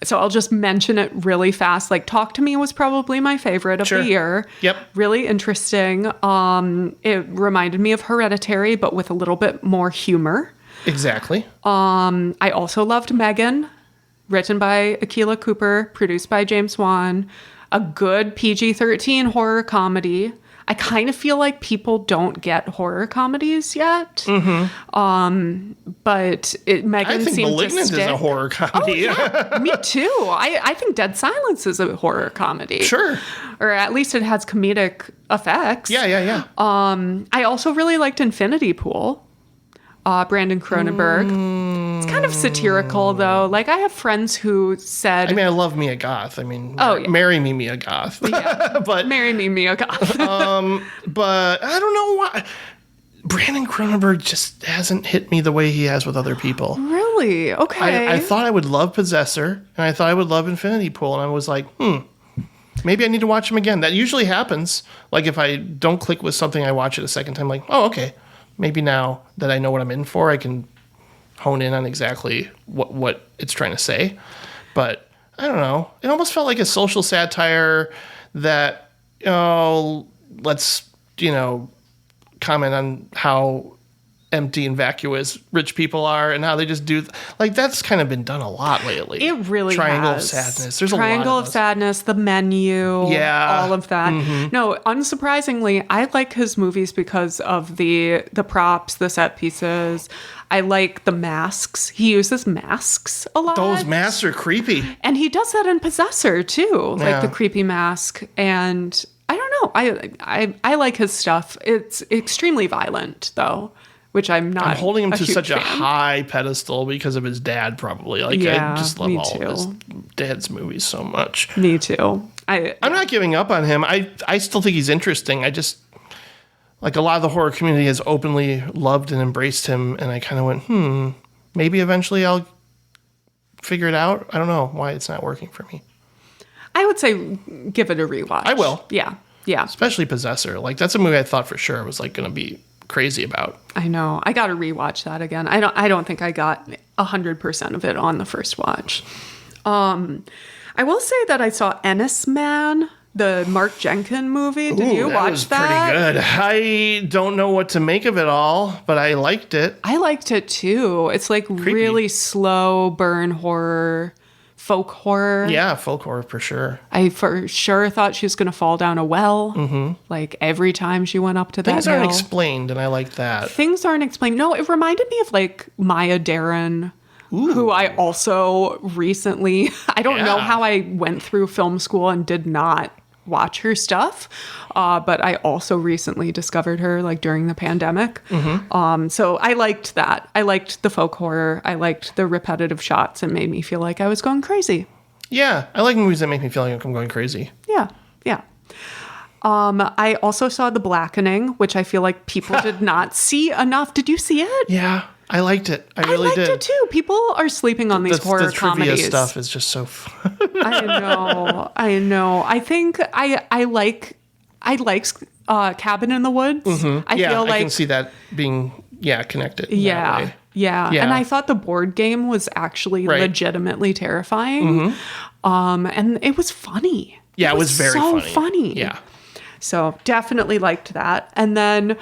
So I'll just mention it really fast. Like Talk to Me was probably my favorite of the year. Yep. Really interesting. It reminded me of Hereditary, but with a little bit more humor. Exactly. I also loved Megan, written by Akilah Cooper, produced by James Wan. A good PG-13 horror comedy. I kind of feel like people don't get horror comedies yet. Mm-hmm. But Megan I think seemed Malignant to is stick. a horror comedy. Oh, yeah, me too. I think Dead Silence is a horror comedy. Sure. Or at least it has comedic effects. Yeah. I also really liked Infinity Pool. Brandon Cronenberg. It's kind of satirical, though. Like, I have friends who said... I mean, I love Mia Goth. I mean, yeah. marry me, Mia Goth. Yeah. But marry me, Mia Goth. but I don't know why. Brandon Cronenberg just hasn't hit me the way he has with other people. Really? Okay. I thought I would love Possessor, and I thought I would love Infinity Pool, and I was like, maybe I need to watch him again. That usually happens. Like, if I don't click with something, I watch it a second time, like, oh, okay. Maybe now that I know what I'm in for, I can hone in on exactly what it's trying to say. But I don't know. It almost felt like a social satire that, let's, comment on how empty and vacuous rich people are and how they just do like that's kind of been done a lot lately. It really Triangle has. of Sadness. There's Triangle a lot of Sadness, The Menu, all of that. Mm-hmm. No, unsurprisingly, I like his movies because of the props, the set pieces. I like the masks. He uses masks a lot. Those masks are creepy. And he does that in Possessor too, like Yeah. the creepy mask. And I don't know. I like his stuff. It's extremely violent though, which I'm not. I'm holding him to huge such a fan. high pedestal because of his dad, probably. Like, Yeah, I just love me all too. of his dad's movies so much. Me too. I'm not giving up on him. I still think he's interesting. I just, like, a lot of the horror community has openly loved and embraced him, and I kind of went, maybe eventually I'll figure it out. I don't know why it's not working for me. I would say give it a rewatch. I will. Yeah. Especially Possessor. Like, that's a movie I thought for sure was, like, going to be crazy about. I know. I got to rewatch that again. I don't think I got 100% of it on the first watch. I will say that I saw Ennis Man, the Mark Jenkins movie. Did you watch was that? Pretty good. I don't know what to make of it all, but I liked it. I liked it too. It's like really slow burn horror, folk horror. Yeah, folk horror for sure. I for sure thought she was going to fall down a well. Like every time she went up to that Things aren't hill. explained, and I like that. Things aren't explained. No, it reminded me of like Maya Deren, who I also recently, I don't know how I went through film school and did not watch her stuff, but I also recently discovered her like during the pandemic. So I liked that. I liked the folk horror. I liked the repetitive shots. It made me feel like I was going crazy. Yeah, I like movies that make me feel like I'm going crazy. Yeah. I also saw The Blackening, which I feel like people did not see enough. Did you see it? Yeah, I liked it. I really liked did. it too. People are sleeping on these horror the trivia comedies. stuff is just so fun. I know. I think I like Cabin in the Woods. I feel like I can see that being connected. in that way. Yeah. And I thought the board game was actually legitimately terrifying. And it was funny. Yeah, it was very so funny. Yeah. So definitely liked that. And then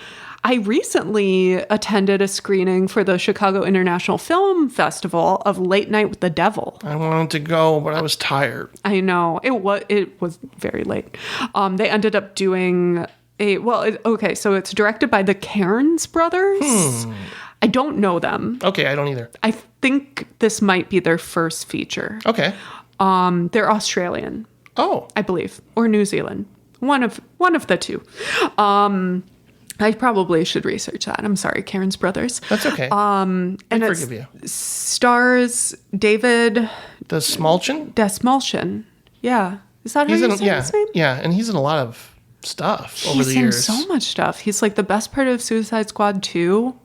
I recently attended a screening for the Chicago International Film Festival of Late Night with the Devil. I wanted to go, but I was tired. I know. It was very late. They ended up doing so it's directed by the Cairns brothers. I don't know them. Okay, I don't either. I think this might be their first feature. Okay. They're Australian. Oh. I believe. Or New Zealand. One of the two. I probably should research that. I'm sorry, Cairns brothers. That's okay. And I it forgive you. Stars David Desmalchin? Desmalchin. Yeah. Is that how you say his name? Yeah, and he's in a lot of stuff over the years. He's in so much stuff. He's like the best part of Suicide Squad 2.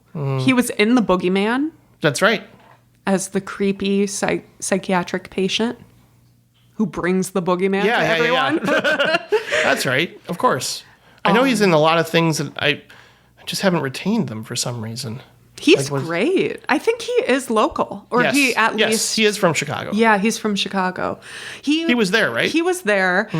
He was in The Boogeyman. That's right. As the creepy psychiatric patient who brings the boogeyman to everyone. Yeah. That's right. Of course. I know he's in a lot of things that I just haven't retained them for some reason. He's great. I think he is local. Or yes, he at least... he is from Chicago. Yeah, he's from Chicago. He was there, right? He was there.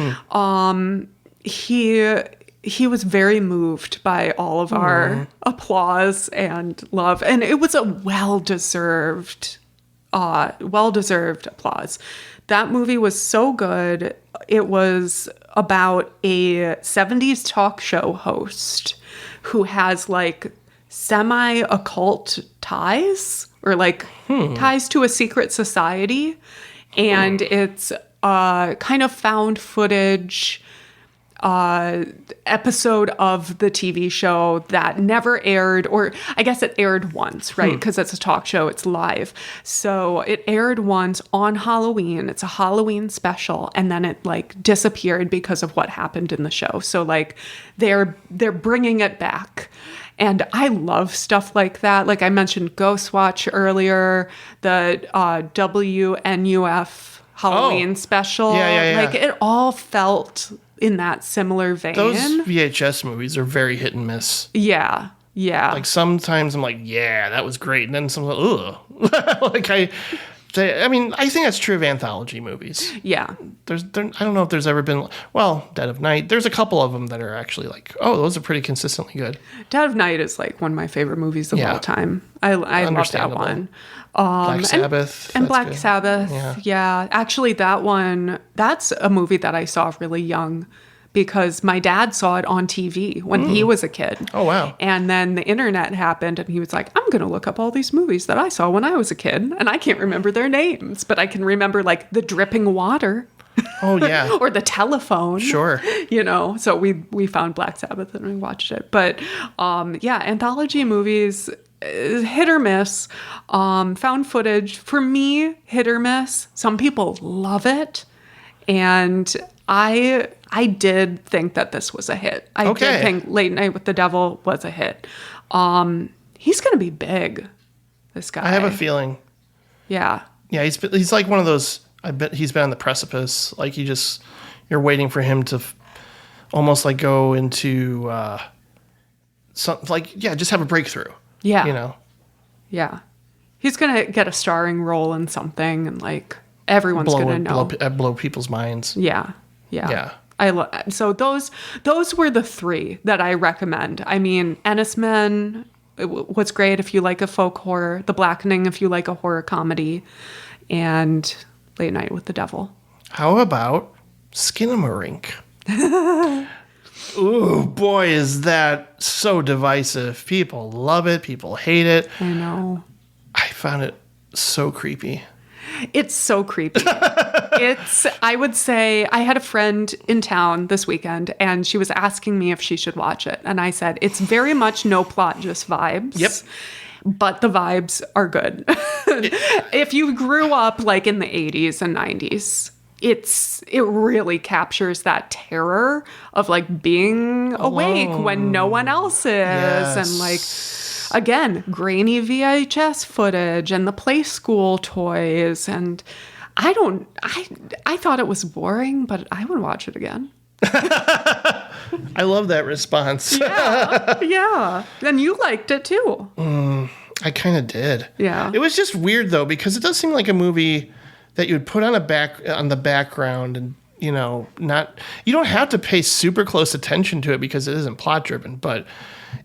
He was very moved by all of our applause and love. And it was a well-deserved applause. That movie was so good. It was about a 70s talk show host who has like semi-occult ties or like ties to a secret society. And it's kind of found footage episode of the TV show that never aired, or I guess it aired once, right? Because it's a talk show, it's live. So it aired once on Halloween. It's a Halloween special, and then it like disappeared because of what happened in the show. So like they're bringing it back. And I love stuff like that. Like I mentioned Ghostwatch earlier, the WNUF Halloween special. Yeah. Like it all felt in that similar vein. Those VHS movies are very hit and miss. Yeah. Like sometimes I'm like, yeah, that was great, and then some, ugh. Like I mean, I think that's true of anthology movies. Yeah. I don't know if there's ever been, Dead of Night. There's a couple of them that are actually like, those are pretty consistently good. Dead of Night is like one of my favorite movies of all time. I love that one. Black Sabbath. And Black Sabbath. Yeah. Actually, that one, that's a movie that I saw really young because my dad saw it on TV when he was a kid. Oh, wow. And then the internet happened and he was like, I'm going to look up all these movies that I saw when I was a kid. And I can't remember their names, but I can remember like The Dripping Water. Oh, yeah. Or The Telephone. Sure. So we found Black Sabbath and we watched it. But anthology movies, hit or miss. Found footage, for me, hit or miss. Some people love it. And I did think that this was a hit. I did think Late Night with the Devil was a hit. He's going to be big, this guy. I have a feeling. Yeah. Yeah, he's like one of those, I bet he's been on the precipice. Like you're waiting for him to almost like go into just have a breakthrough. Yeah. Yeah. He's going to get a starring role in something and like everyone's going to know. Blow people's minds. Yeah. So those were the three that I recommend. I mean, Ennis Men was great if you like a folk horror, The Blackening if you like a horror comedy, and Late Night with the Devil. How about Skinamarink? Ooh, boy, is that so divisive. People love it. People hate it. I know. I found it so creepy. It's so creepy. I would say, I had a friend in town this weekend and she was asking me if she should watch it. And I said, it's very much no plot, just vibes. Yep. But the vibes are good. If you grew up like in the 80s and 90s, it really captures that terror of like being awake when no one else is. Yes. And like, again, grainy VHS footage and the play school toys. And I thought it was boring, but I would watch it again. I love that response. Yeah. And you liked it too. I kind of did. Yeah. It was just weird though, because it does seem like a movie that you would put on the background and, you don't have to pay super close attention to it because it isn't plot driven, but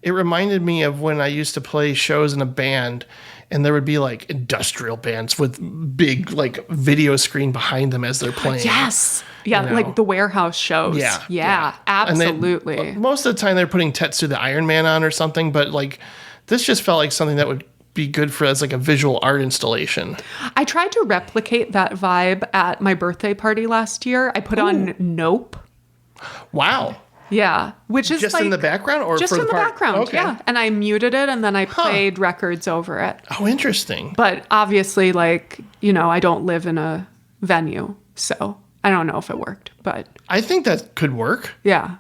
it reminded me of when I used to play shows in a band and there would be like industrial bands with big like video screen behind them as they're playing. Yes. Yeah, like the warehouse shows. Yeah, absolutely. Most of the time they're putting Tetsu the Iron Man on or something, but like this just felt like something that would be good for as like a visual art installation. I tried to replicate that vibe at my birthday party last year. I put on Nope. Wow. Yeah, which is just like, in the background or just for in the background. Okay. Yeah, and I muted it and then I played records over it. Oh, interesting. But obviously, like I don't live in a venue, so I don't know if it worked, but I think that could work. yeah.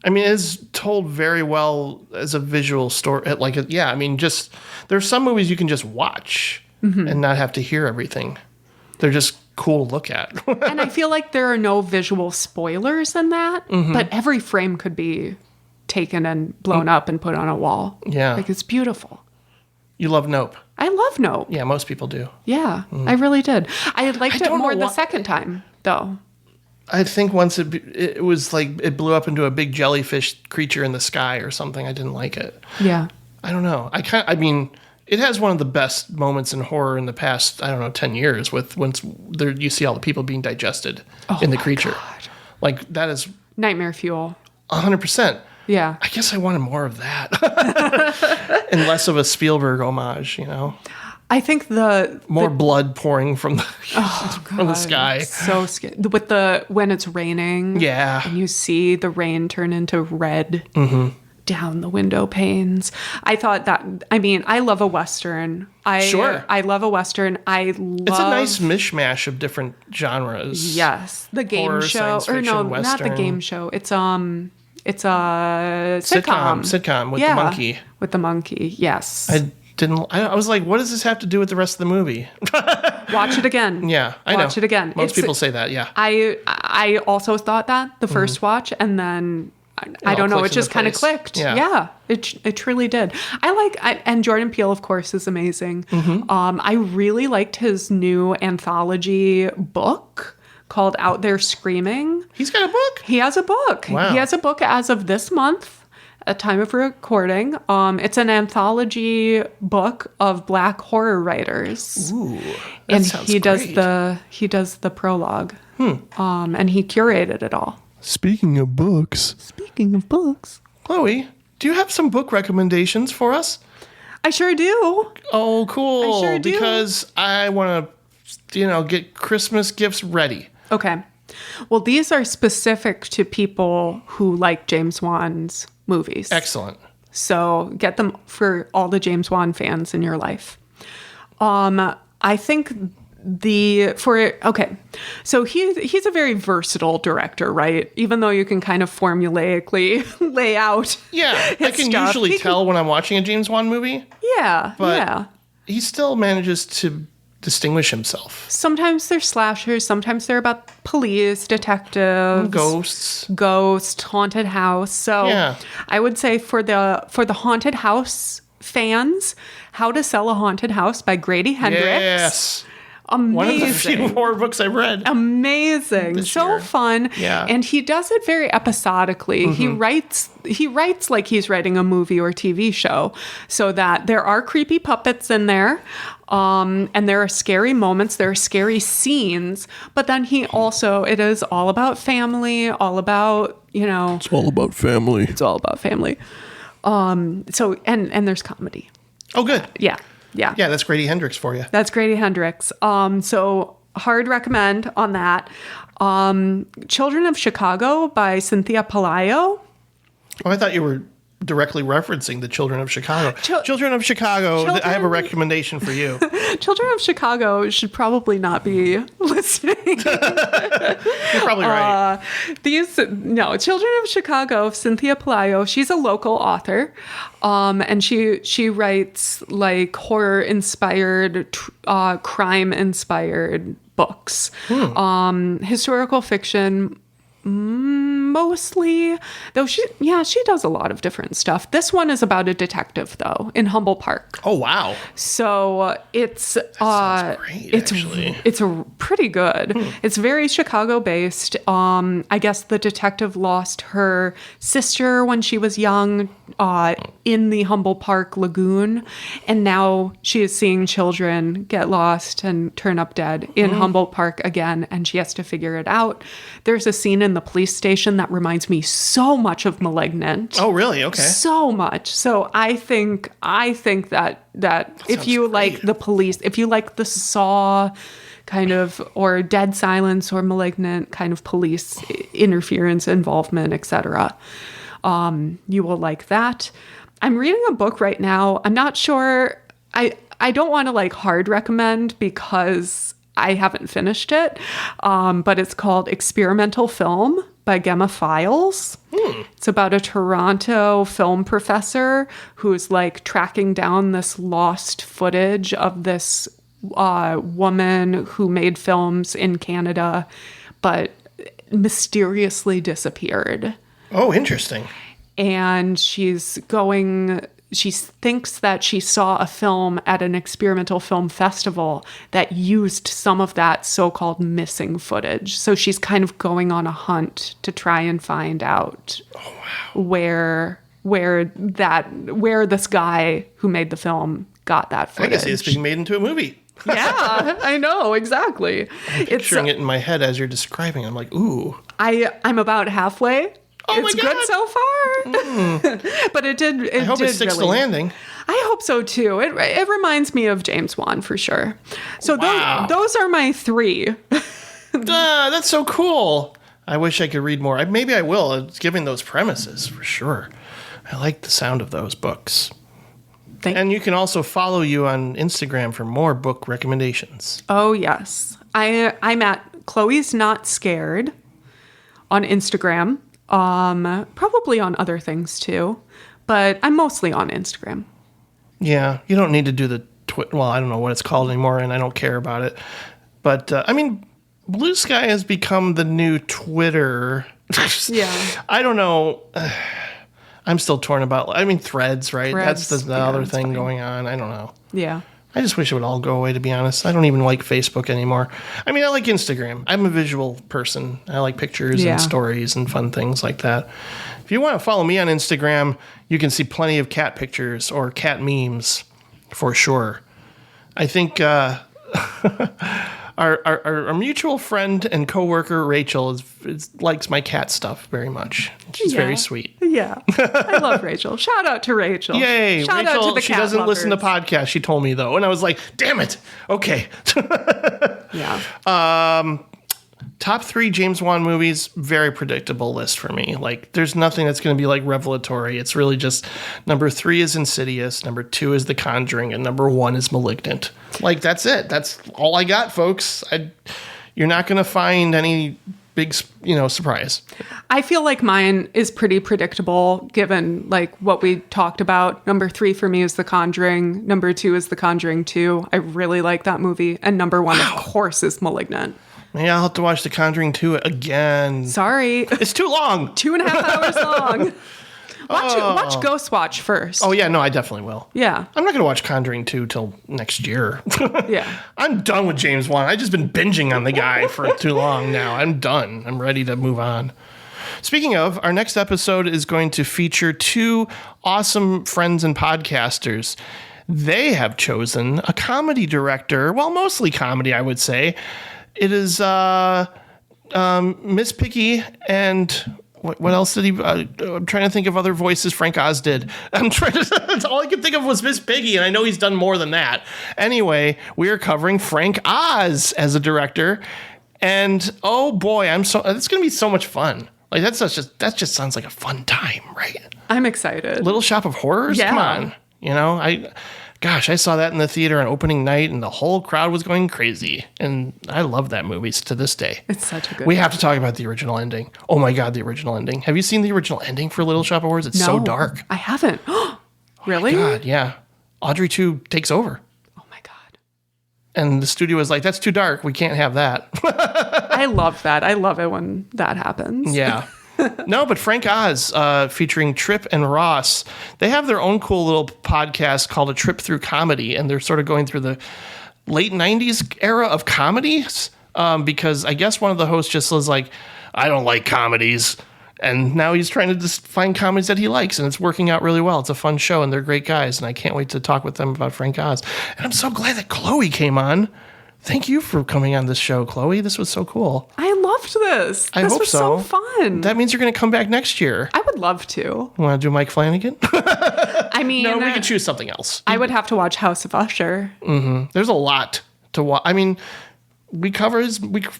I mean, it's told very well as a visual story. I mean, just there's some movies you can just watch and not have to hear everything. They're just cool to look at. And I feel like there are no visual spoilers in that, but every frame could be taken and blown up and put on a wall. Yeah. Like, it's beautiful. You love Nope. I love Nope. Yeah, most people do. Yeah, I really did. I liked it don't more know the why- second time, though. I think once it was like it blew up into a big jellyfish creature in the sky or something. I didn't like it. Yeah. I don't know. I mean, it has one of the best moments in horror in the past, 10 years with once there you see all the people being digested in the creature. God. Like that is Nightmare fuel. 100%. Yeah. I guess I wanted more of that. And less of a Spielberg homage, I think More blood pouring from the from the sky. So scary. With when it's raining. Yeah. And you see the rain turn into red down the window panes. I thought that, I love a Western. Sure. I love a Western. It's a nice mishmash of different genres. Yes. The game Horror, show. science Or no, fiction, not the Western. game show. It's a sitcom. Sitcom with the monkey. With the monkey, yes. I was like, what does this have to do with the rest of the movie? Watch it again. Yeah, I know. Watch it again. Most people say that, yeah. I also thought that the first watch, and then I don't know, it clicks just into kind of place. clicked. Yeah. It truly did. And Jordan Peele, of course, is amazing. I really liked his new anthology book called Out There Screaming. He's got a book? He has a book. Wow. He has a book as of this month. At time of recording. It's an anthology book of Black horror writers. Ooh, and sounds he does great. he does the prologue. And he curated it all. Speaking of books, Chloe, do you have some book recommendations for us? I sure do. Oh, cool. I sure do. Because I want to, get Christmas gifts ready. Okay. Well, these are specific to people who like James Wan's movies. Excellent. So get them for all the James Wan fans in your life. I think so he's a very versatile director, right? Even though you can kind of formulaically lay out. Yeah, I can stuff. usually tell when I'm watching a James Wan movie. Yeah, But yeah. he still manages to distinguish himself. Sometimes they're slashers. Sometimes they're about police, detectives, Ghosts, haunted house. So Yeah. I would say for the haunted house fans, How to Sell a Haunted House by Grady Hendrix. Yes. Amazing. One of the few horror books I've read. Amazing. This So year. fun. Yeah. And he does it very episodically. He writes like he's writing a movie or TV show, so that there are creepy puppets in there. And there are scary moments, there are scary scenes, but then it is all about family, all about, it's all about family. it's all about family. So, and there's comedy. Oh, good. Yeah. Yeah. Yeah, that's Grady Hendrix for you. That's Grady Hendrix. So hard recommend on that. Children of Chicago by Cynthia Pelayo. Oh, I thought you were directly referencing the Children of Chicago. Children of Chicago, I have a recommendation for you. Children of Chicago should probably not be listening. You're probably right. Children of Chicago, Cynthia Pelayo, she's a local author. And she writes like horror-inspired, crime-inspired books. Historical fiction, mostly, though she does a lot of different stuff. This one is about a detective, though, in Humble Park. Oh, wow. So it's sounds great, actually. It's pretty good. It's very Chicago based. I guess the detective lost her sister when she was young in the Humble Park Lagoon, and now she is seeing children get lost and turn up dead in Humble Park again, and she has to figure it out. There's a scene in the police station that reminds me so much of Malignant. Oh, really? Okay. So much. So I think that if you like the police, if you like the Saw kind of, or Dead Silence or Malignant kind of police interference, involvement, etc., you will like that. I'm reading a book right now. I'm not sure. I don't want to like hard recommend because I haven't finished it, but it's called Experimental Film by Gemma Files. It's about a Toronto film professor who's like tracking down this lost footage of this woman who made films in Canada, but mysteriously disappeared. Oh, interesting. And she thinks that she saw a film at an experimental film festival that used some of that so-called missing footage. So she's kind of going on a hunt to try and find out where this guy who made the film got that footage. I can see this being made into a movie. Yeah, I know, exactly. I'm picturing it in my head as you're describing. I'm like, ooh. I'm about halfway. Oh It's my God. good so far. But it did. I hope it sticks the landing. I hope so too. It reminds me of James Wan for sure. So those are my 3. That's so cool. I wish I could read more. Maybe I will. It's giving those premises for sure. I like the sound of those books. And you can also follow you on Instagram for more book recommendations. Oh yes, I'm at Chloe's Not Scared on Instagram. Probably on other things too, but I'm mostly on Instagram. Yeah, you don't need to do the Well, I don't know what it's called anymore, and I don't care about it. But I mean, Blue Sky has become the new Twitter. Yeah, I don't know. I'm still torn about. I mean, Threads, right? Threads, That's the other thing going on. I don't know. Yeah. I just wish it would all go away, to be honest. I don't even like Facebook anymore. I mean, I like Instagram. I'm a visual person. I like pictures and stories and fun things like that. If you want to follow me on Instagram, you can see plenty of cat pictures or cat memes for sure. I think our mutual friend and coworker, Rachel, likes my cat stuff very much. She's very sweet. Yeah. I love Rachel. Shout out to Rachel. Yay. Shout Rachel, out to the she cat doesn't lovers. listen to podcasts, she told me, though. And I was like, damn it. Okay. Yeah. Top 3 James Wan movies, very predictable list for me. Like, there's nothing that's going to be, like, revelatory. It's really just number 3 is Insidious, number 2 is The Conjuring, and number 1 is Malignant. Like, that's it. That's all I got, folks. You're not going to find any big, surprise. I feel like mine is pretty predictable given like what we talked about. Number 3 for me is The Conjuring. Number 2 is The Conjuring 2. I really like that movie. And number 1, of course, is Malignant. Yeah, I'll have to watch The Conjuring 2 again. Sorry. It's too long. 2.5 hours long. Watch Ghost Watch first. Oh, yeah, no, I definitely will. Yeah. I'm not going to watch Conjuring 2 till next year. Yeah. I'm done with James Wan. I've just been binging on the guy for too long now. I'm done. I'm ready to move on. Speaking of, our next episode is going to feature 2 awesome friends and podcasters. They have chosen a comedy director. Well, mostly comedy, I would say. It is Miss Piggy and what else did he? I'm trying to think of other voices Frank Oz did. That's all I could think of was Miss Piggy, and I know he's done more than that. Anyway, we are covering Frank Oz as a director, and oh boy, it's going to be so much fun. Like that just sounds like a fun time, right? I'm excited. Little Shop of Horrors, yeah. Come on, Gosh, I saw that in the theater on opening night, and the whole crowd was going crazy. And I love that movie to this day. It's such a good We have to talk about the original ending. Oh my God, the original ending. Have you seen the original ending for Little Shop of Horrors? It's so dark. I haven't. Really? Oh my God, yeah. Audrey 2 takes over. Oh my God. And the studio was like, that's too dark. We can't have that. I love that. I love it when that happens. Yeah. No, but Frank Oz, featuring Tripp and Ross, they have their own cool little podcast called A Trip Through Comedy, and they're sort of going through the late 90s era of comedies, because I guess one of the hosts just was like, I don't like comedies, and now he's trying to just find comedies that he likes, and it's working out really well. It's a fun show, and they're great guys, and I can't wait to talk with them about Frank Oz. And I'm so glad that Chloe came on. Thank you for coming on this show, Chloe. This was so cool. I loved this. I hope This was so fun. That means you're going to come back next year. I would love to. You want to do Mike Flanagan? I mean, no, we could choose something else. I would have to watch House of Usher. Mm-hmm. There's a lot to watch. I mean, we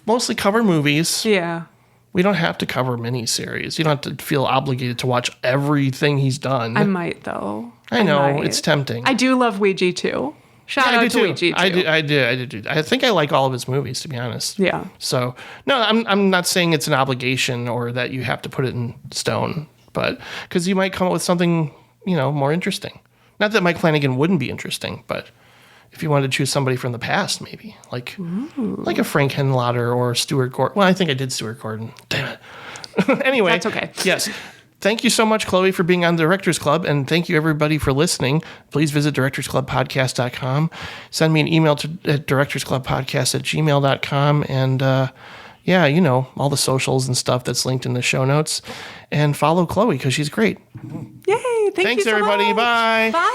mostly cover movies. Yeah. We don't have to cover miniseries. You don't have to feel obligated to watch everything he's done. I might, though. I know. It's tempting. I do love Ouija, too. Shout out to Ouija, too. I do. I think I like all of his movies, to be honest. Yeah. So, no, I'm not saying it's an obligation or that you have to put it in stone, but because you might come up with something, more interesting. Not that Mike Flanagan wouldn't be interesting, but if you wanted to choose somebody from the past, maybe like a Frank Henlotter or Stuart Gordon. Well, I think I did Stuart Gordon. Damn it. Anyway, that's okay. Yes. Thank you so much, Chloe, for being on the Directors Club, and thank you, everybody, for listening. Please visit directorsclubpodcast.com. Send me an email at directorsclubpodcast@gmail.com, and all the socials and stuff that's linked in the show notes. And follow Chloe, because she's great. Yay! Thanks, everybody. Much. Bye. Bye.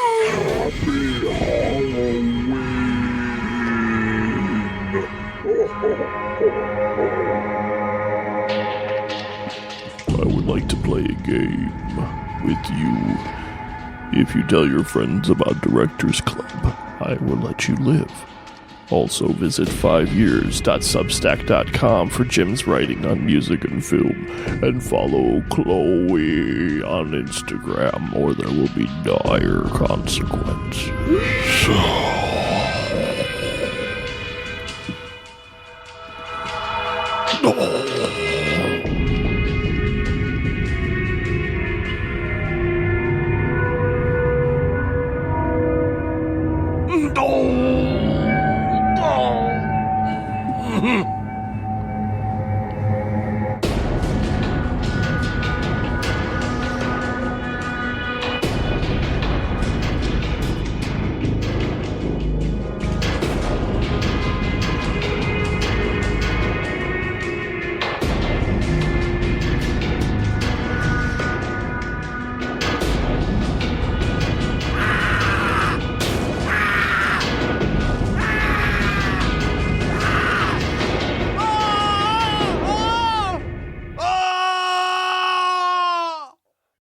I would like to play a game with you. If you tell your friends about Directors Club, I will let you live. Also visit 5years.substack.com for Jim's writing on music and film, and follow Chloe on Instagram or there will be dire consequences. Oh.